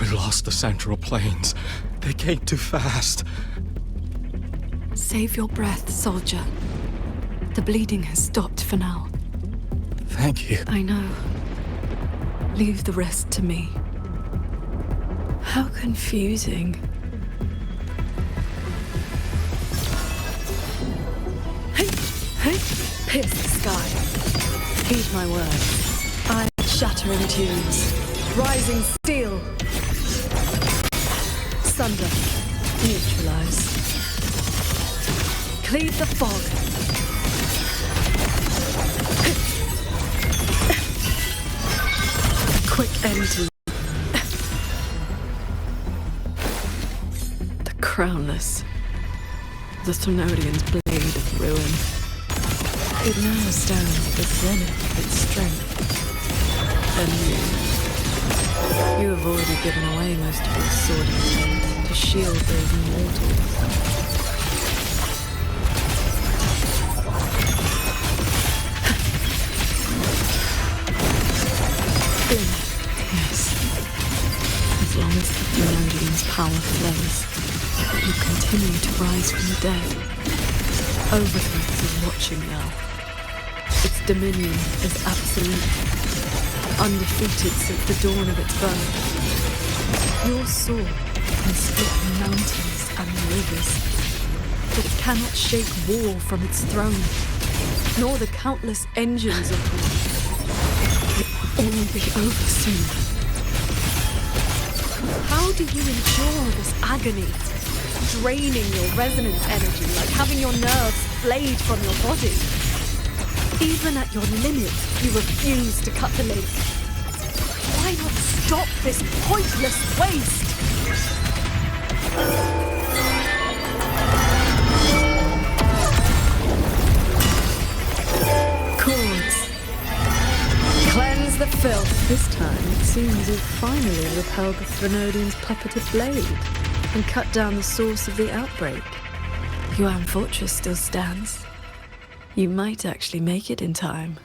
S22: We lost the Central Plains. They came too fast.
S1: Save your breath, soldier. The bleeding has stopped for now.
S22: Thank you.
S1: I know. Leave the rest to me. How confusing. Hey, hey! Pierce the sky. Heed my words. I shatter in tubes. Rising steel. Sunder. Neutralize. Cleave the fog. Quick end to the crownless, the Thrunodian's blade of ruin. It now stands at the zenith of its strength. And you have already given away most of your sword intent to shield those mortals. power flows, but you continue to rise from the dead. Overthreat is watching now. Its dominion is absolute, undefeated since the dawn of its birth. Your sword can split mountains and rivers, but it cannot shake war from its throne, nor the countless engines of war. It will all be over soon. How do you endure this agony? Draining your resonance energy like having your nerves flayed from your body. Even at your limit, you refuse to cut the link. Why not stop this pointless waste? Chords. Cleanse the filth. This time, it seems you've finally repelled the Threnodian's puppeted blade and cut down the source of the outbreak. Yuan Fortress still stands. You might actually make it in time.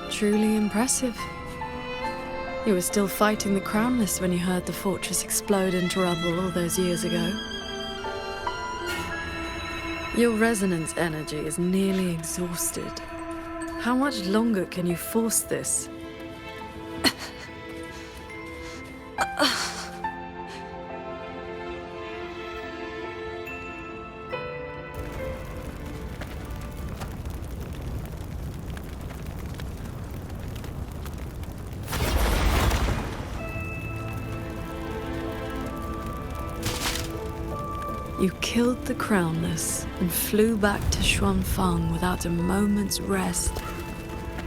S1: Truly impressive. You were still fighting the Crownless when you heard the fortress explode into rubble all those years ago. Your resonance energy is nearly exhausted. How much longer can you force this? You killed the Crownless and flew back to Xuanfang without a moment's rest.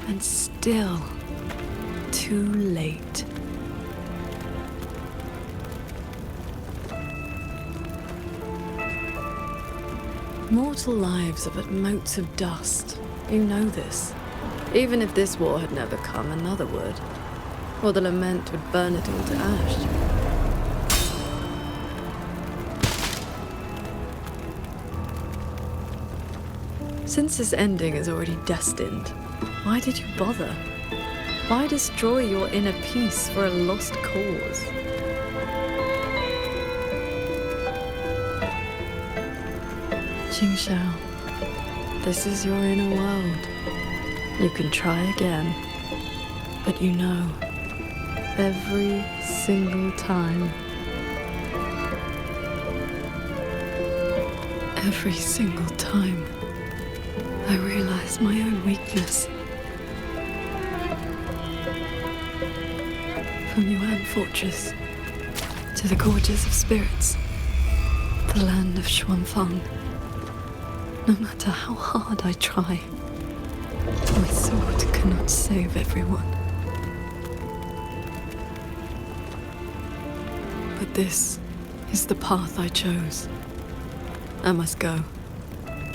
S1: And still, too late. Mortal lives are but motes of dust. You know this. Even if this war had never come, another would. Or the lament would burn it all to ash. Since this ending is already destined, why did you bother? Why destroy your inner peace for a lost cause? Qingxiao, this is your inner world. You can try again, but you know, every single time, I realize my own weakness. From Yuan Fortress to the Gorges of Spirits, the land of Xuanfang. No matter how hard I try, my sword cannot save everyone. But this is the path I chose. I must go.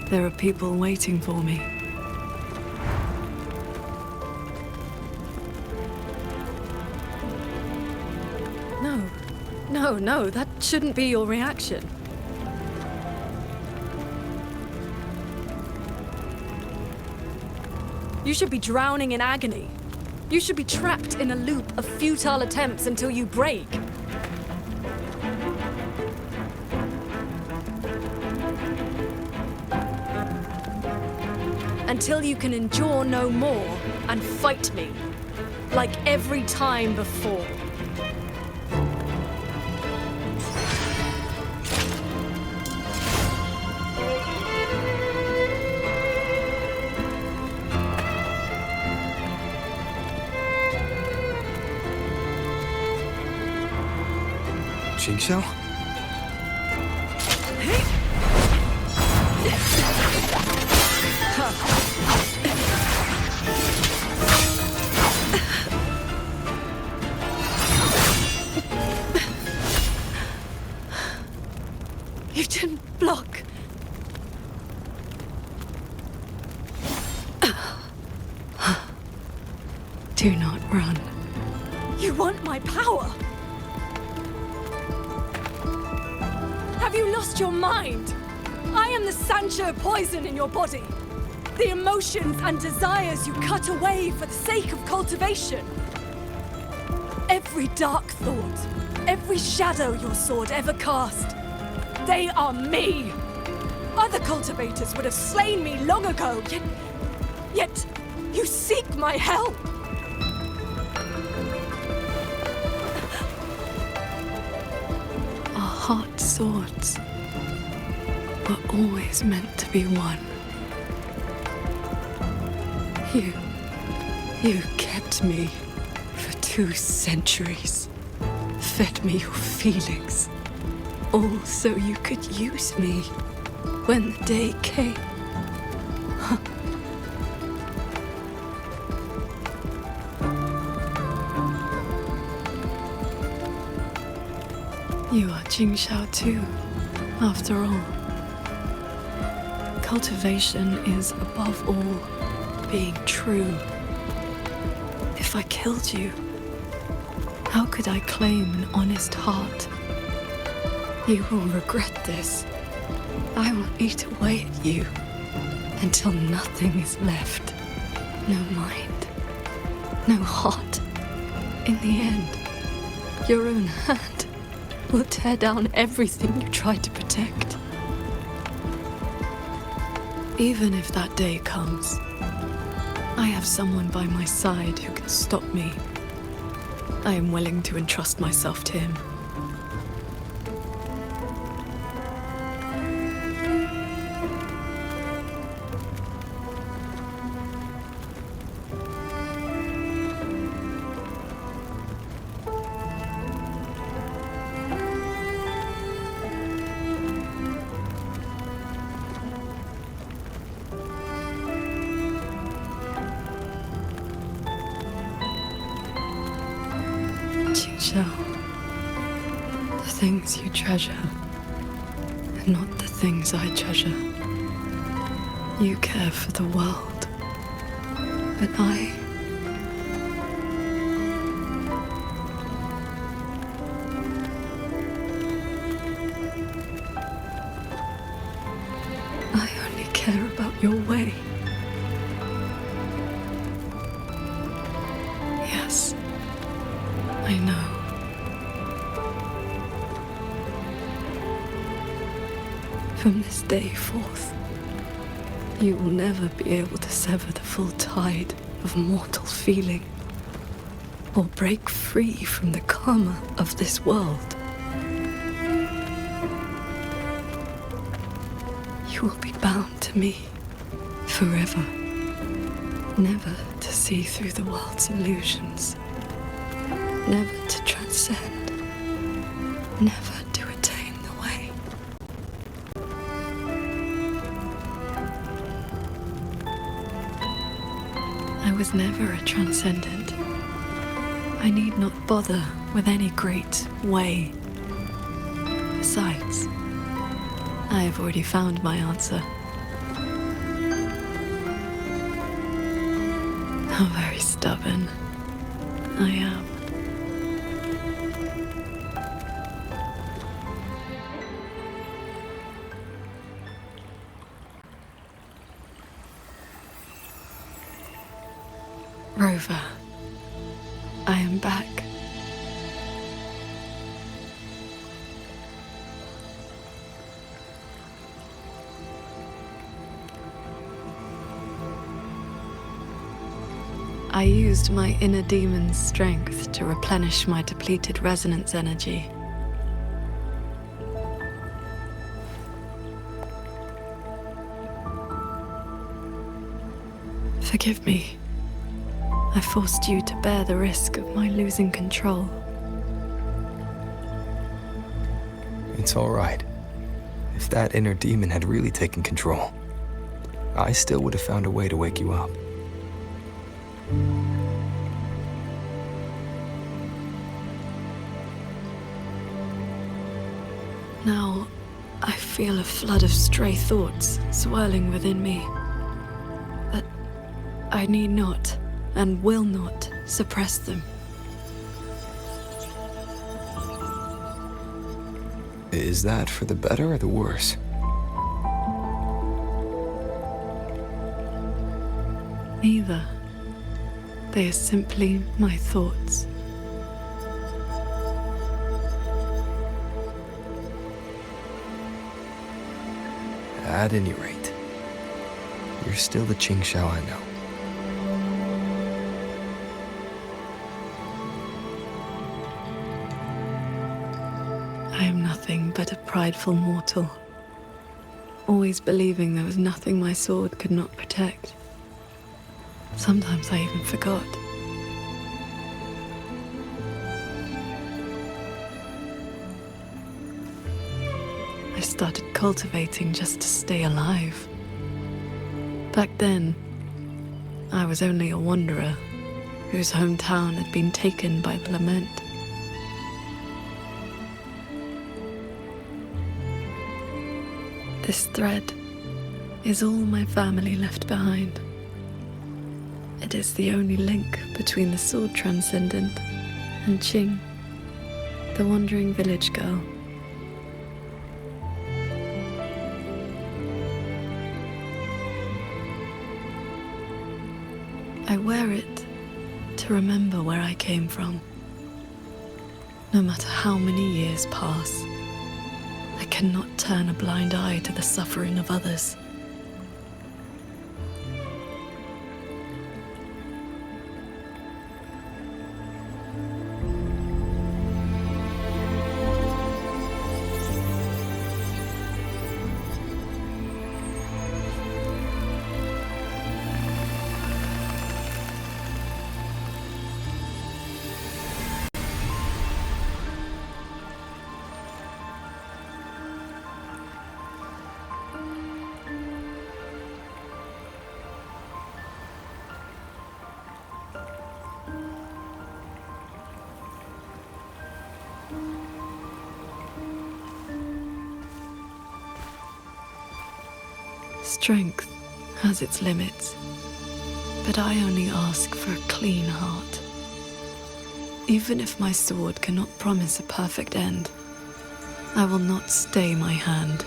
S1: There are people waiting for me. No, that shouldn't be your reaction. You should be drowning in agony. You should be trapped in a loop of futile attempts until you break. Until you can endure no more and fight me, like every time before.
S4: Qingxiao?
S1: You didn't block. Do not run. You want my power? Have you lost your mind? I am the Sancho poison in your body. The emotions and desires you cut away for the sake of cultivation. Every dark thought,
S5: every shadow your sword ever cast. They are me! Other cultivators would have slain me long ago, yet you seek my help!
S1: Our hot swords were always meant to be one. You kept me for 2 centuries. Fed me your feelings. All so you could use me when the day came. You are Jingxiao too, after all. Cultivation is above all being true. If I killed you, how could I claim an honest heart? You will regret this. I will eat away at you until nothing is left. No mind, no heart. In the end, your own hand will tear down everything you tried to protect. Even if that day comes, I have someone by my side who can stop me. I am willing to entrust myself to him. The things you treasure are not the things I treasure. You care for the world, but I only care about your way. Yes, I know. From this day forth, you will never be able to sever the full tide of mortal feeling, or break free from the karma of this world. You will be bound to me forever, never to see through the world's illusions, never to transcend, never to attain the way. I was never a transcendent. I need not bother with any great way. Besides, I have already found my answer. How very stubborn I am. Rover, I am back. I used my inner demon's strength to replenish my depleted resonance energy. Forgive me. I forced you to bear the risk of my losing control.
S4: It's all right. If that inner demon had really taken control, I still would have found a way to wake you up.
S1: Now, I feel a flood of stray thoughts swirling within me. But I need not and will not suppress them.
S4: Is that for the better or the worse?
S1: Neither. They are simply my thoughts.
S4: At any rate, you're still the Qingxiao I know.
S1: I am nothing but a prideful mortal, always believing there was nothing my sword could not protect. Sometimes I even forgot. I started cultivating just to stay alive. Back then, I was only a wanderer whose hometown had been taken by the lament. This thread is all my family left behind. It is the only link between the sword transcendent and Qing, the wandering village girl. I wear it to remember where I came from. No matter how many years pass, I cannot turn a blind eye to the suffering of others. Strength has its limits, but I only ask for a clean heart. Even if my sword cannot promise a perfect end, I will not stay my hand.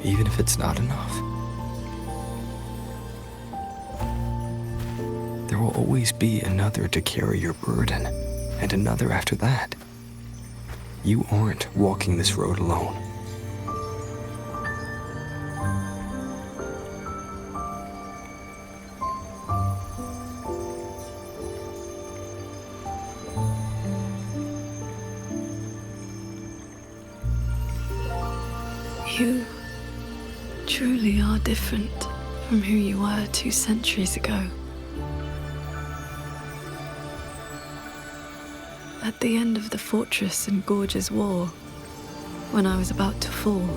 S4: Even if it's not enough. There will always be another to carry your burden, and another after that. You aren't walking this road alone.
S1: You truly are different from who you were 2 centuries ago. At the end of the Fortress and Gorge's War, when I was about to fall,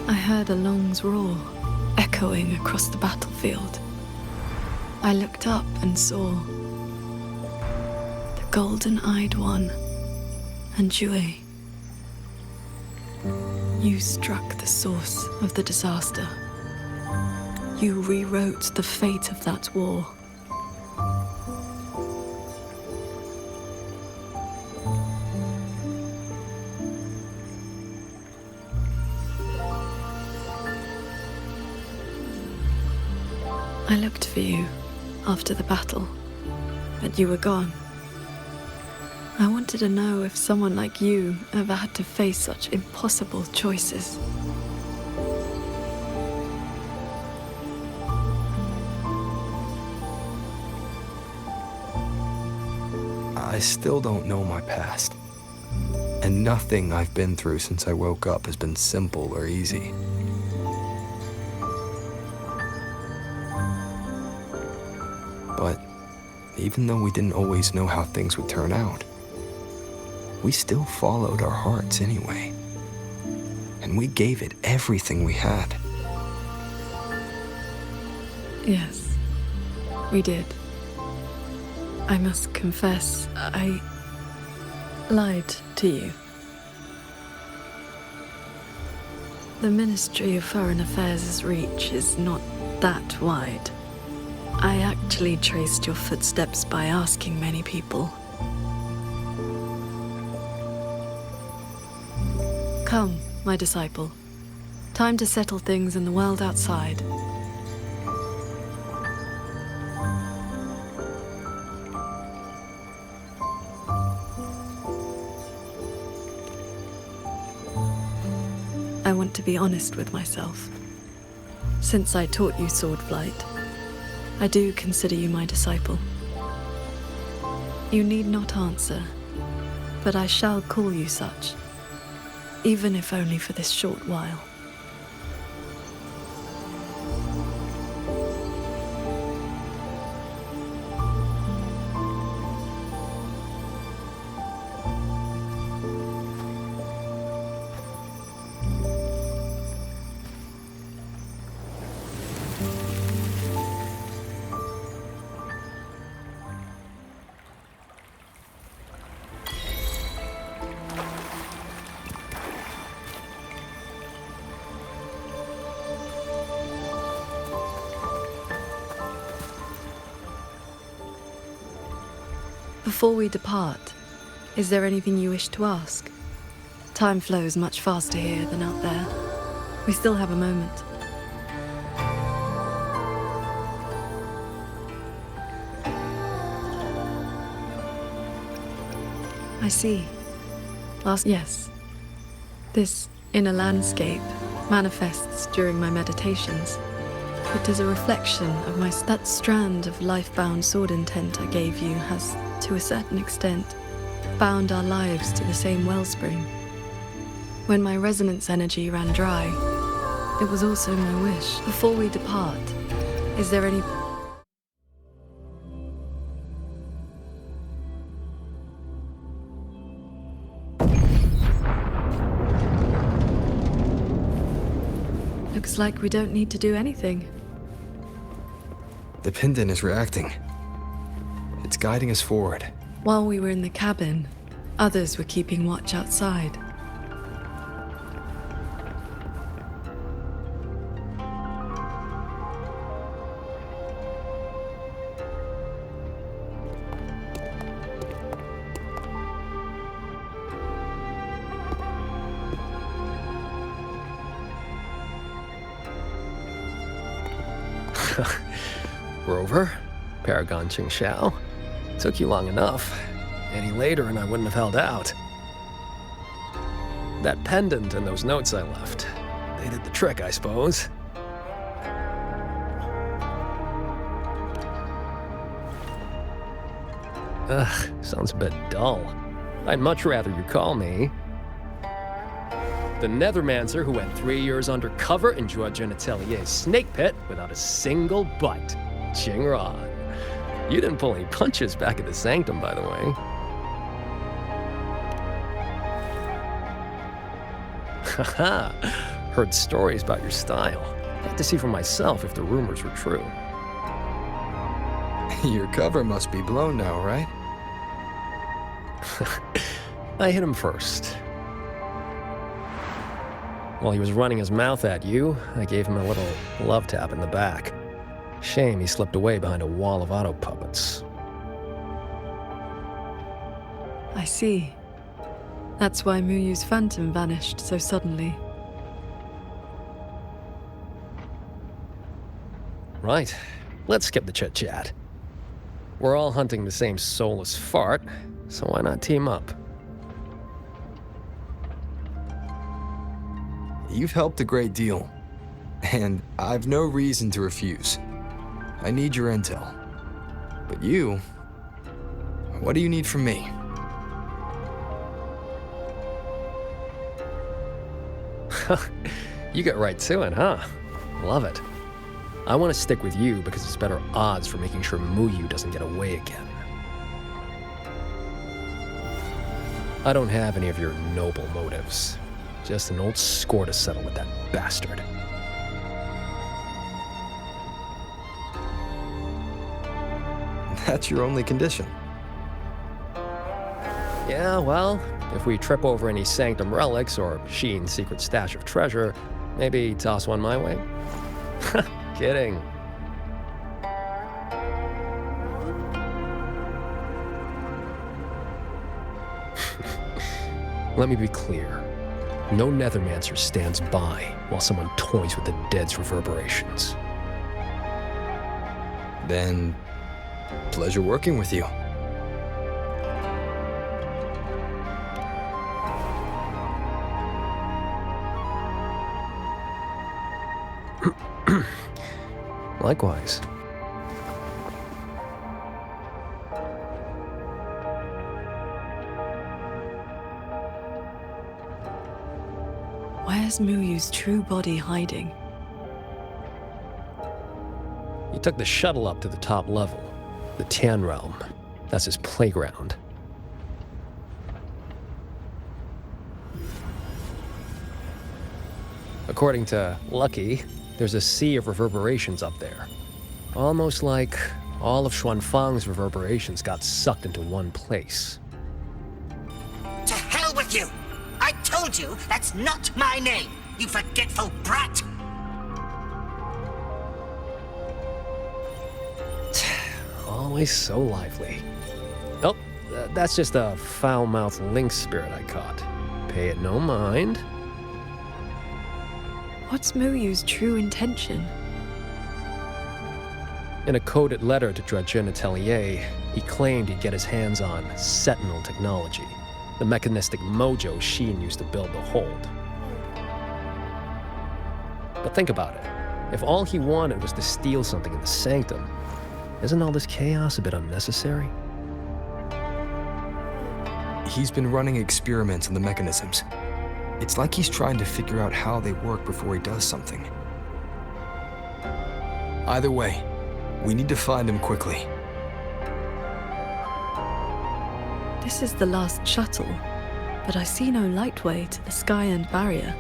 S1: I heard Along's roar echoing across the battlefield. I looked up and saw the golden-eyed one and Jue. You struck the source of the disaster. You rewrote the fate of that war. I looked for you after the battle, but you were gone. I wanted to know if someone like you ever had to face such impossible choices.
S4: I still don't know my past. And nothing I've been through since I woke up has been simple or easy. But even though we didn't always know how things would turn out, we still followed our hearts anyway. And we gave it everything we had.
S1: Yes, we did. I must confess, I lied to you. The Ministry of Foreign Affairs' reach is not that wide. I actually traced your footsteps by asking many people. Come, my disciple. Time to settle things in the world outside. I want to be honest with myself. Since I taught you sword flight, I do consider you my disciple. You need not answer, but I shall call you such, even if only for this short while. Before we depart, is there anything you wish to ask? Time flows much faster here than out there. We still have a moment. I see. Yes. This inner landscape manifests during my meditations. It is a reflection of that strand of life-bound sword intent I gave you has, to a certain extent, bound our lives to the same wellspring. When my resonance energy ran dry, it was also my wish. Before we depart, is there any... Looks like we don't need to do anything.
S4: The pendant is reacting. It's guiding us forward.
S1: While we were in the cabin, others were keeping watch outside.
S19: Rover, Paragon Qingxiao. Took you long enough. Any later and I wouldn't have held out. That pendant and those notes I left, they did the trick, I suppose. Ugh, sounds a bit dull. I'd much rather you call me the Nethermancer who went 3 years undercover in Jua Genitelier's snake pit without a single bite. Qingran. You didn't pull any punches back at the Sanctum, by the way. Haha, heard stories about your style. Had to see for myself if the rumors were true.
S4: Your cover must be blown now, right?
S19: I hit him first. While he was running his mouth at you, I gave him a little love tap in the back. Shame he slipped away behind a wall of auto puppets.
S1: I see. That's why Muyu's phantom vanished so suddenly.
S19: Right. Let's skip the chit-chat. We're all hunting the same soulless fart, so why not team up?
S4: You've helped a great deal, and I've no reason to refuse. I need your intel. But you, what do you need from me?
S19: You get right to it, huh? Love it. I want to stick with you because it's better odds for making sure Muyu doesn't get away again. I don't have any of your noble motives. Just an old score to settle with that bastard.
S4: That's your only condition.
S19: Yeah, well, if we trip over any Sanctum relics or Sheen's secret stash of treasure, maybe toss one my way? Kidding. Let me be clear. No Nethermancer stands by while someone toys with the dead's reverberations.
S4: Then, pleasure working with you.
S19: Likewise.
S1: Where's Muyu's true body hiding?
S19: He took the shuttle up to the top level. The Tian Realm. That's his playground. According to Lucky, there's a sea of reverberations up there. Almost like all of Xuanfang's reverberations got sucked into one place.
S15: To hell with you! I told you that's not my name, you forgetful brat!
S19: Always so lively. Oh, that's just a foul-mouthed lynx spirit I caught. Pay it no mind.
S1: What's Muyu's true intention?
S19: In a coded letter to Dredgen Atelier, he claimed he'd get his hands on Sentinel technology, the mechanistic mojo Sheen used to build the hold. But think about it. If all he wanted was to steal something in the Sanctum, isn't all this chaos a bit unnecessary?
S4: He's been running experiments on the mechanisms. It's like he's trying to figure out how they work before he does something. Either way, we need to find him quickly.
S1: This is the last shuttle, but I see no lightway to the Sky-End barrier.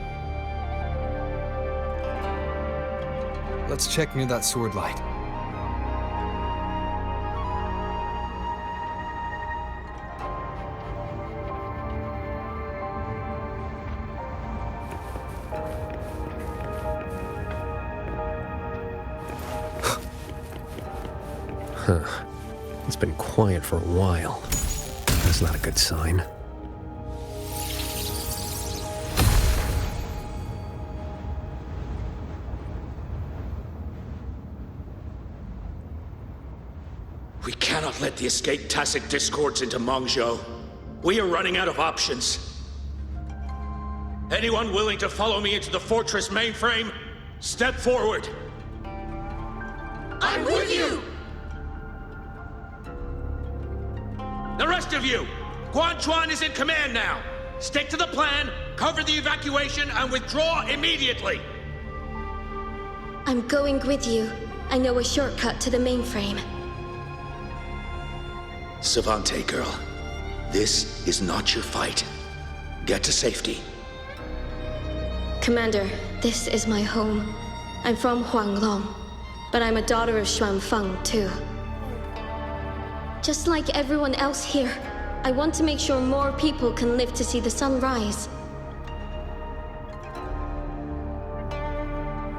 S4: Let's check near that sword light.
S19: Huh. It's been quiet for a while. That's not a good sign.
S18: We cannot let the escaped tacit discords into Mengzhou. We are running out of options. Anyone willing to follow me into the fortress mainframe? Step forward.
S3: I'm with you!
S18: The rest of you, Guanchuan is in command now. Stick to the plan, cover the evacuation, and withdraw immediately.
S13: I'm going with you. I know a shortcut to the mainframe.
S18: Savante girl, this is not your fight. Get to safety.
S13: Commander, this is my home. I'm from Huanglong, but I'm a daughter of Xuanfang too. Just like everyone else here, I want to make sure more people can live to see the sun rise.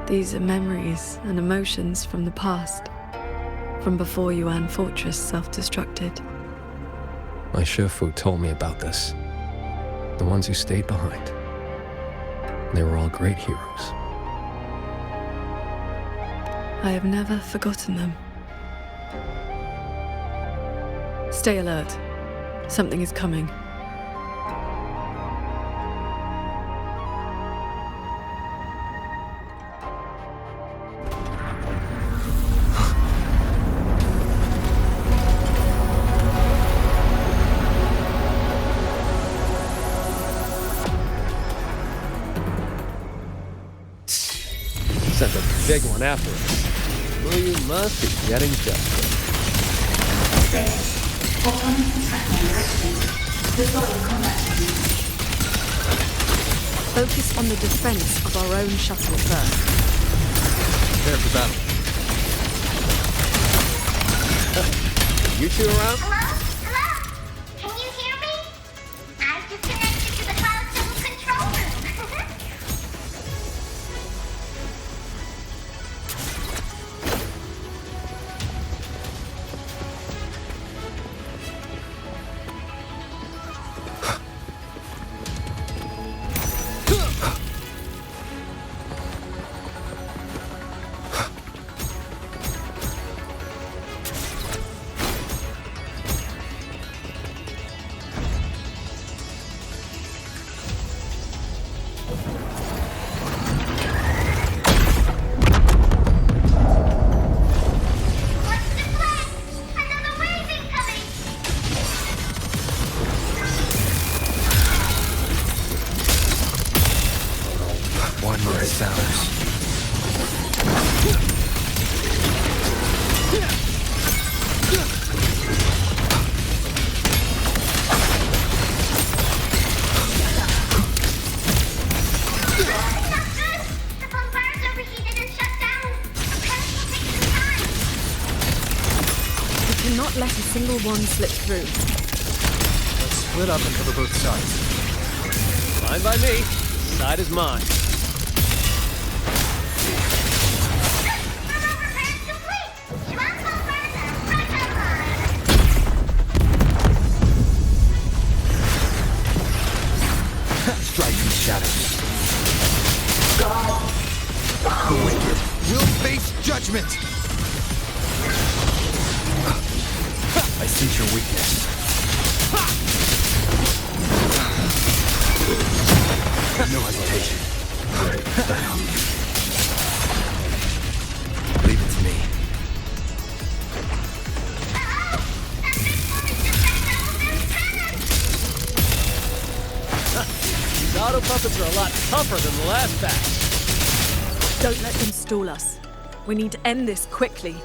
S1: These are memories and emotions from the past, from before Yuan Fortress self-destructed.
S19: My Shifu told me about this. The ones who stayed behind. They were all great heroes.
S1: I have never forgotten them. Stay alert. Something is coming.
S19: Sent a big one after us. Well, you must be getting desperate.
S1: Focus on the defense of our own shuttle first.
S19: Prepare for battle. You two around?
S11: Hello? Hello? Can you hear me? I've just connected to the Cloud Civil control room.
S4: sounders.
S1: Not let a single one slip through.
S4: Let's split up and cover both sides.
S19: Fine by me. Side is mine.
S4: Strike these shadows. The wicked will face judgment! I sense your weakness. No hesitation. Leave it to me.
S19: These auto puppets are a lot tougher than the last batch.
S5: Don't let them stall us. We need to end this quickly.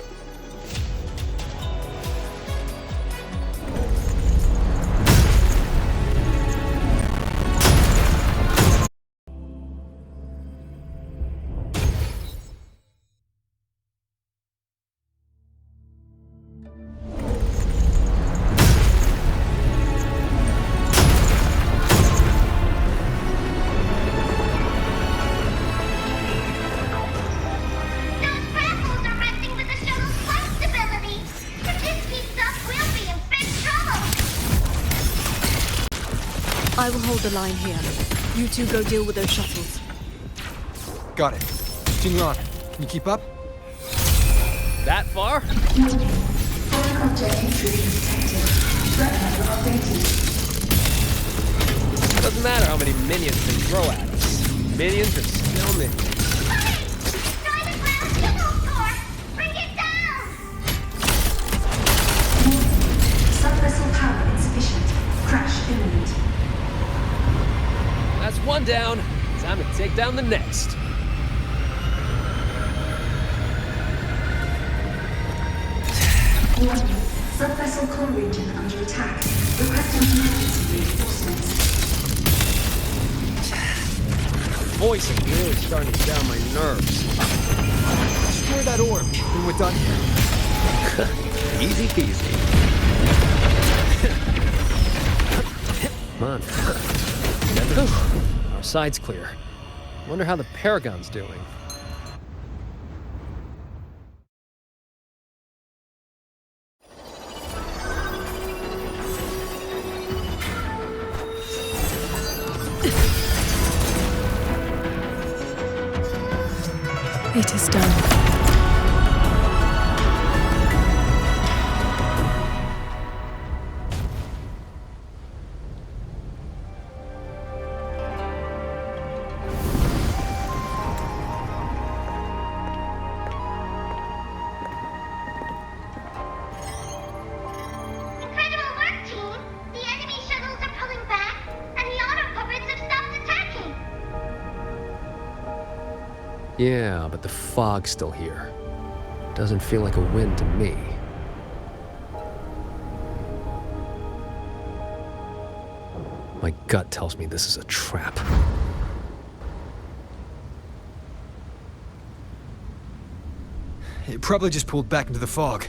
S5: I will hold the line here. You two go deal with those shuttles.
S4: Got it. Jingyuan, can you keep up?
S19: That far? Doesn't matter how many minions they throw at us. Minions are still minions.
S6: Sub-vessel power insufficient. Crash imminent.
S19: That's one down. Time to take down the next.
S6: Warning. Sub-vessel core region under attack. Requesting emergency reinforcements.
S19: Voicing really starting to down my nerves.
S4: Destroy that orb, and we're done here.
S19: Easy peasy. Come on. Our side's clear. Wonder how the Paragon's doing.
S1: It is done.
S19: Yeah, but the fog's still here. Doesn't feel like a win to me. My gut tells me this is a trap.
S4: It probably just pulled back into the fog.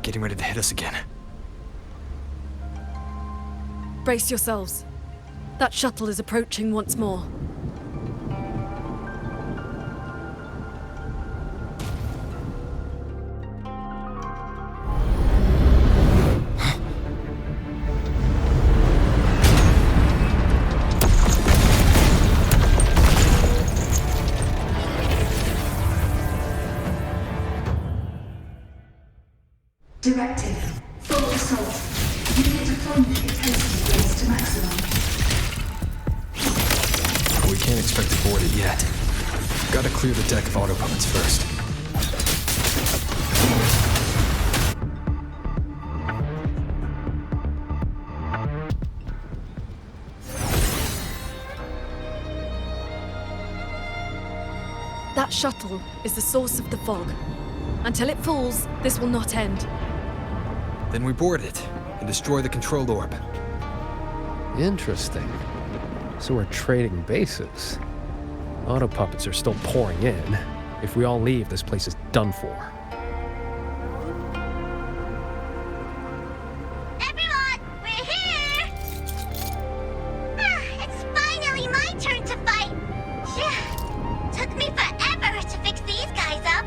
S4: Getting ready to hit us again.
S5: Brace yourselves. That shuttle is approaching once more.
S6: Directive. Full assault. Unit deployment is hastily raised to maximum.
S4: We can't expect to board it yet. Gotta clear the deck of auto puppets first.
S5: That shuttle is the source of the fog. Until it falls, this will not end.
S4: Then we board it and destroy the control orb.
S19: Interesting. So we're trading bases. Auto puppets are still pouring in. If we all leave, this place is done for.
S11: Everyone, we're here! It's finally my turn to fight. Took me forever to fix these guys up.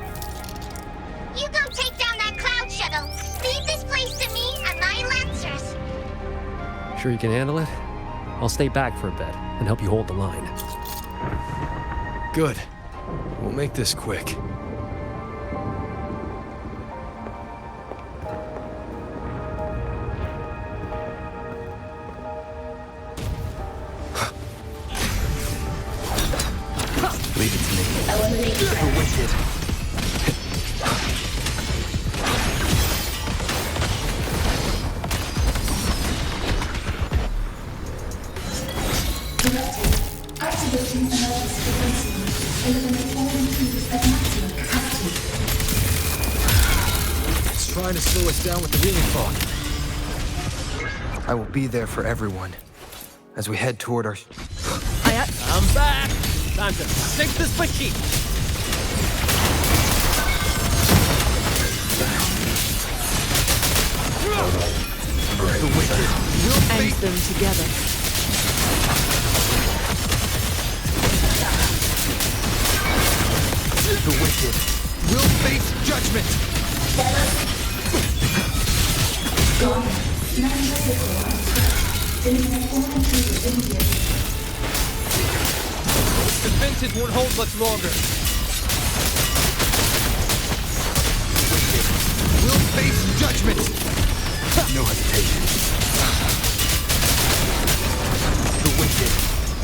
S11: You go take down that cloud shuttle. Leave this place to me and my lancers.
S19: Sure you can handle it? I'll stay back for a bit and help you hold the line.
S4: Good. We'll make this quick. Leave it to me. The wicked.
S6: Activating emergency frequency. Eliminate all intruders at maximum capacity.
S4: It's trying to slow us down with the ringing fog. I will be there for everyone as we head toward our...
S19: I'm back! Time to sink this machine!
S4: The wicked will
S1: End them together.
S4: The wicked will face judgment!
S6: Gone. Non-physical on scratch. Eliminate all intruders immediately.
S12: Defenses won't hold much longer.
S4: The wicked will face judgment! No hesitation. The wicked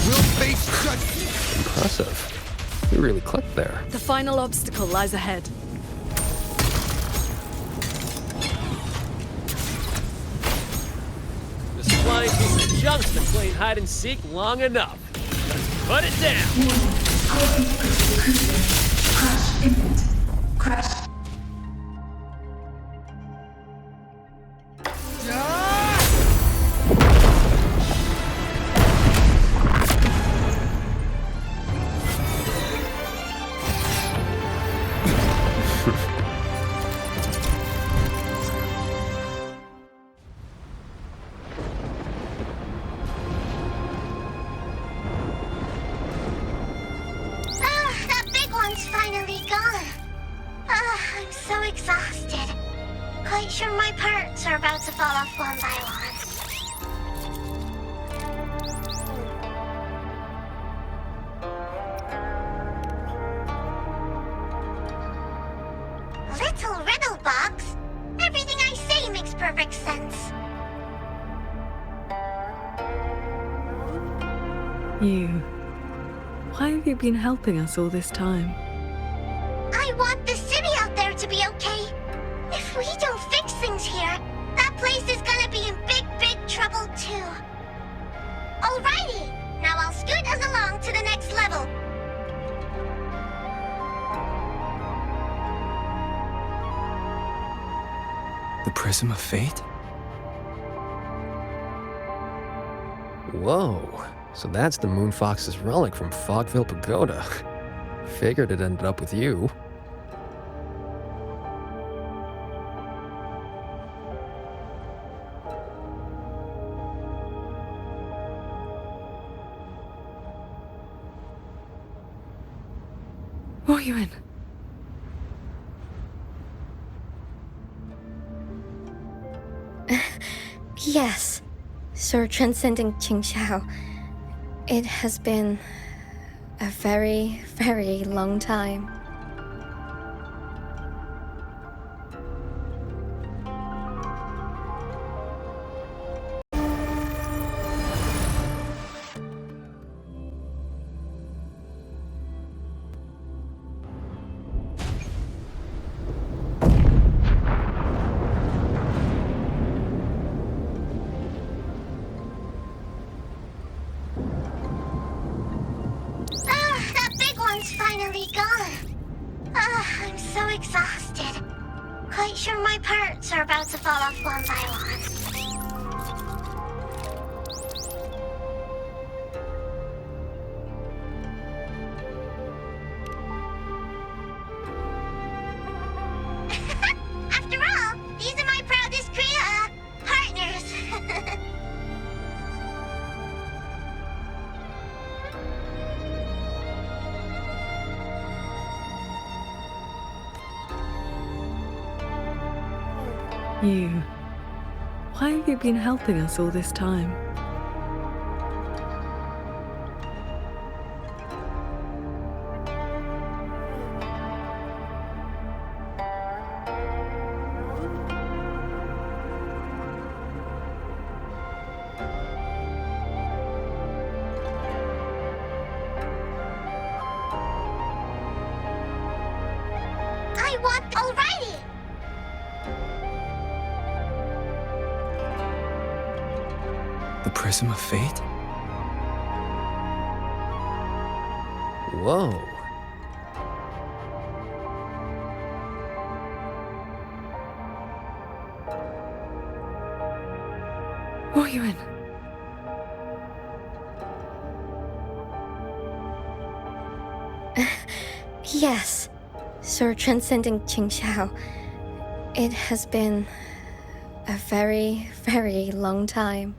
S4: will face judgment!
S19: Impressive. You really clicked there.
S5: The final obstacle lies ahead.
S19: This flying piece of junk's been playing hide and seek long enough. Let's put it down!
S6: Crash imminent. Crash.
S11: That big one's finally gone. I'm so exhausted. Quite sure my parts are about to fall off one by one. Little riddle box. Everything I say makes perfect sense.
S1: You. Why have you been helping us all this time?
S11: I want the city out there to be okay. If we don't fix things here, that place is gonna be in big, big trouble too. Alrighty, now I'll scoot us along to the next level.
S4: The Prism of Fate?
S19: Whoa. So that's the Moon Fox's relic from Fogville Pagoda. Figured it ended up with you.
S1: Wuthering.
S13: Yes, Sir Transcendent Qingxiao. It has been a very, very long time.
S11: That big one's finally gone. so exhausted. Quite sure my parts are about to fall off one by one. After all, these are my proudest partners.
S1: You. Why have you been helping us all this time?
S11: I want alrighty.
S4: The Prism of Fate?
S19: Whoa.
S1: Wuthering.
S2: Yes, Sir Transcending Qingxiao. It has been a very, very long time.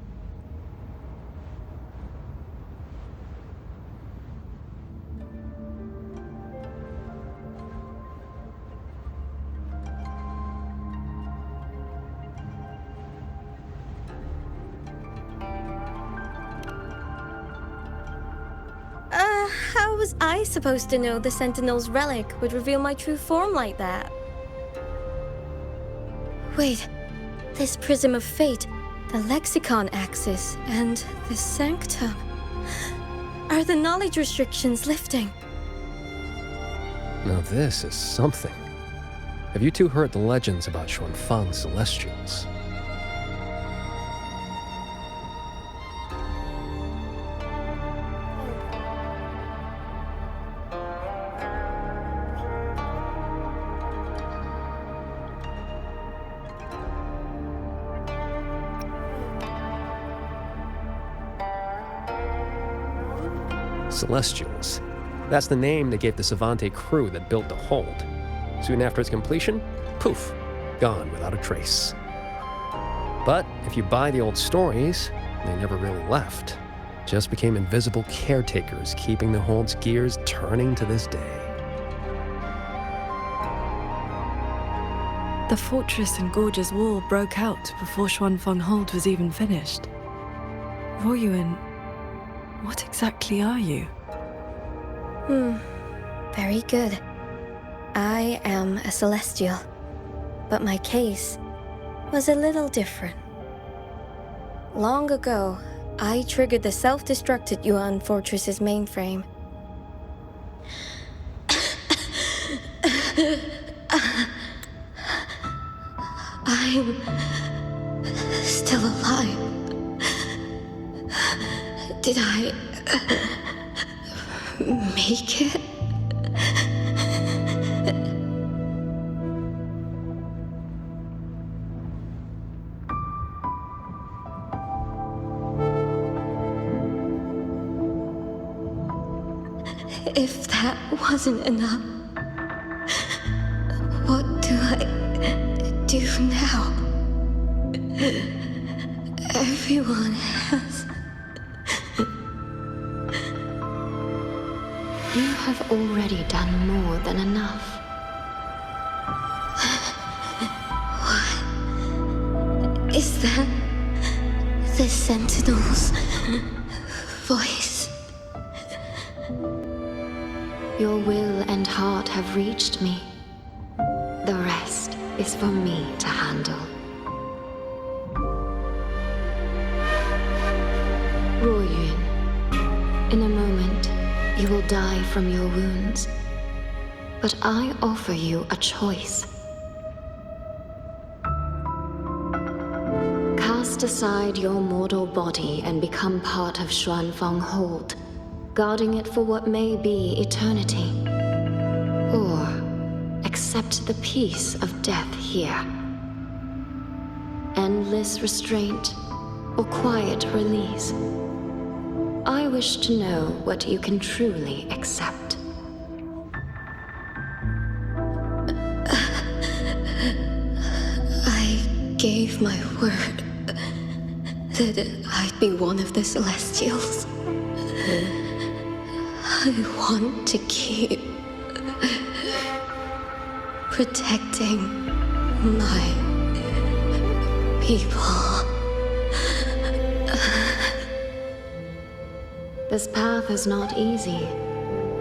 S2: How was I supposed to know the Sentinel's relic would reveal my true form like that? Wait, this Prism of Fate, the Lexicon Axis, and the Sanctum. Are the knowledge restrictions lifting?
S19: Now this is something. Have you two heard the legends about Xuanfang's Celestials? Celestials. That's the name they gave the Savante crew that built the hold. Soon after its completion, poof, gone without a trace. But if you buy the old stories, they never really left. Just became invisible caretakers, keeping the hold's gears turning to this day.
S1: The fortress and gorgeous war broke out before Xuanfang Hold was even finished. Wuthering, what exactly are you?
S2: Very good. I am a Celestial, but my case was a little different. Long ago, I triggered the self-destructed Yuan Fortress's mainframe. I'm still alive. Did I make it? If that wasn't enough, what do I do now? Everyone has.
S13: You have already done more than enough.
S2: What is that? The Sentinel's voice.
S13: Your will and heart have reached me. The rest is for me to handle. Wuthering, in a moment, you will die from your wounds. But I offer you a choice. Cast aside your mortal body and become part of Xuanfang Hold, guarding it for what may be eternity. Or accept accept the peace of death here. Endless restraint or quiet release. I wish to know what you can truly accept. I gave my word that I'd be one of the Celestials. I want to keep protecting my people. This path is not easy.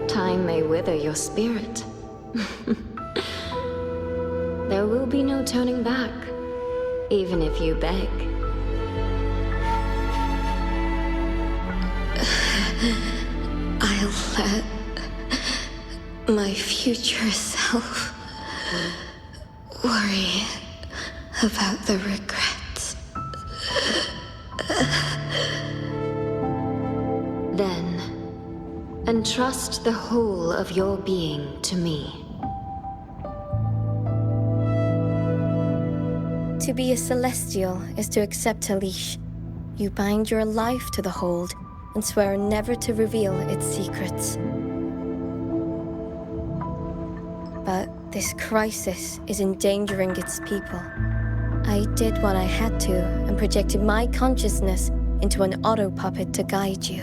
S13: Time may wither your spirit. There will be no turning back, even if you beg. I'll let my future self worry about the regrets. Then, entrust the whole of your being to me.
S9: To be a Celestial is to accept a leash. You bind your life to the hold and swear never to reveal its secrets. But this crisis is endangering its people. I did what I had to and projected my consciousness into an auto puppet to guide you.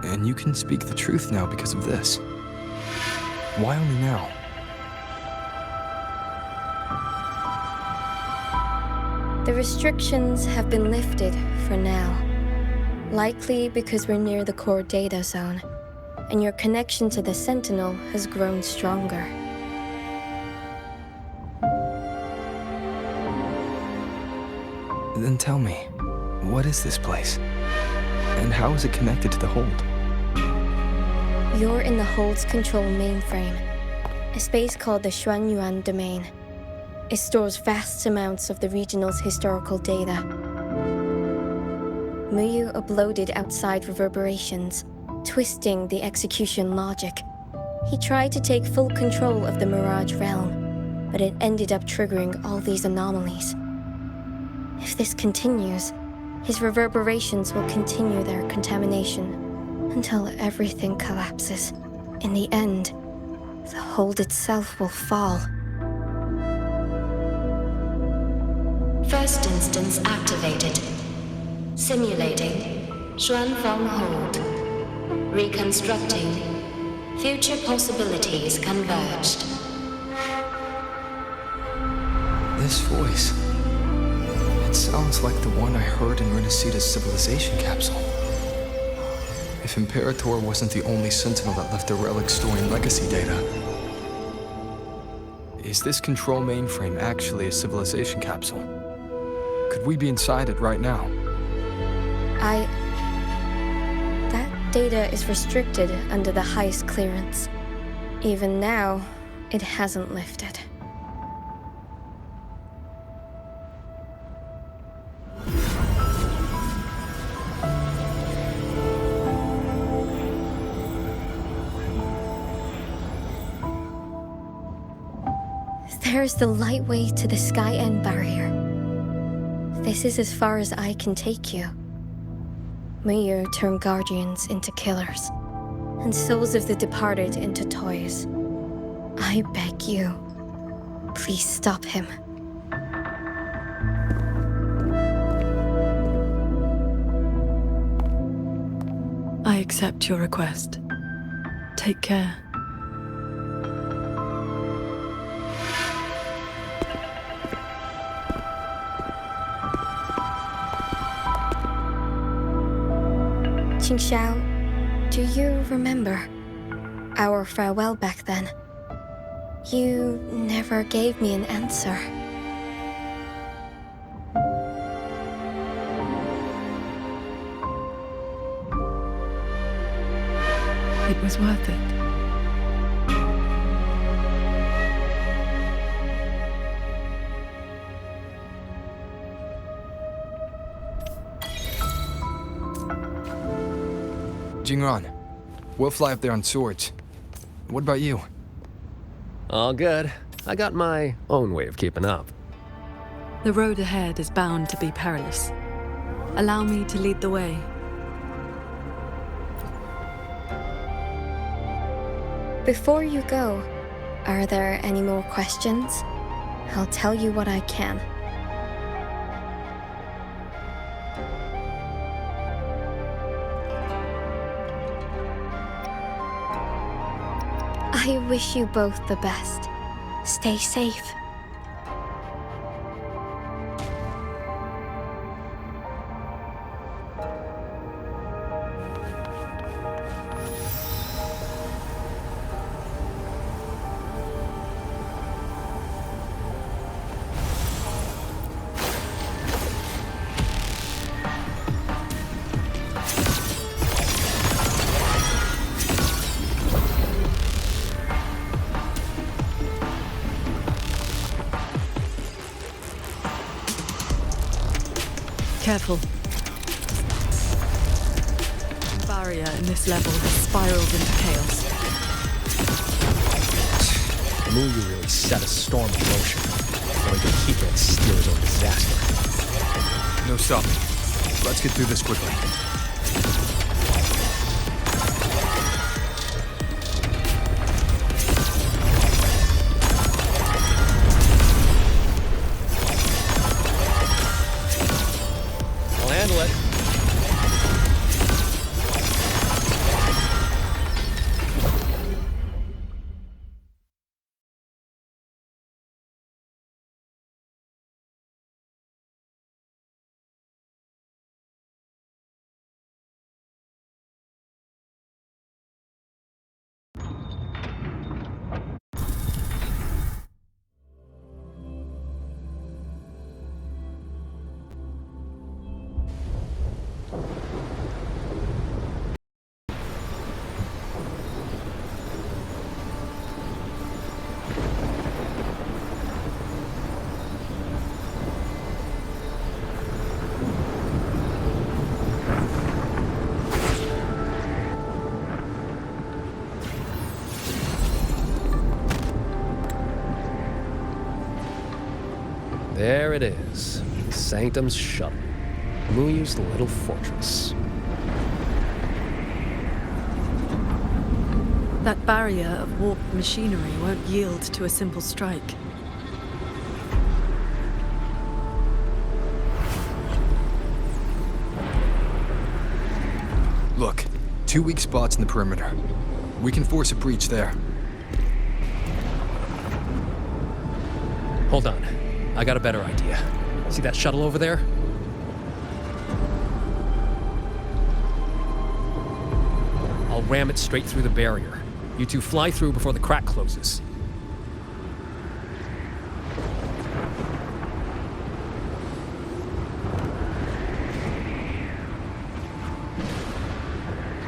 S4: And you can speak the truth now because of this. Why only now?
S9: The restrictions have been lifted for now. Likely because we're near the core data zone, and your connection to the Sentinel has grown stronger.
S4: Then tell me, what is this place? And how is it connected to the hold?
S9: You're in the Hold's control mainframe, a space called the Xuanyuan Domain. It stores vast amounts of the regional's historical data. Muyu uploaded outside reverberations, twisting the execution logic. He tried to take full control of the Mirage realm, but it ended up triggering all these anomalies. If this continues, his reverberations will continue their contamination until everything collapses. In the end, the Hold itself will fall.
S13: First instance activated. Simulating. Xuanfeng Hold. Reconstructing. Future possibilities converged.
S4: This voice. It sounds like the one I heard in Renacita's civilization capsule. If Imperator wasn't the only Sentinel that left a relic storing legacy data, is this control mainframe actually a civilization capsule? Could we be inside it right now?
S9: That data is restricted under the highest clearance. Even now, it hasn't lifted. There's the lightway to the Sky End barrier. This is as far as I can take you. Muyu turned guardians into killers, and souls of the departed into toys. I beg you, please stop him.
S1: I accept your request. Take care.
S9: Qingxiao, do you remember our farewell back then? You never gave me an answer.
S1: It was worth it.
S4: Jingran, we'll fly up there on swords. What about you?
S19: All good. I got my own way of keeping up.
S1: The road ahead is bound to be perilous. Allow me to lead the way.
S9: Before you go, are there any more questions? I'll tell you what I can. I wish you both the best. Stay safe.
S1: Careful. The barrier in this level has spiraled into chaos.
S19: Muyu really set a storm in motion. Only to keep it steer his own disaster.
S21: No stopping. Let's get through this quickly.
S19: Handle it. There it is. Sanctum's shuttle. Muyu's little fortress.
S1: That barrier of warped machinery won't yield to a simple strike.
S4: Look, 2 weak spots in the perimeter. We can force a breach there.
S19: Hold on. I got a better idea. See that shuttle over there? I'll ram it straight through the barrier. You two fly through before the crack closes.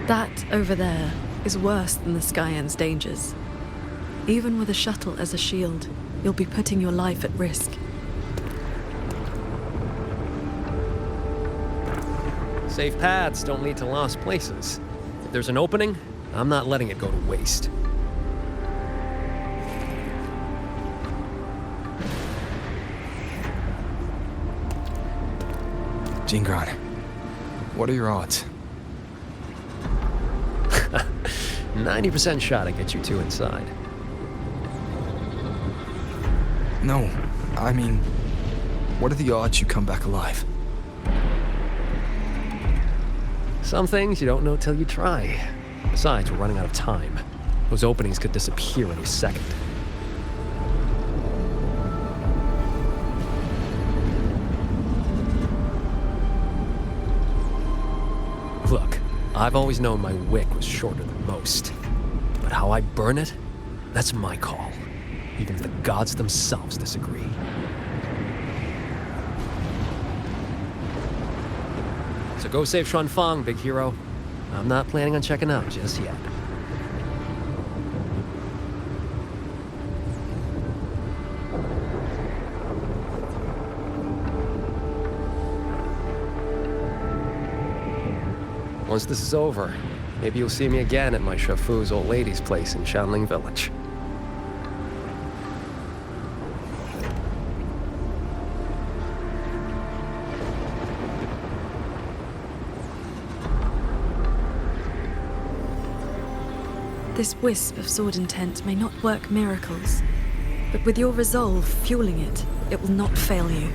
S1: That over there is worse than the Skyend's dangers. Even with a shuttle as a shield, you'll be putting your life at risk.
S19: Safe paths don't lead to lost places. If there's an opening, I'm not letting it go to waste.
S4: Jingran, what are your odds?
S19: 90% shot to get you two inside.
S4: No, I mean, what are the odds you come back alive?
S19: Some things you don't know till you try. Besides, we're running out of time. Those openings could disappear any second. Look, I've always known my wick was shorter than most. But how I burn it, that's my call. Even if the gods themselves disagree. So go save Xuanfang, big hero. I'm not planning on checking out just yet. Once this is over, maybe you'll see me again at my Shafu's old lady's place in Shanling Village.
S1: This wisp of sword intent may not work miracles, but with your resolve fueling it, it will not fail you.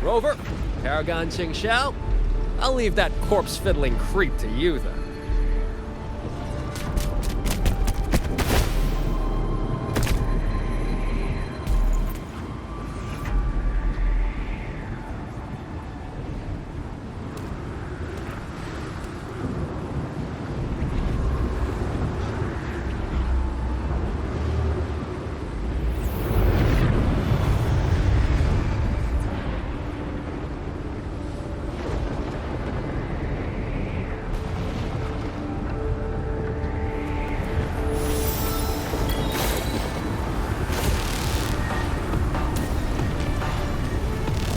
S19: Rover, Paragon Qingxiao, I'll leave that corpse-fiddling creep to you, then.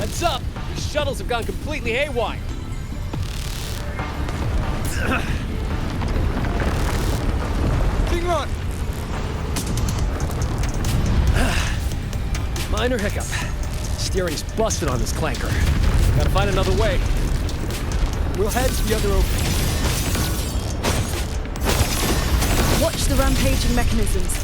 S19: Heads up! These shuttles have gone completely haywire.
S21: Run!
S19: Minor hiccup. Steering's busted on this clanker. Gotta find another way. We'll head to the other opening.
S5: Watch the rampaging mechanisms.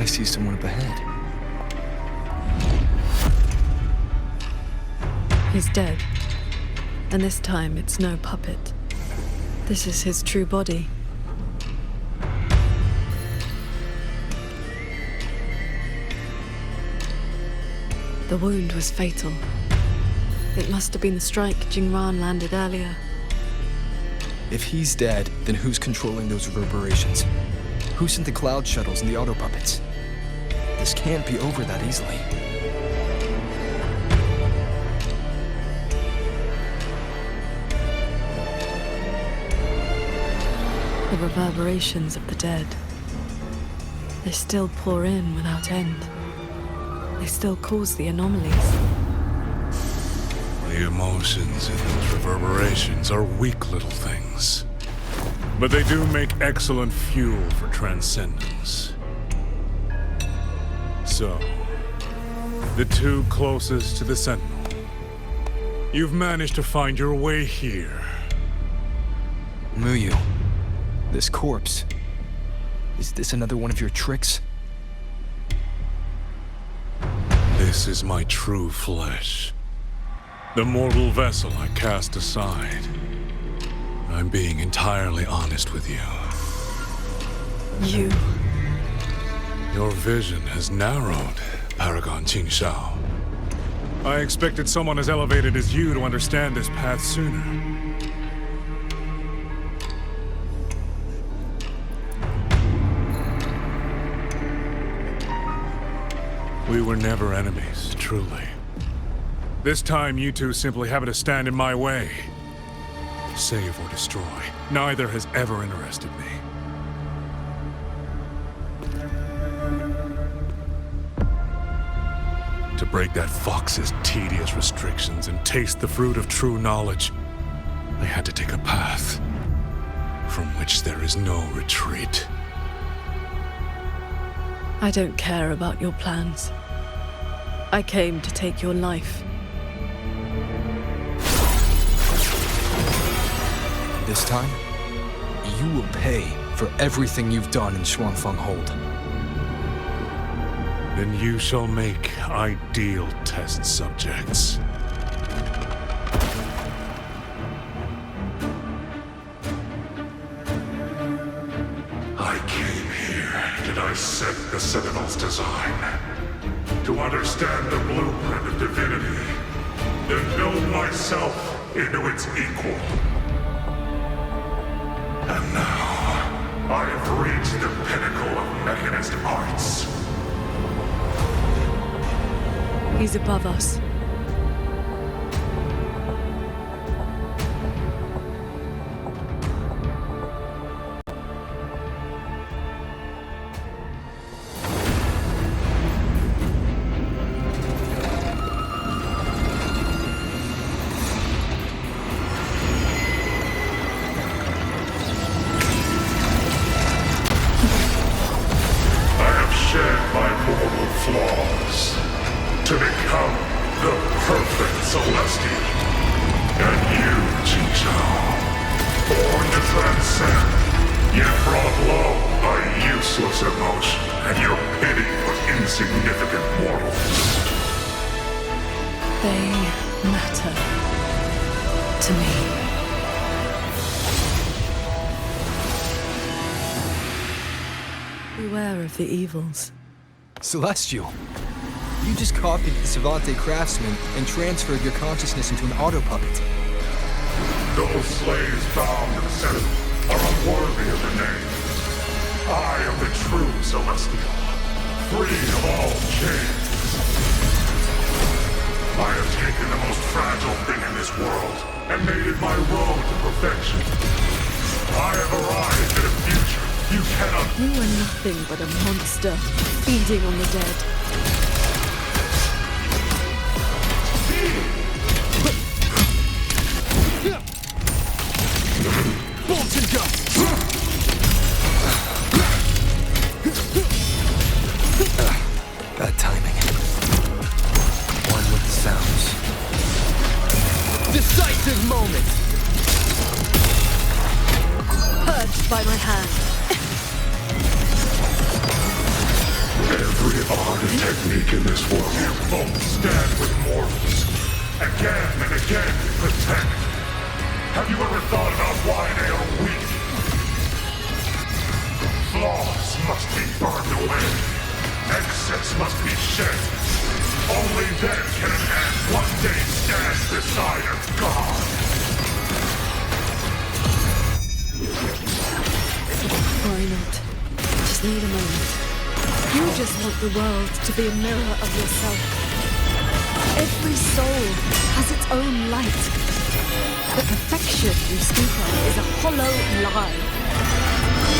S4: I see someone up ahead.
S1: He's dead. And this time it's no puppet. This is his true body. The wound was fatal. It must have been the strike Jingran landed earlier.
S4: If he's dead, then who's controlling those reverberations? Who sent the cloud shuttles and the auto puppets? This can't be over that easily.
S1: The reverberations of the dead. They still pour in without end. They still cause the anomalies.
S16: The emotions in those reverberations are weak little things. But they do make excellent fuel for transcendence. So, the two closest to the Sentinel. You've managed to find your way here.
S4: Muyu, this corpse. Is this another one of your tricks?
S16: This is my true flesh. The mortal vessel I cast aside. I'm being entirely honest with you.
S1: You...
S16: Your vision has narrowed, Paragon Qingxiao. I expected someone as elevated as you to understand this path sooner. We were never enemies, truly. This time, you two simply happen to stand in my way. Save or destroy, neither has ever interested me. To break that fox's tedious restrictions and taste the fruit of true knowledge, I had to take a path from which there is no retreat.
S1: I don't care about your plans. I came to take your life.
S4: This time, you will pay for everything you've done in Xuanfeng Hold.
S16: Then you shall make ideal test subjects. I came here to dissect the Citadel's design, to understand the blueprint of divinity, then build myself into its equal. And now, I have reached the pinnacle of mechanist arts.
S1: He's above us. Beware of the evils.
S21: Celestial, you just copied the Savante craftsman and transferred your consciousness into an auto puppet.
S16: Those slaves bound to the Citadel are unworthy of the name. I am the true Celestial, free of all chains. I have taken the most fragile thing in this world and made it my road to perfection. I have arrived at a future you cannot...
S1: You are nothing but a monster, feeding on the dead.
S21: Bolt and go!
S4: Bad timing. One with the sounds.
S21: Decisive moment!
S1: Purged by my hand.
S16: Every art and technique in this world, you both stand with mortals. Again and again you protect. Have you ever thought about why they are weak? Flaws must be burned away. Excess must be shed. Only then can an ant one day stand beside a god.
S1: Why not? Just need a moment. You just want the world to be a mirror of yourself. Every soul has its own light. The perfection you speak of is a hollow lie.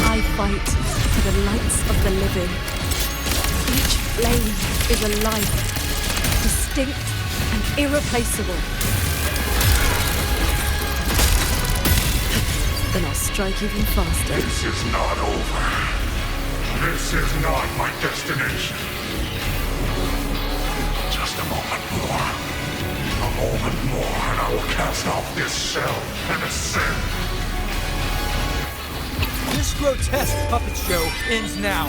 S1: I fight for the lights of the living. Each flame is a life, distinct and irreplaceable. Then I'll strike even faster.
S16: This is not over. This is not my destination. Just a moment more. A moment more, and I will cast off this shell and ascend.
S21: This grotesque puppet show ends now.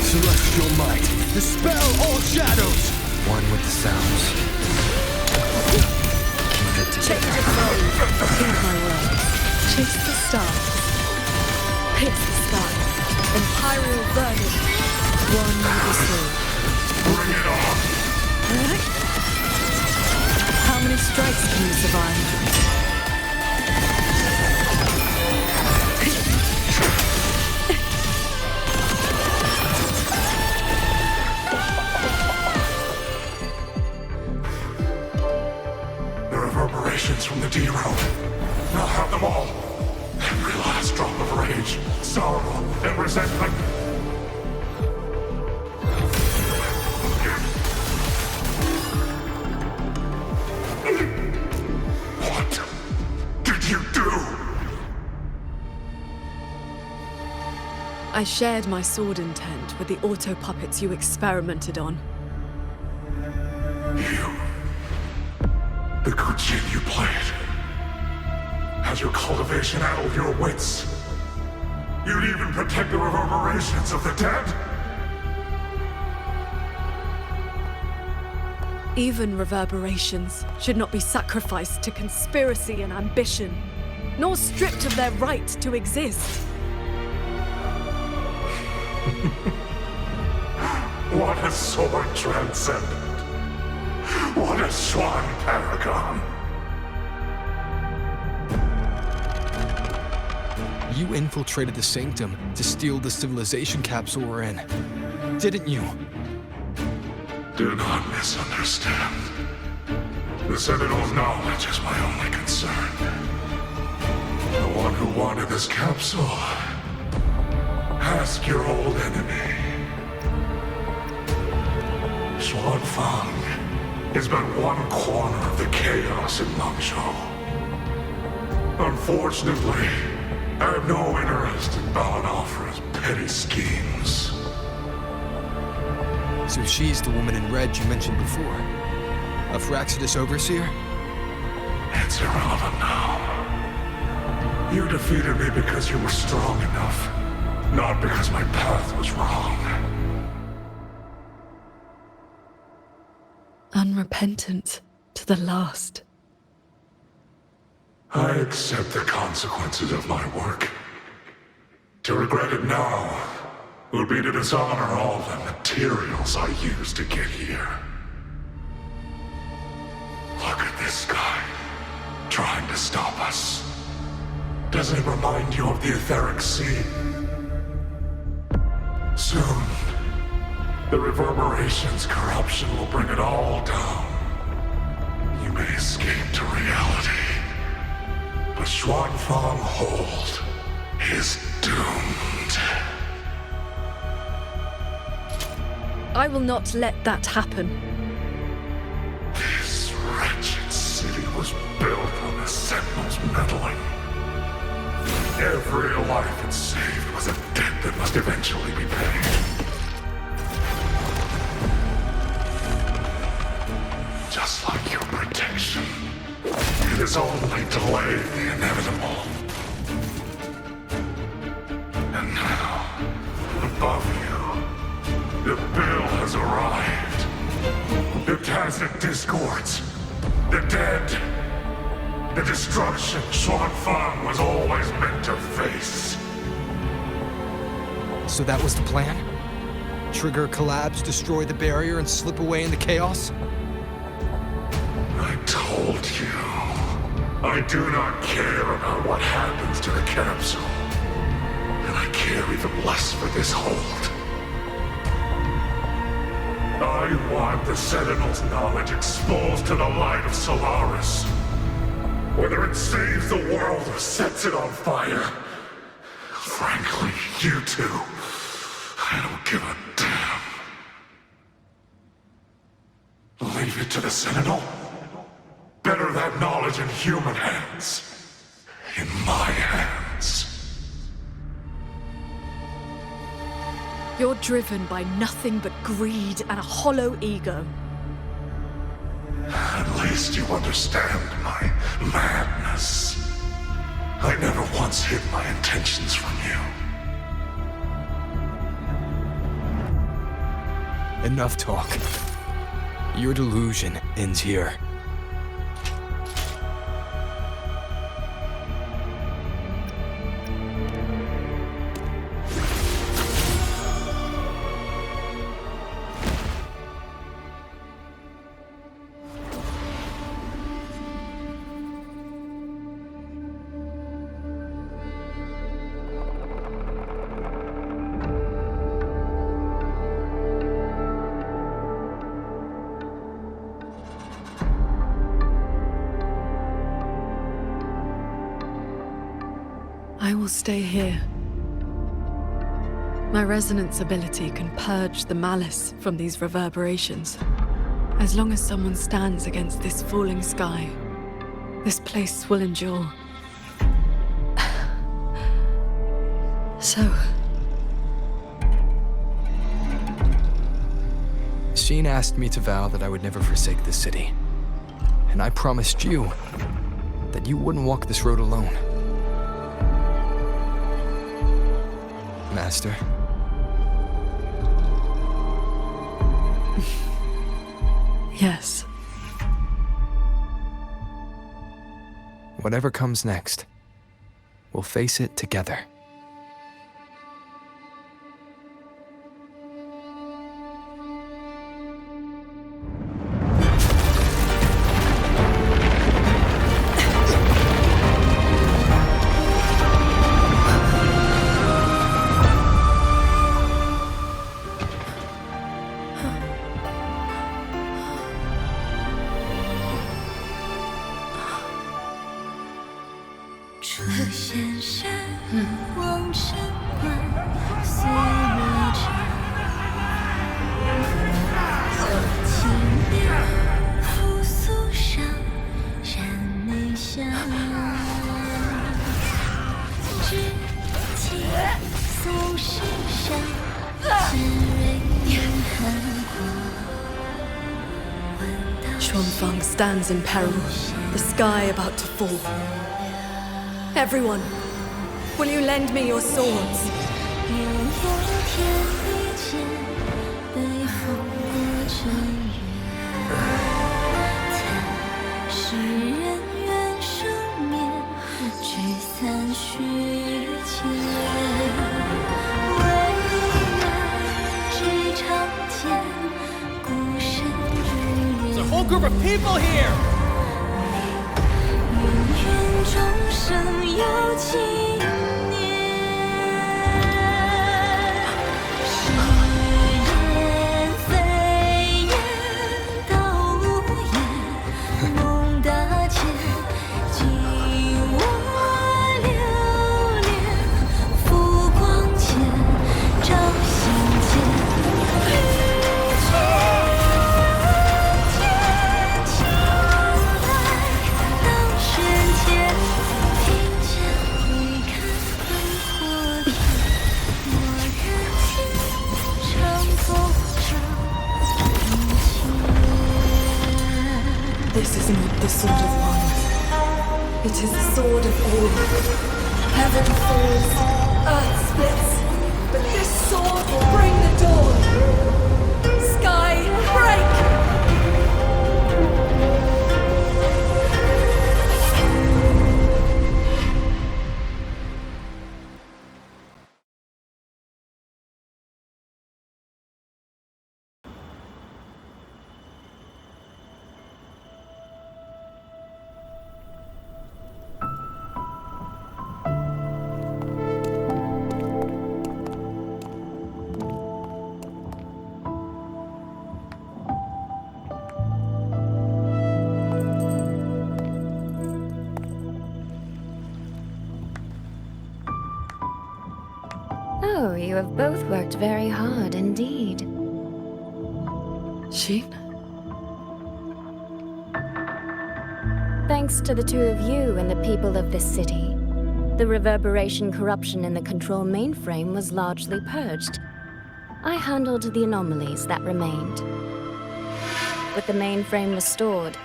S21: Celestial might, dispel all shadows.
S4: One with the sounds.
S1: Change of mode. Heed my words. Chase the stars. Pierce the sky. Imperial burning. One with the soul.
S16: Bring it on.
S1: How many strikes can you survive?
S16: From the D-Road. I'll have them all. Every last drop of rage, sorrow, and resentment. What did you do?
S1: I shared my sword intent with the auto puppets you experimented on.
S16: The good jig you played Has your cultivation addled your wits? You'd even protect the reverberations of the dead?
S5: Even reverberations should not be sacrificed to conspiracy and ambition, nor stripped of their right to exist.
S16: What a sword transcendent! What a swan paragon!
S21: You infiltrated the Sanctum to steal the civilization capsule we're in, didn't you?
S16: Do not misunderstand. The Sentinel's knowledge is my only concern. The one who wanted this capsule. Ask your old enemy. Xuanfang is but one corner of the chaos in Langzhou. Unfortunately, I have no interest in Balanofra's petty schemes.
S21: So she's the woman in red you mentioned before. A Fraxidus overseer?
S16: It's irrelevant now. You defeated me because you were strong enough, not because my path was wrong.
S1: Unrepentant to the last.
S16: I accept the consequences of my work. To regret it now would be to dishonor all the materials I used to get here. Look at this guy, trying to stop us. Doesn't it remind you of the etheric sea? Soon, the reverberation's corruption will bring it all down. You may escape to reality. But Xuanfang Hold is doomed.
S5: I will not let that happen.
S16: This wretched city was built on the Sentinel's meddling. Every life it saved was a debt that must eventually be paid. Just like your protection. It has only delayed the inevitable. And now, above you, the bill has arrived. The tacit discords, the dead, the destruction Xuanfang was always meant to face.
S21: So that was the plan? Trigger collapse, destroy the barrier, and slip away in the chaos?
S16: I told you. I do not care about what happens to the capsule. And I care even less for this hold. I want the Sentinel's knowledge exposed to the light of Solaris. Whether it saves the world or sets it on fire. Frankly, you two, I don't give a damn. Leave it to the Sentinel? Better that knowledge in human hands. In my hands.
S5: You're driven by nothing but greed and a hollow ego.
S16: At least you understand my madness. I never once hid my intentions from you.
S21: Enough talk. Your delusion ends here.
S1: I will stay here. My resonance ability can purge the malice from these reverberations. As long as someone stands against this falling sky, this place will endure. So...
S21: Sheen asked me to vow that I would never forsake this city. And I promised you
S4: that you wouldn't walk this road alone. Master.
S1: Yes.
S4: Whatever comes next, we'll face it together.
S1: Xuanfang stands in peril, the sky about to fall. Everyone, will you lend me your swords?
S12: There's a whole group of people here!
S1: This is not the sword of one. It is the sword of all. Heaven falls, earth splits, but this sword will bring the dawn. Sky, break!
S13: Oh, you have both worked very hard indeed.
S1: Xin?
S13: Thanks to the two of you and the people of this city, the reverberation corruption in the control mainframe was largely purged. I handled the anomalies that remained. With the mainframe restored,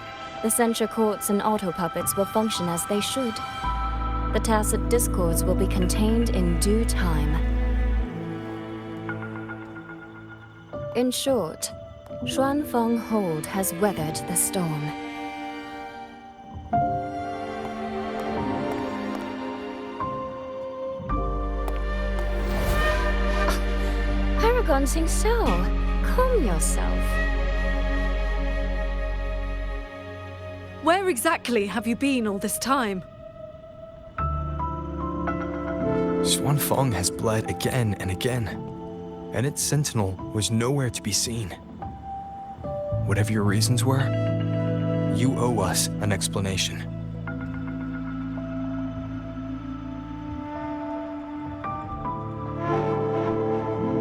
S13: the censure courts and auto-puppets will function as they should. The tacit discords will be contained in due time. In short, Xuanfeng Hold has weathered the storm. Paragon Xingsao, calm yourself.
S1: Where exactly have you been all this time?
S4: Xuanfeng has bled again and again, and its sentinel was nowhere to be seen. Whatever your reasons were, you owe us an explanation.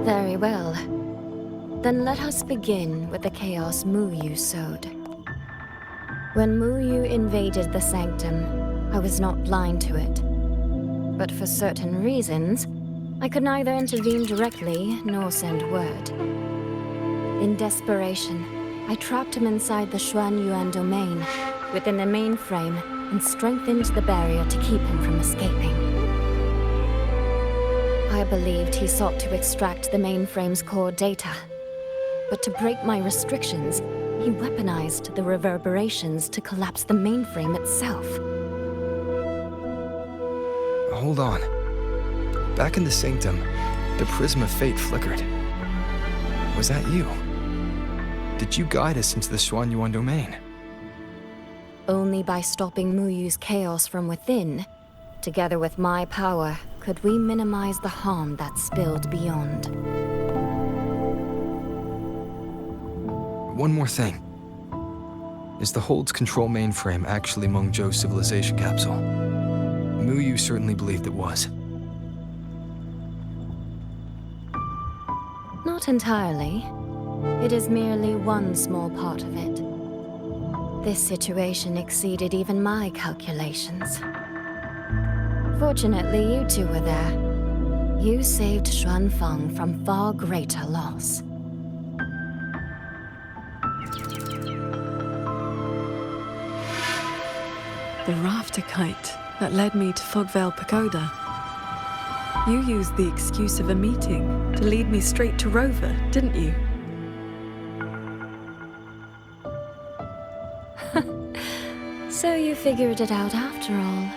S13: Very well. Then let us begin with the chaos Mu Yu sowed. When Mu Yu invaded the sanctum, I was not blind to it. But for certain reasons, I could neither intervene directly nor send word. In desperation, I trapped him inside the Xuan Yuan domain
S14: within the mainframe and strengthened the barrier to keep him from escaping. I believed he sought to extract the mainframe's core data. But to break my restrictions, he weaponized the reverberations to collapse the mainframe itself.
S4: Hold on. Back in the Sanctum, the Prism of Fate flickered. Was that you? Did you guide us into the Xuanyuan domain?
S14: Only by stopping Muyu's chaos from within, together with my power, could we minimize the harm that spilled beyond.
S4: One more thing. Is the Hold's control mainframe actually Mengzhou's civilization capsule? Muyu certainly believed it was.
S14: Not entirely. It is merely one small part of it. This situation exceeded even my calculations. Fortunately, you two were there. You saved Xuanfeng from far greater loss.
S1: The rafter kite that led me to Fogvale Pagoda. You used the excuse of a meeting to lead me straight to Rover, didn't you?
S14: So you figured it out after all.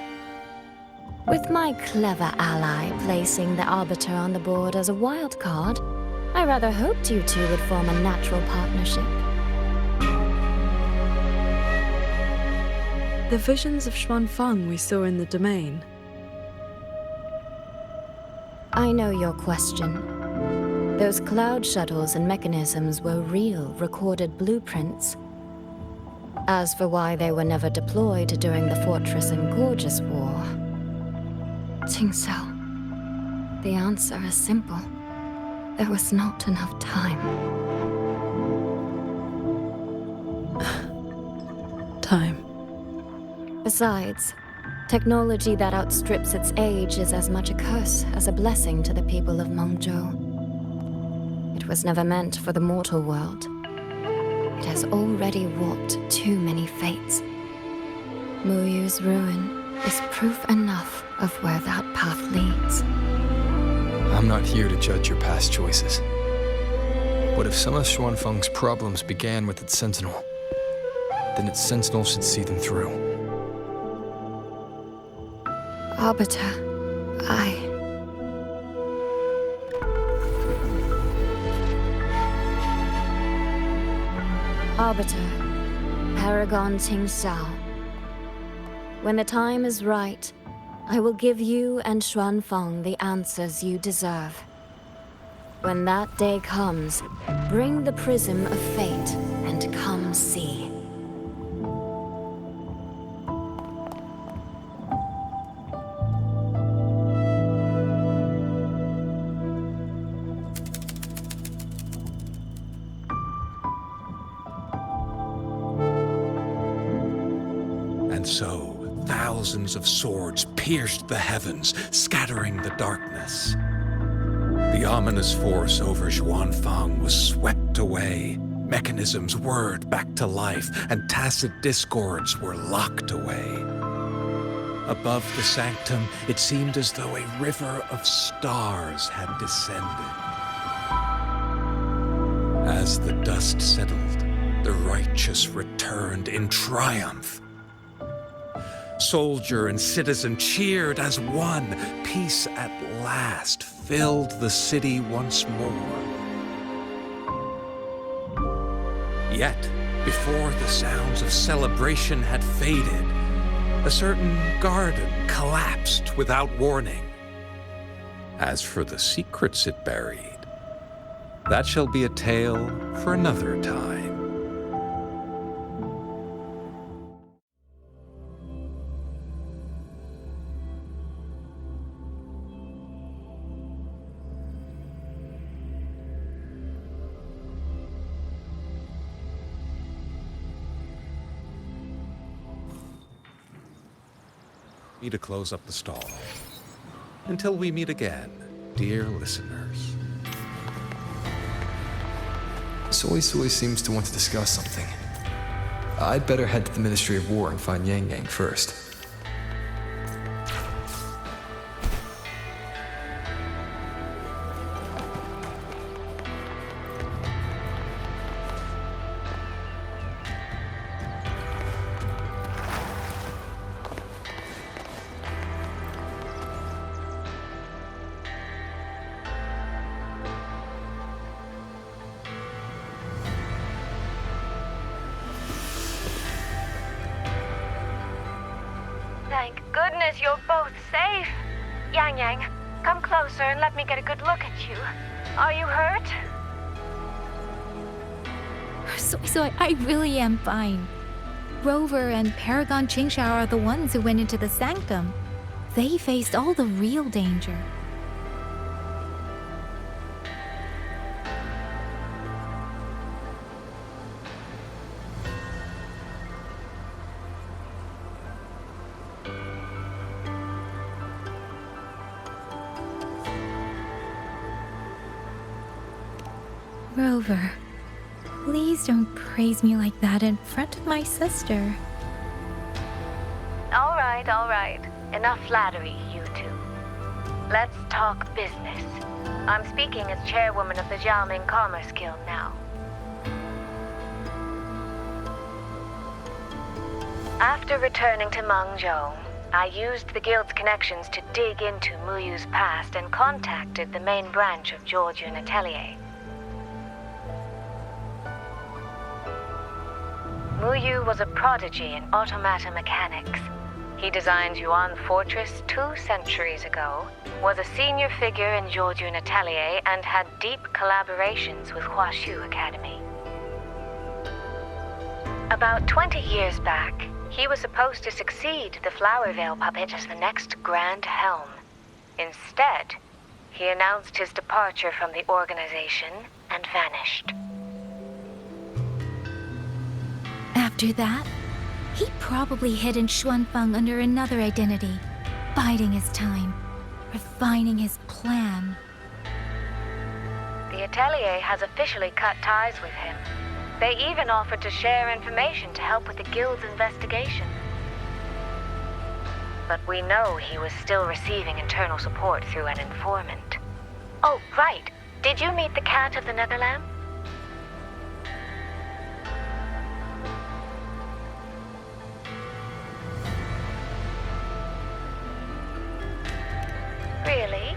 S14: With my clever ally placing the Arbiter on the board as a wild card, I rather hoped you two would form a natural partnership.
S1: The visions of Xuanfeng we saw in the domain.
S14: I know your question. Those cloud shuttles and mechanisms were real, recorded blueprints. As for why they were never deployed during the Fortress and Gorgeous War, Qingxiao, the answer is simple. There was not enough time.
S1: Time.
S14: Besides, technology that outstrips its age is as much a curse as a blessing to the people of Mengzhou. It was never meant for the mortal world. It has already warped too many fates. Muyu's ruin is proof enough of where that path leads.
S4: I'm not here to judge your past choices. But if some of Xuanfeng's problems began with its Sentinel, then its Sentinel should see them through.
S14: Arbiter, Arbiter, Paragon Qingxiao. When the time is right, I will give you and Xuanfeng the answers you deserve. When that day comes, bring the Prism of Fate and come see.
S18: And so, thousands of swords pierced the heavens, scattering the darkness. The ominous force over Xuanfeng was swept away. Mechanisms whirred back to life, and tacit discords were locked away. Above the sanctum, it seemed as though a river of stars had descended. As the dust settled, the righteous returned in triumph. Soldier and citizen cheered as one. Peace at last filled the city once more. Yet, before the sounds of celebration had faded, a certain garden collapsed without warning. As for the secrets it buried, that shall be a tale for another time. Me to close up the stall. Until we meet again, dear listeners.
S4: Soy Soy seems to want to discuss something. I'd better head to the Ministry of War and find Yang Yang first.
S17: Thank goodness you're both safe. Yang Yang, come closer and let me get a good look at you. Are you hurt?
S2: So I really am fine. Rover and Paragon Qingxiao are the ones who went into the sanctum. They faced all the real danger. Rover, please don't praise me like that in front of my sister.
S17: All right. Enough flattery, you two. Let's talk business. I'm speaking as chairwoman of the Jiaoming Commerce Guild now. After returning to Mengzhou, I used the guild's connections to dig into Muyu's past and contacted the main branch of Georgian Atelier. Muyu was a prodigy in automata mechanics. He designed Yuan Fortress 2 centuries ago, was a senior figure in Georgian Atelier, and had deep collaborations with Huashu Academy. About 20 years back, he was supposed to succeed the Flower Veil puppet as the next Grand Helm. Instead, he announced his departure from the organization and vanished.
S2: After that, he probably hid in Xuanfeng under another identity, biding his time, refining his plan.
S17: The Atelier has officially cut ties with him. They even offered to share information to help with the Guild's investigation. But we know he was still receiving internal support through an informant. Oh, right. Did you meet the Cat of the Netherlamp? Really?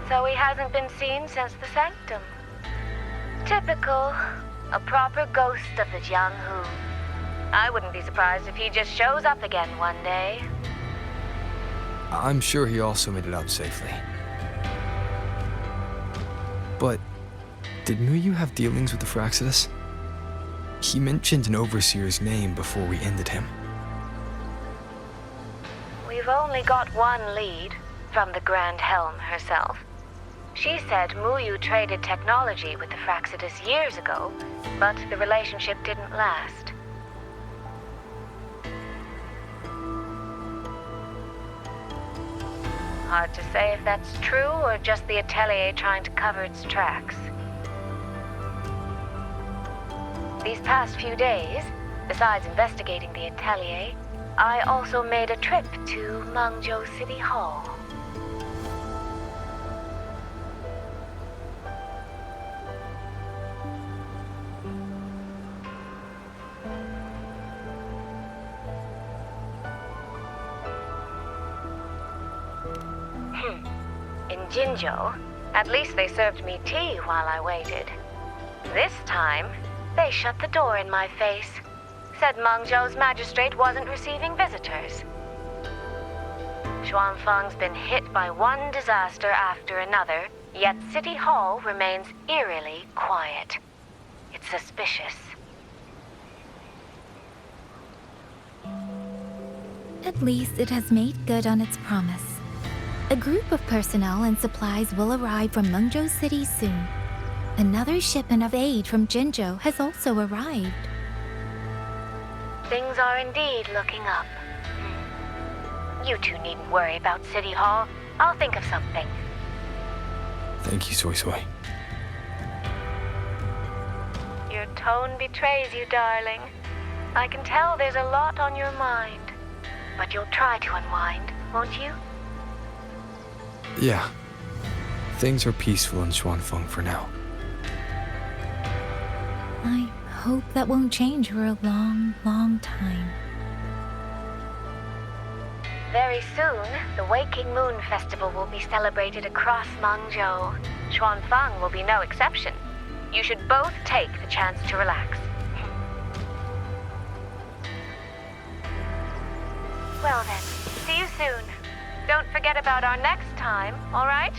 S17: So he hasn't been seen since the Sanctum. Typical. A proper ghost of the Jianghu. I wouldn't be surprised if he just shows up again one day.
S4: I'm sure he also made it out safely. But did Muyu have dealings with the Fraxidus? He mentioned an overseer's name before we ended him.
S17: We've only got one lead, from the Grand Helm herself. She said Muyu traded technology with the Fraxidus years ago, but the relationship didn't last. Hard to say if that's true or just the Atelier trying to cover its tracks. These past few days, besides investigating the Atelier, I also made a trip to Mengzhou City Hall. In Jinzhou, at least they served me tea while I waited. This time, they shut the door in my face. Said Mengzhou's magistrate wasn't receiving visitors. Xuanfeng's been hit by one disaster after another, yet City Hall remains eerily quiet. It's suspicious.
S2: At least it has made good on its promise. A group of personnel and supplies will arrive from Mengzhou City soon. Another shipment of aid from Jinzhou has also arrived.
S17: Things are indeed looking up. You two needn't worry about City Hall. I'll think of something.
S4: Thank you, Soy Soy.
S17: Your tone betrays you, darling. I can tell there's a lot on your mind. But you'll try to unwind, won't you?
S4: Yeah. Things are peaceful in Xuanfeng for now.
S2: I hope that won't change for a long, long time.
S17: Very soon, the Waking Moon Festival will be celebrated across Mangzhou. Xuanfeng will be no exception. You should both take the chance to relax. Well then, see you soon. Don't forget about our next time, all right?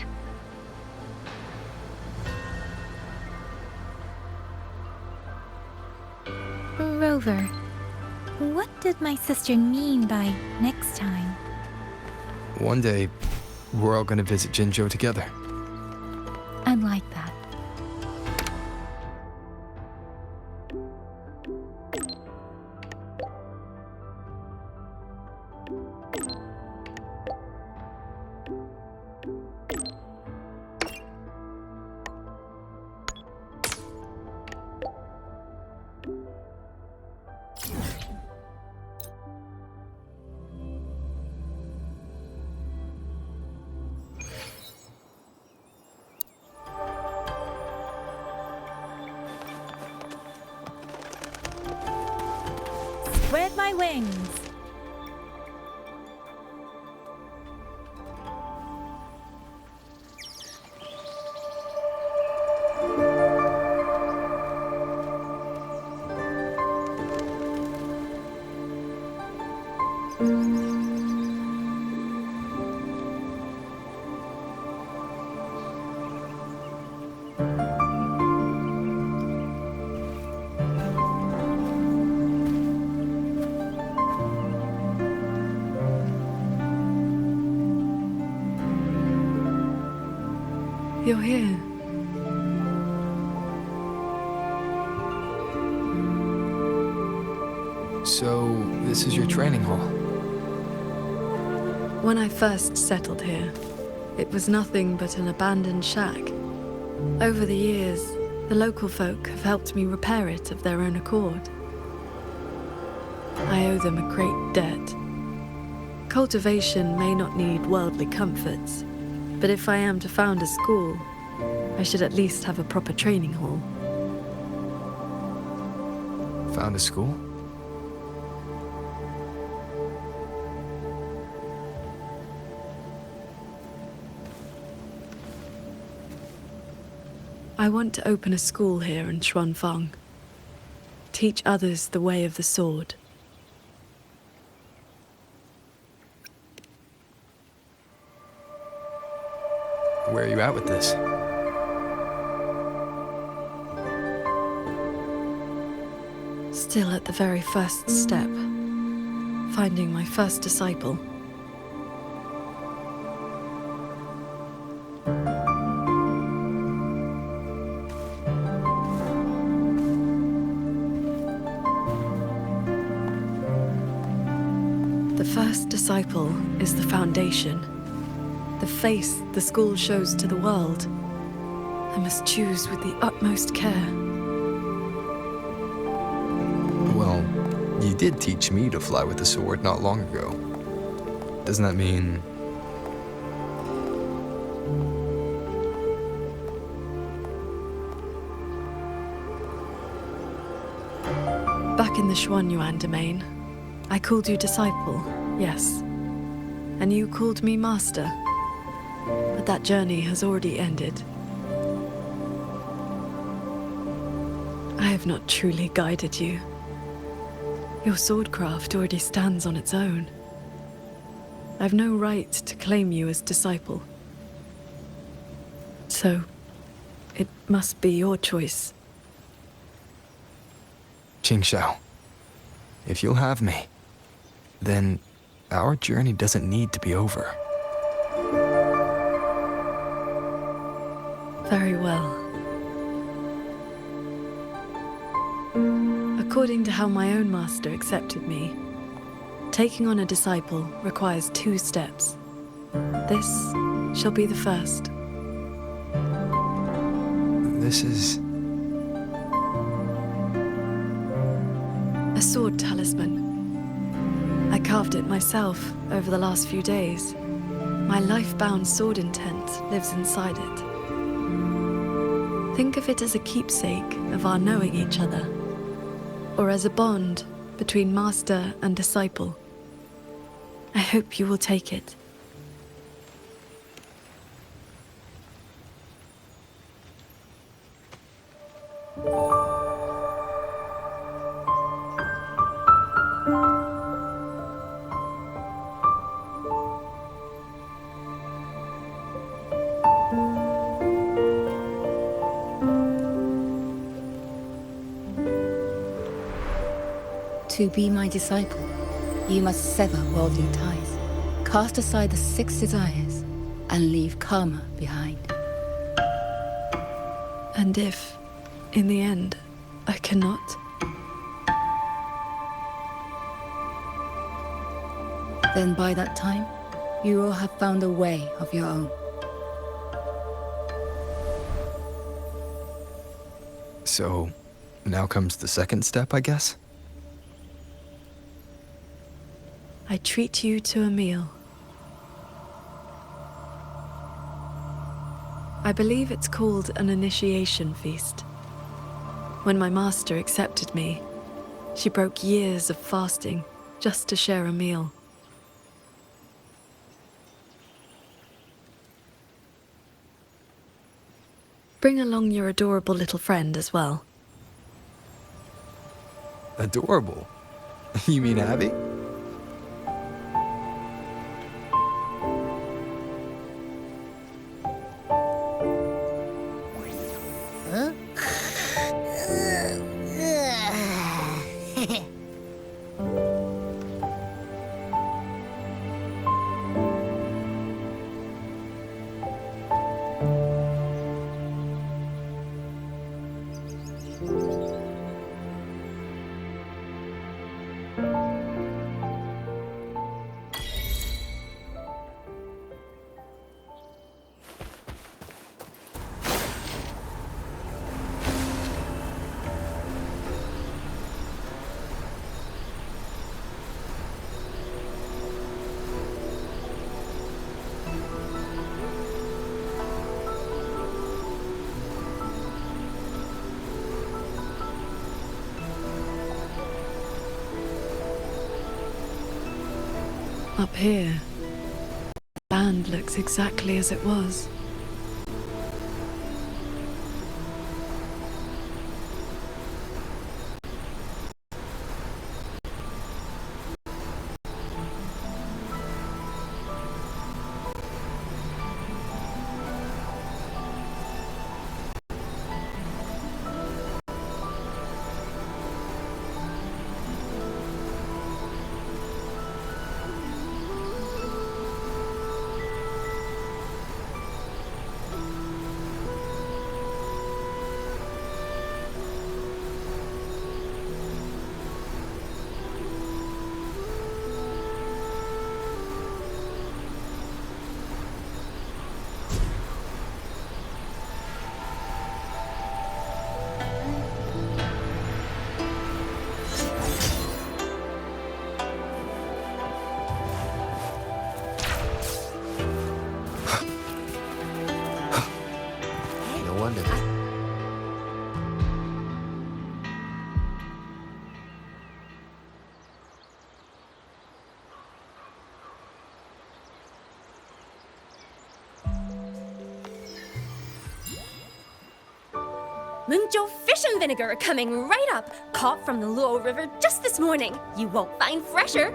S2: Rover, what did my sister mean by next time?
S4: One day, we're all gonna visit Jinzhou together.
S2: I'd like that. Spread my wings.
S1: You're here.
S4: So, this is your training hall?
S1: When I first settled here, it was nothing but an abandoned shack. Over the years, the local folk have helped me repair it of their own accord. I owe them a great debt. Cultivation may not need worldly comforts, but if I am to found a school, I should at least have a proper training hall.
S4: Found a school?
S1: I want to open a school here in Xuanfeng. Teach others the way of the sword.
S4: Where are you at with this?
S1: Still at the very first step. Finding my first disciple. The first disciple is the foundation. The face the school shows to the world. I must choose with the utmost care.
S4: Well, you did teach me to fly with the sword not long ago. Doesn't that mean...
S1: Back in the Xuanyuan domain, I called you disciple, yes. And you called me master. But that journey has already ended. I have not truly guided you. Your swordcraft already stands on its own. I've no right to claim you as disciple. So, it must be your choice.
S4: Qingxiao, if you'll have me, then our journey doesn't need to be over.
S1: Very well. According to how my own master accepted me, taking on a disciple requires 2 steps. This shall be the first.
S4: This is...
S1: A sword talisman. I carved it myself over the last few days. My life-bound sword intent lives inside it. Think of it as a keepsake of our knowing each other, or as a bond between master and disciple. I hope you will take it.
S10: To be my disciple, you must sever worldly ties, cast aside the 6 desires, and leave karma behind.
S1: And if, in the end, I cannot?
S10: Then by that time, you will have found a way of your own.
S4: So, now comes the second step, I guess?
S1: I treat you to a meal. I believe it's called an initiation feast. When my master accepted me, she broke years of fasting just to share a meal. Bring along your adorable little friend as well.
S4: Adorable? You mean Abby?
S1: Up here, the land looks exactly as it was.
S4: No wonder.
S3: Mungzhou fish and vinegar are coming right up. Caught from the Luo River just this morning. You won't find fresher.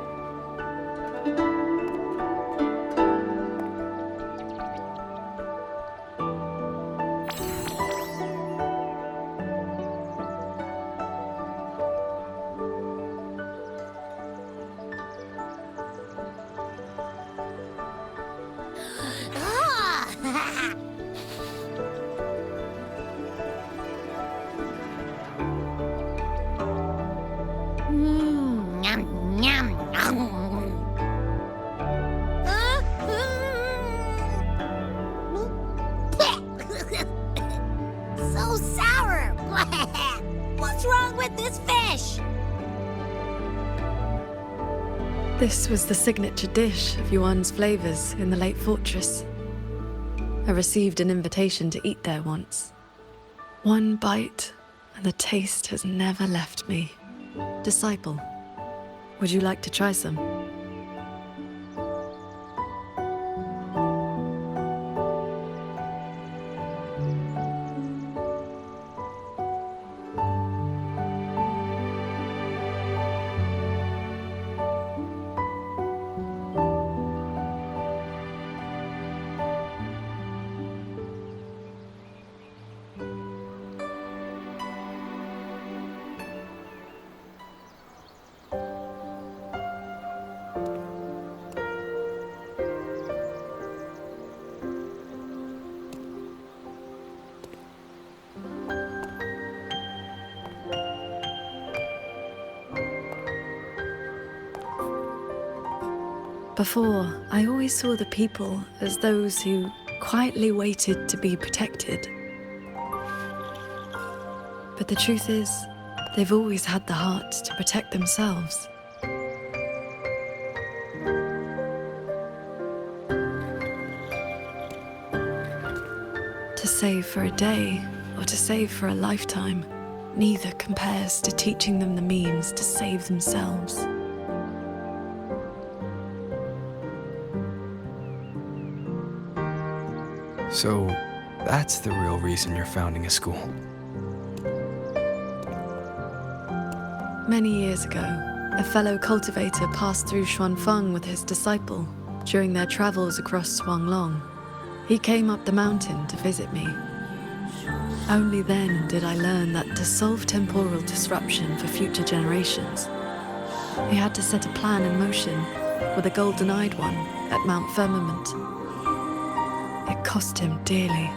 S1: This was the signature dish of Yuan's flavors in the late fortress. I received an invitation to eat there once. One bite, and the taste has never left me. Disciple, would you like to try some? Before, I always saw the people as those who quietly waited to be protected. But the truth is, they've always had the heart to protect themselves. To save for a day or to save for a lifetime, neither compares to teaching them the means to save themselves.
S4: So, that's the real reason you're founding a school.
S1: Many years ago, a fellow cultivator passed through Xuanfeng with his disciple during their travels across Swanglong. He came up the mountain to visit me. Only then did I learn that to solve temporal disruption for future generations, he had to set a plan in motion with a golden-eyed one at Mount Firmament. It cost him dearly.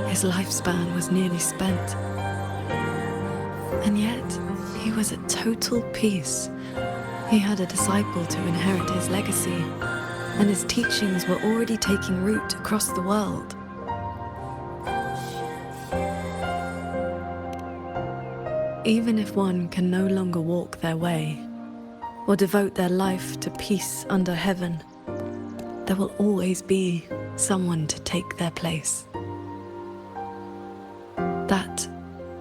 S1: His lifespan was nearly spent. And yet, he was at total peace. He had a disciple to inherit his legacy, and his teachings were already taking root across the world. Even if one can no longer walk their way, or devote their life to peace under heaven, there will always be someone to take their place. That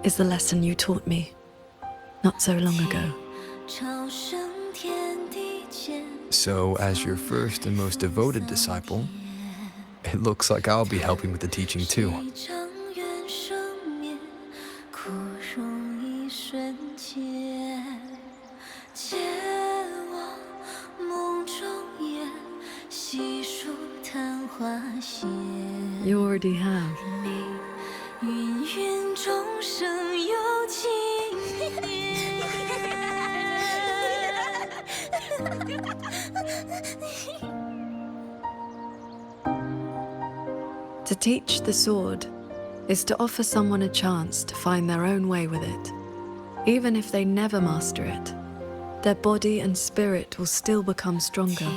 S1: is the lesson you taught me not so long ago.
S4: So, as your first and most devoted disciple, it looks like I'll be helping with the teaching too.
S1: You already have. To teach the sword is to offer someone a chance to find their own way with it. Even if they never master it, their body and spirit will still become stronger.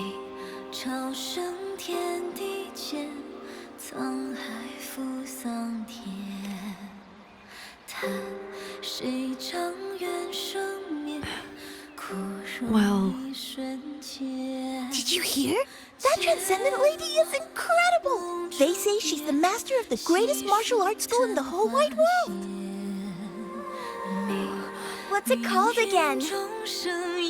S1: Well,
S8: did you hear? That Transcendent lady is incredible! They say she's the master of the greatest martial arts school in the whole wide world! What's it called again? Xuan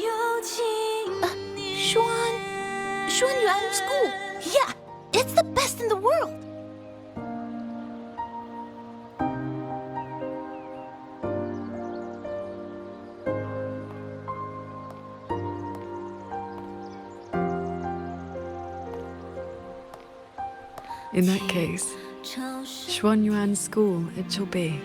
S8: Yuan School. Yeah, it's the best in the world!
S1: in that case, Xuanyuan School it shall be.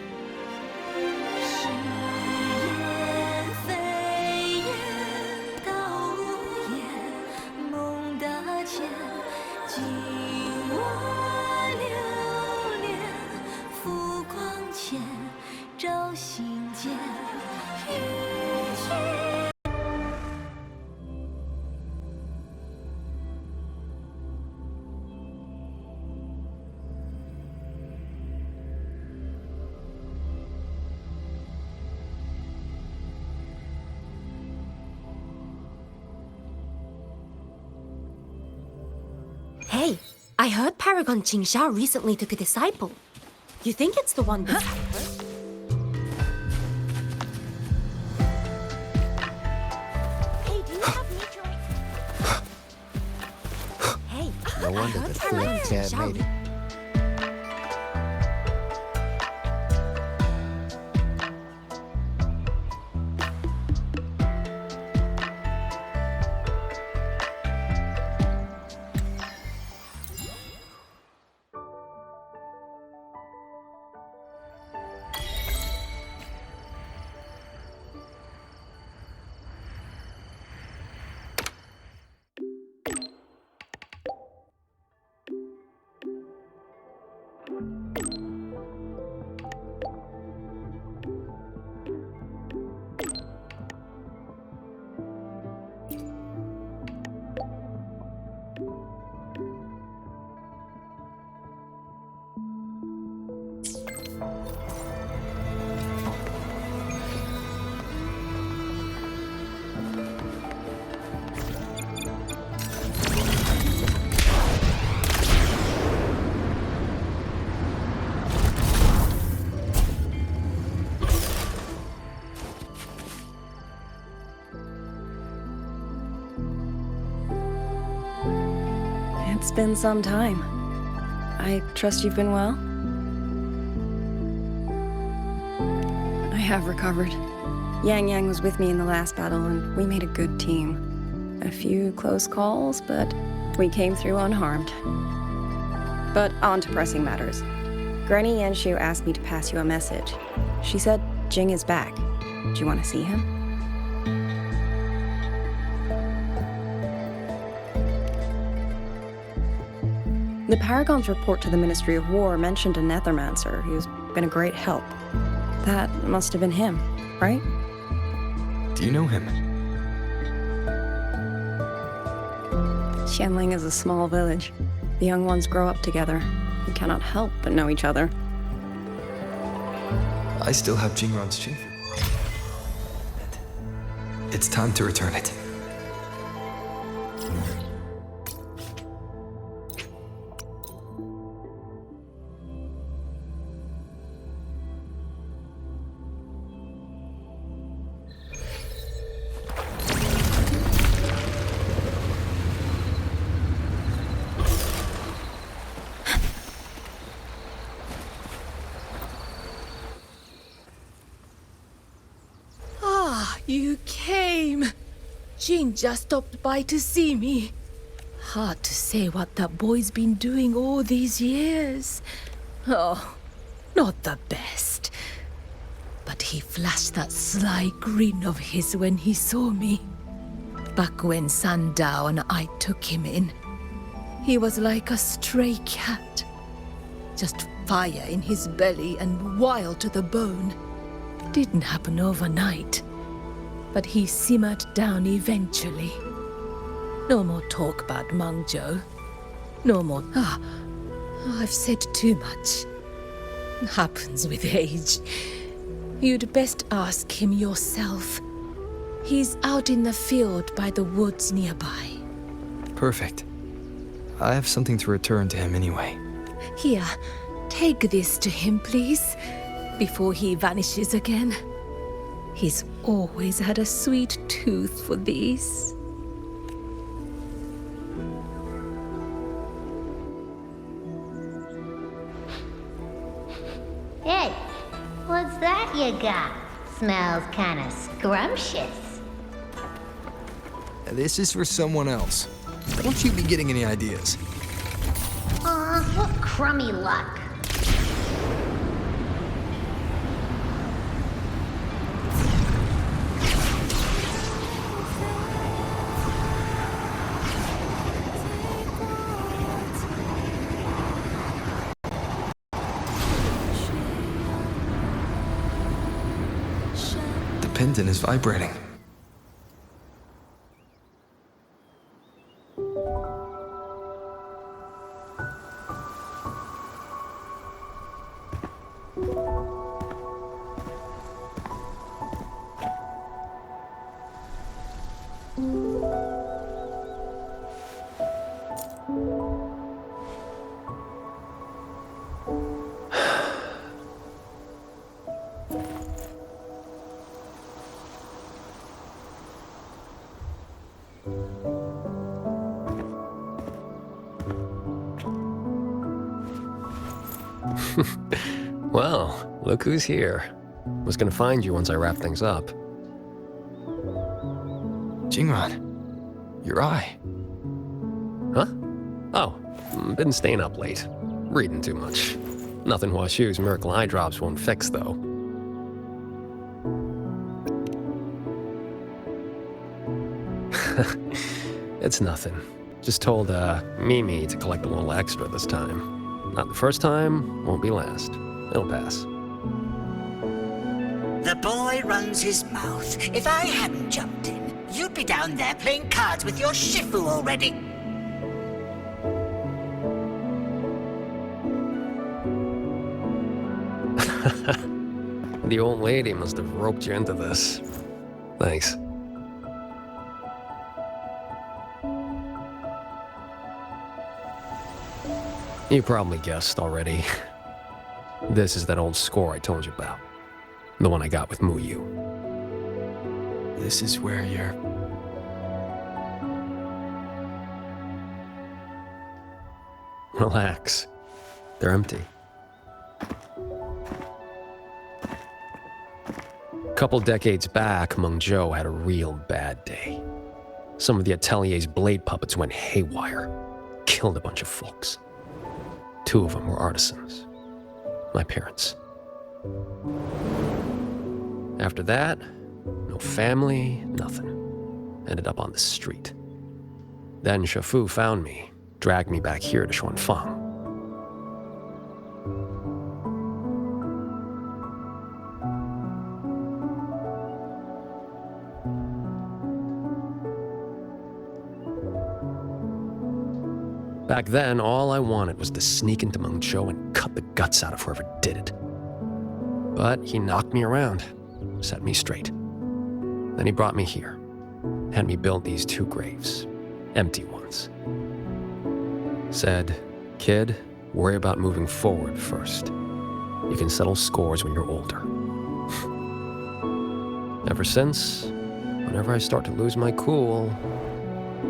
S3: I heard Paragon Qingsha recently took a disciple. You think it's the one that's...
S8: Hey, do you have meteorite? Hey,
S7: No wonder the third cat made it.
S20: It's been some time. I trust you've been well? I have recovered. Yang Yang was with me in the last battle, and we made a good team. A few close calls, but we came through unharmed. But on to pressing matters. Granny Yanshu asked me to pass you a message. She said Jing is back. Do you want to see him? The Paragon's report to the Ministry of War mentioned a Nethermancer who's been a great help. That must have been him, right?
S4: Do you know him?
S20: Xianling is a small village. The young ones grow up together. You cannot help but know each other.
S4: I still have Jingron's chain. It's time to return it.
S5: You came! Jin just stopped by to see me. Hard to say what that boy's been doing all these years. Oh, not the best. But he flashed that sly grin of his when he saw me. Back when Sandao and I took him in, he was like a stray cat. Just fire in his belly and wild to the bone. Didn't happen overnight. But he simmered down eventually. No more talk about Mengzhou. No more... I've said too much. Happens with age. You'd best ask him yourself. He's out in the field by the woods nearby.
S4: Perfect. I have something to return to him anyway.
S5: Here, take this to him, please, before he vanishes again. He's always had a sweet tooth for these.
S11: Hey, what's that you got? Smells kinda scrumptious.
S21: This is for someone else. Don't you be getting any ideas.
S11: Aw, what crummy luck.
S4: The pendant is vibrating.
S19: Well, look who's here. Was gonna find you once I wrap things up.
S4: Jingran, your eye.
S19: Huh? Oh, been staying up late. Reading too much. Nothing Huashu's miracle eye drops won't fix, though. It's nothing. Just told, Mimi to collect a little extra this time. Not the first time, won't be last. It'll pass.
S15: The boy runs his mouth. If I hadn't jumped in, you'd be down there playing cards with your Shifu already.
S19: The old lady must have roped you into this. Thanks. You probably guessed already. This is that old score I told you about. The one I got with Muyu.
S4: This is where you're...
S19: Relax. They're empty. A couple decades back, Mengzhou had a real bad day. Some of the Atelier's blade puppets went haywire. Killed a bunch of folks. 2 of them were artisans. My parents. After that, no family, nothing. Ended up on the street. Then Shifu found me, dragged me back here to Xuanfang. Back then, all I wanted was to sneak into Mengzhou and cut the guts out of whoever did it. But he knocked me around, set me straight. Then he brought me here, had me build these 2 graves, empty ones. Said, kid, worry about moving forward first. You can settle scores when you're older. Ever since, whenever I start to lose my cool,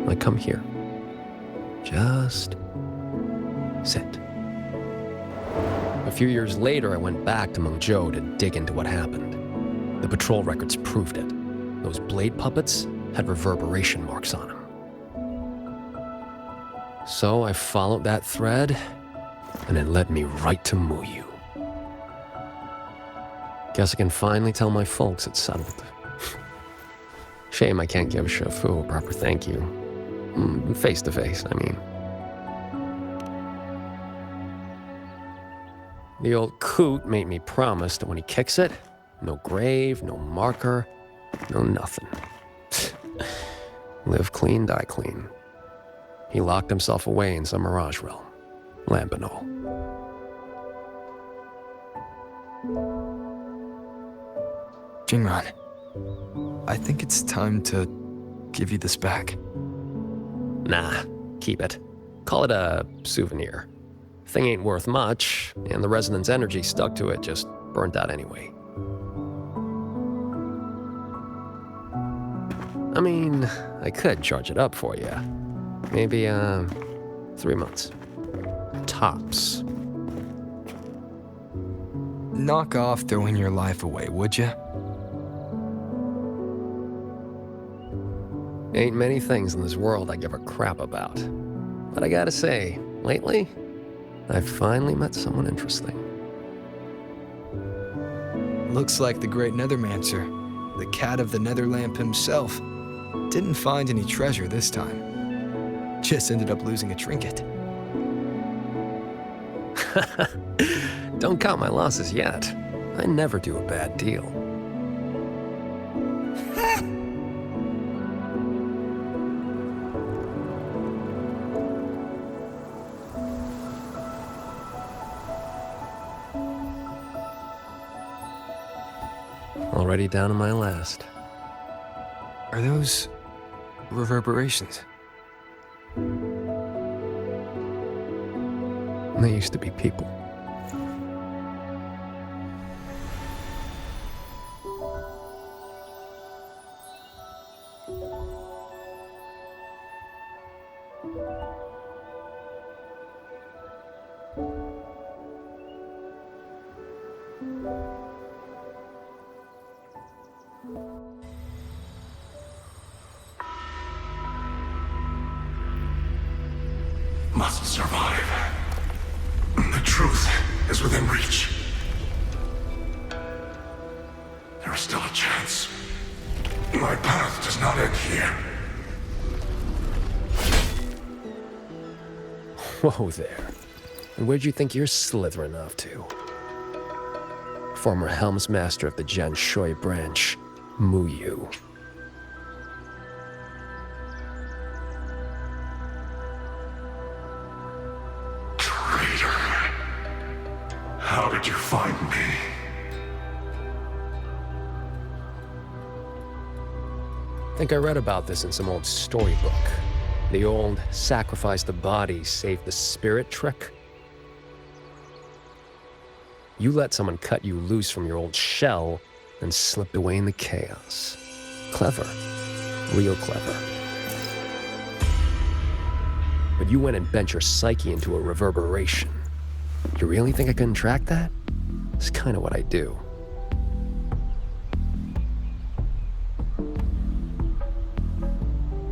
S19: I come here. Just sit. A few years later, I went back to Mengzhou to dig into what happened. The patrol records proved it. Those blade puppets had reverberation marks on them. So I followed that thread, and it led me right to Muyu. Guess I can finally tell my folks it's settled. Shame I can't give Shifu a proper thank you. Face to face, I mean. The old coot made me promise that when he kicks it, no grave, no marker, no nothing. Live clean, die clean. He locked himself away in some mirage realm. Lamp and all.
S4: Jingran, I think it's time to give you this back.
S19: Nah, keep it. Call it a souvenir. Thing ain't worth much, and the resonance energy stuck to it just burnt out anyway. I mean, I could charge it up for you. Maybe, 3 months. Tops.
S4: Knock off throwing your life away, would ya?
S19: Ain't many things in this world I give a crap about. But I gotta say, lately, I've finally met someone interesting.
S4: Looks like the great Nethermancer, the cat of the Netherlamp himself, didn't find any treasure this time. Just ended up losing a trinket.
S19: Don't count my losses yet. I never do a bad deal. Already down to my last.
S4: Are those reverberations?
S19: They used to be people.
S16: Must survive. The truth is within reach. There is still a chance. My path does not end here.
S19: Whoa there. And where'd you think you're slithering off to? Former Helmsmaster of the Jan Shui branch, Mu Yu.
S16: How did you find me?
S19: I think I read about this in some old storybook. The old sacrifice the body, save the spirit trick. You let someone cut you loose from your old shell and slipped away in the chaos. Clever. Real clever. But you went and bent your psyche into a reverberation. You really think I couldn't track that? It's kind of what I do.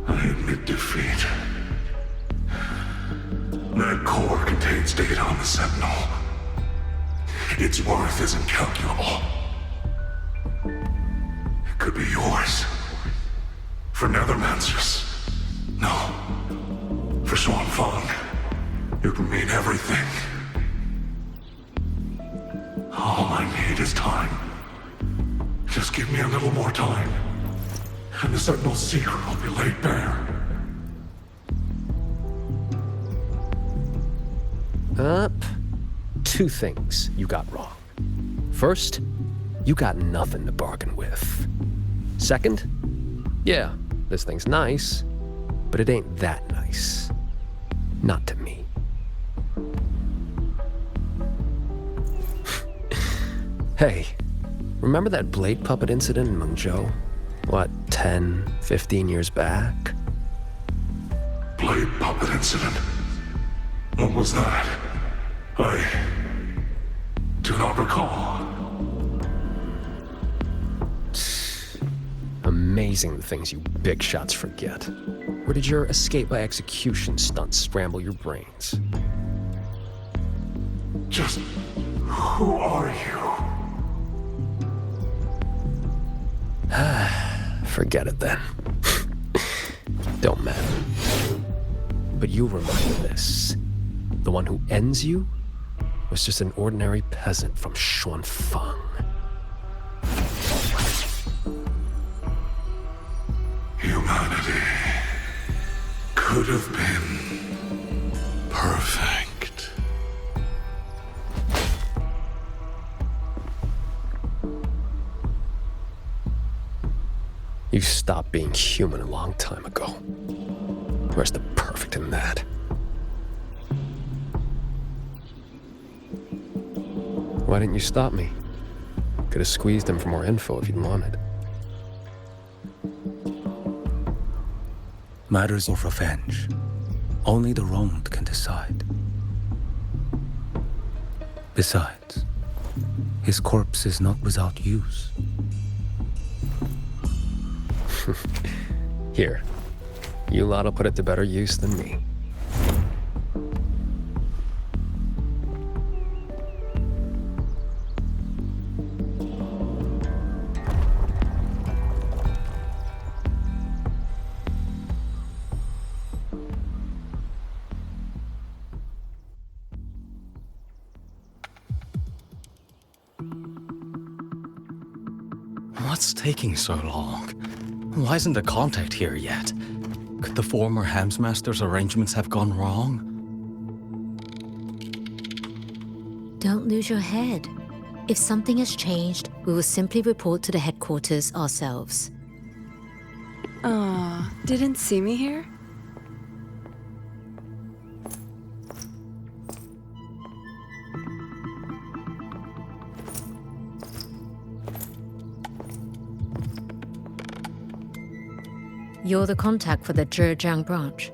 S16: I admit defeat. That core contains data on the Sentinel. Its worth is incalculable. It could be yours. For Nethermancers. No. For Xuan Fang. It would mean everything. All I need is time. Just give me a little more time, and the Sentinel's secret will be laid bare.
S19: Two things you got wrong. First, you got nothing to bargain with. Second, yeah, this thing's nice, but it ain't that nice. Not to me. Hey, remember that blade puppet incident in Mengzhou? What, 10, 15 years back?
S16: Blade puppet incident? What was that? I do not recall.
S19: Amazing the things you big shots forget. Or did your escape by execution stunt scramble your brains?
S16: Just who are you?
S19: Forget it then. Don't matter. But you remember this. The one who ends you was just an ordinary peasant from Xuanfang.
S16: Humanity could have been perfect.
S19: You stopped being human a long time ago. Where's the perfect in that? Why didn't you stop me? Could have squeezed him for more info if you'd wanted.
S6: Matters of revenge. Only the wronged can decide. Besides, his corpse is not without use.
S19: Here, you lot'll put it to better use than me.
S6: What's taking so long? Why isn't the contact here yet? Could the former Helmsmaster's arrangements have gone wrong?
S22: Don't lose your head. If something has changed, we will simply report to the headquarters ourselves.
S20: Didn't see me here?
S22: You're the contact for the Zhejiang branch.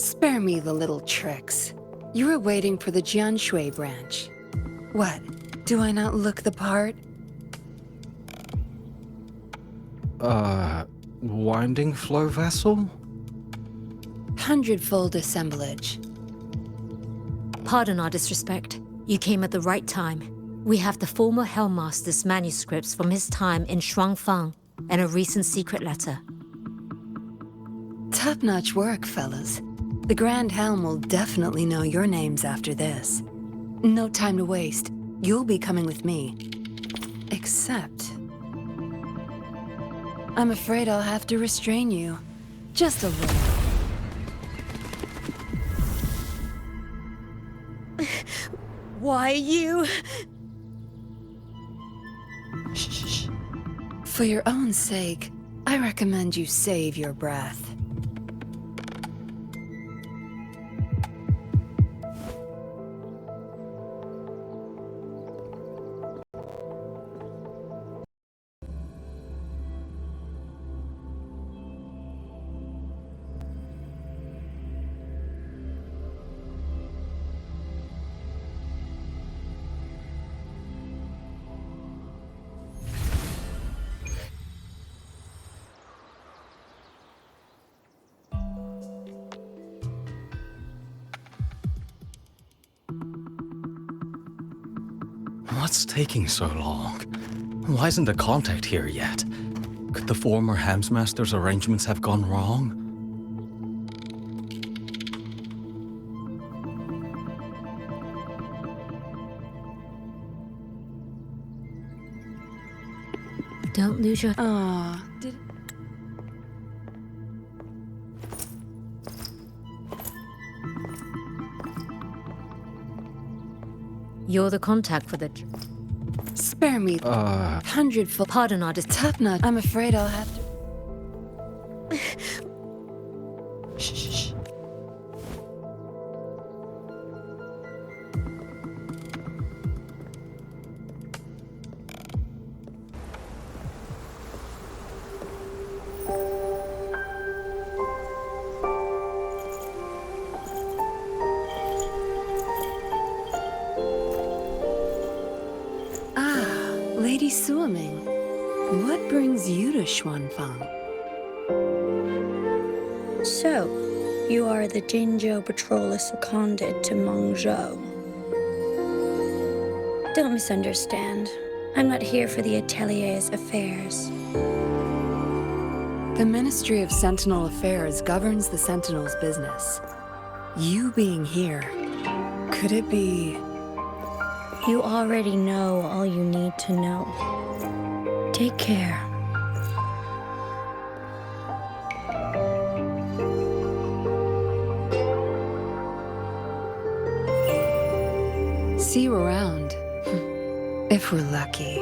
S20: Spare me the little tricks. You were waiting for the Jianshui branch. What? Do I not look the part?
S6: Winding flow vessel?
S20: 100-fold assemblage.
S22: Pardon our disrespect. You came at the right time. We have the former Hellmaster's manuscripts from his time in Shuangfang and a recent secret letter.
S20: Top-notch work, fellas. The Grand Helm will definitely know your names after this. No time to waste. You'll be coming with me. Except... I'm afraid I'll have to restrain you. Just a little.
S8: Why you?
S20: Shh. For your own sake, I recommend you save your breath.
S6: What's taking so long? Why isn't the contact here yet? Could the former Hamsmaster's arrangements have gone wrong?
S22: Don't lose your...
S20: Aw, did...
S22: You're the contact for the...
S20: Spare me. 100-fold.
S22: Pardon our
S20: Top-notch. I'm afraid I'll have to... Shh. Lady Suoming, what brings you to Xuanfang?
S9: So, you are the Jinzhou patroller seconded to Mengzhou. Don't misunderstand. I'm not here for the Atelier's affairs.
S20: The Ministry of Sentinel Affairs governs the Sentinel's business. You being here, could it be...
S9: You already know all you need to know. Take care.
S20: See you around. If we're lucky.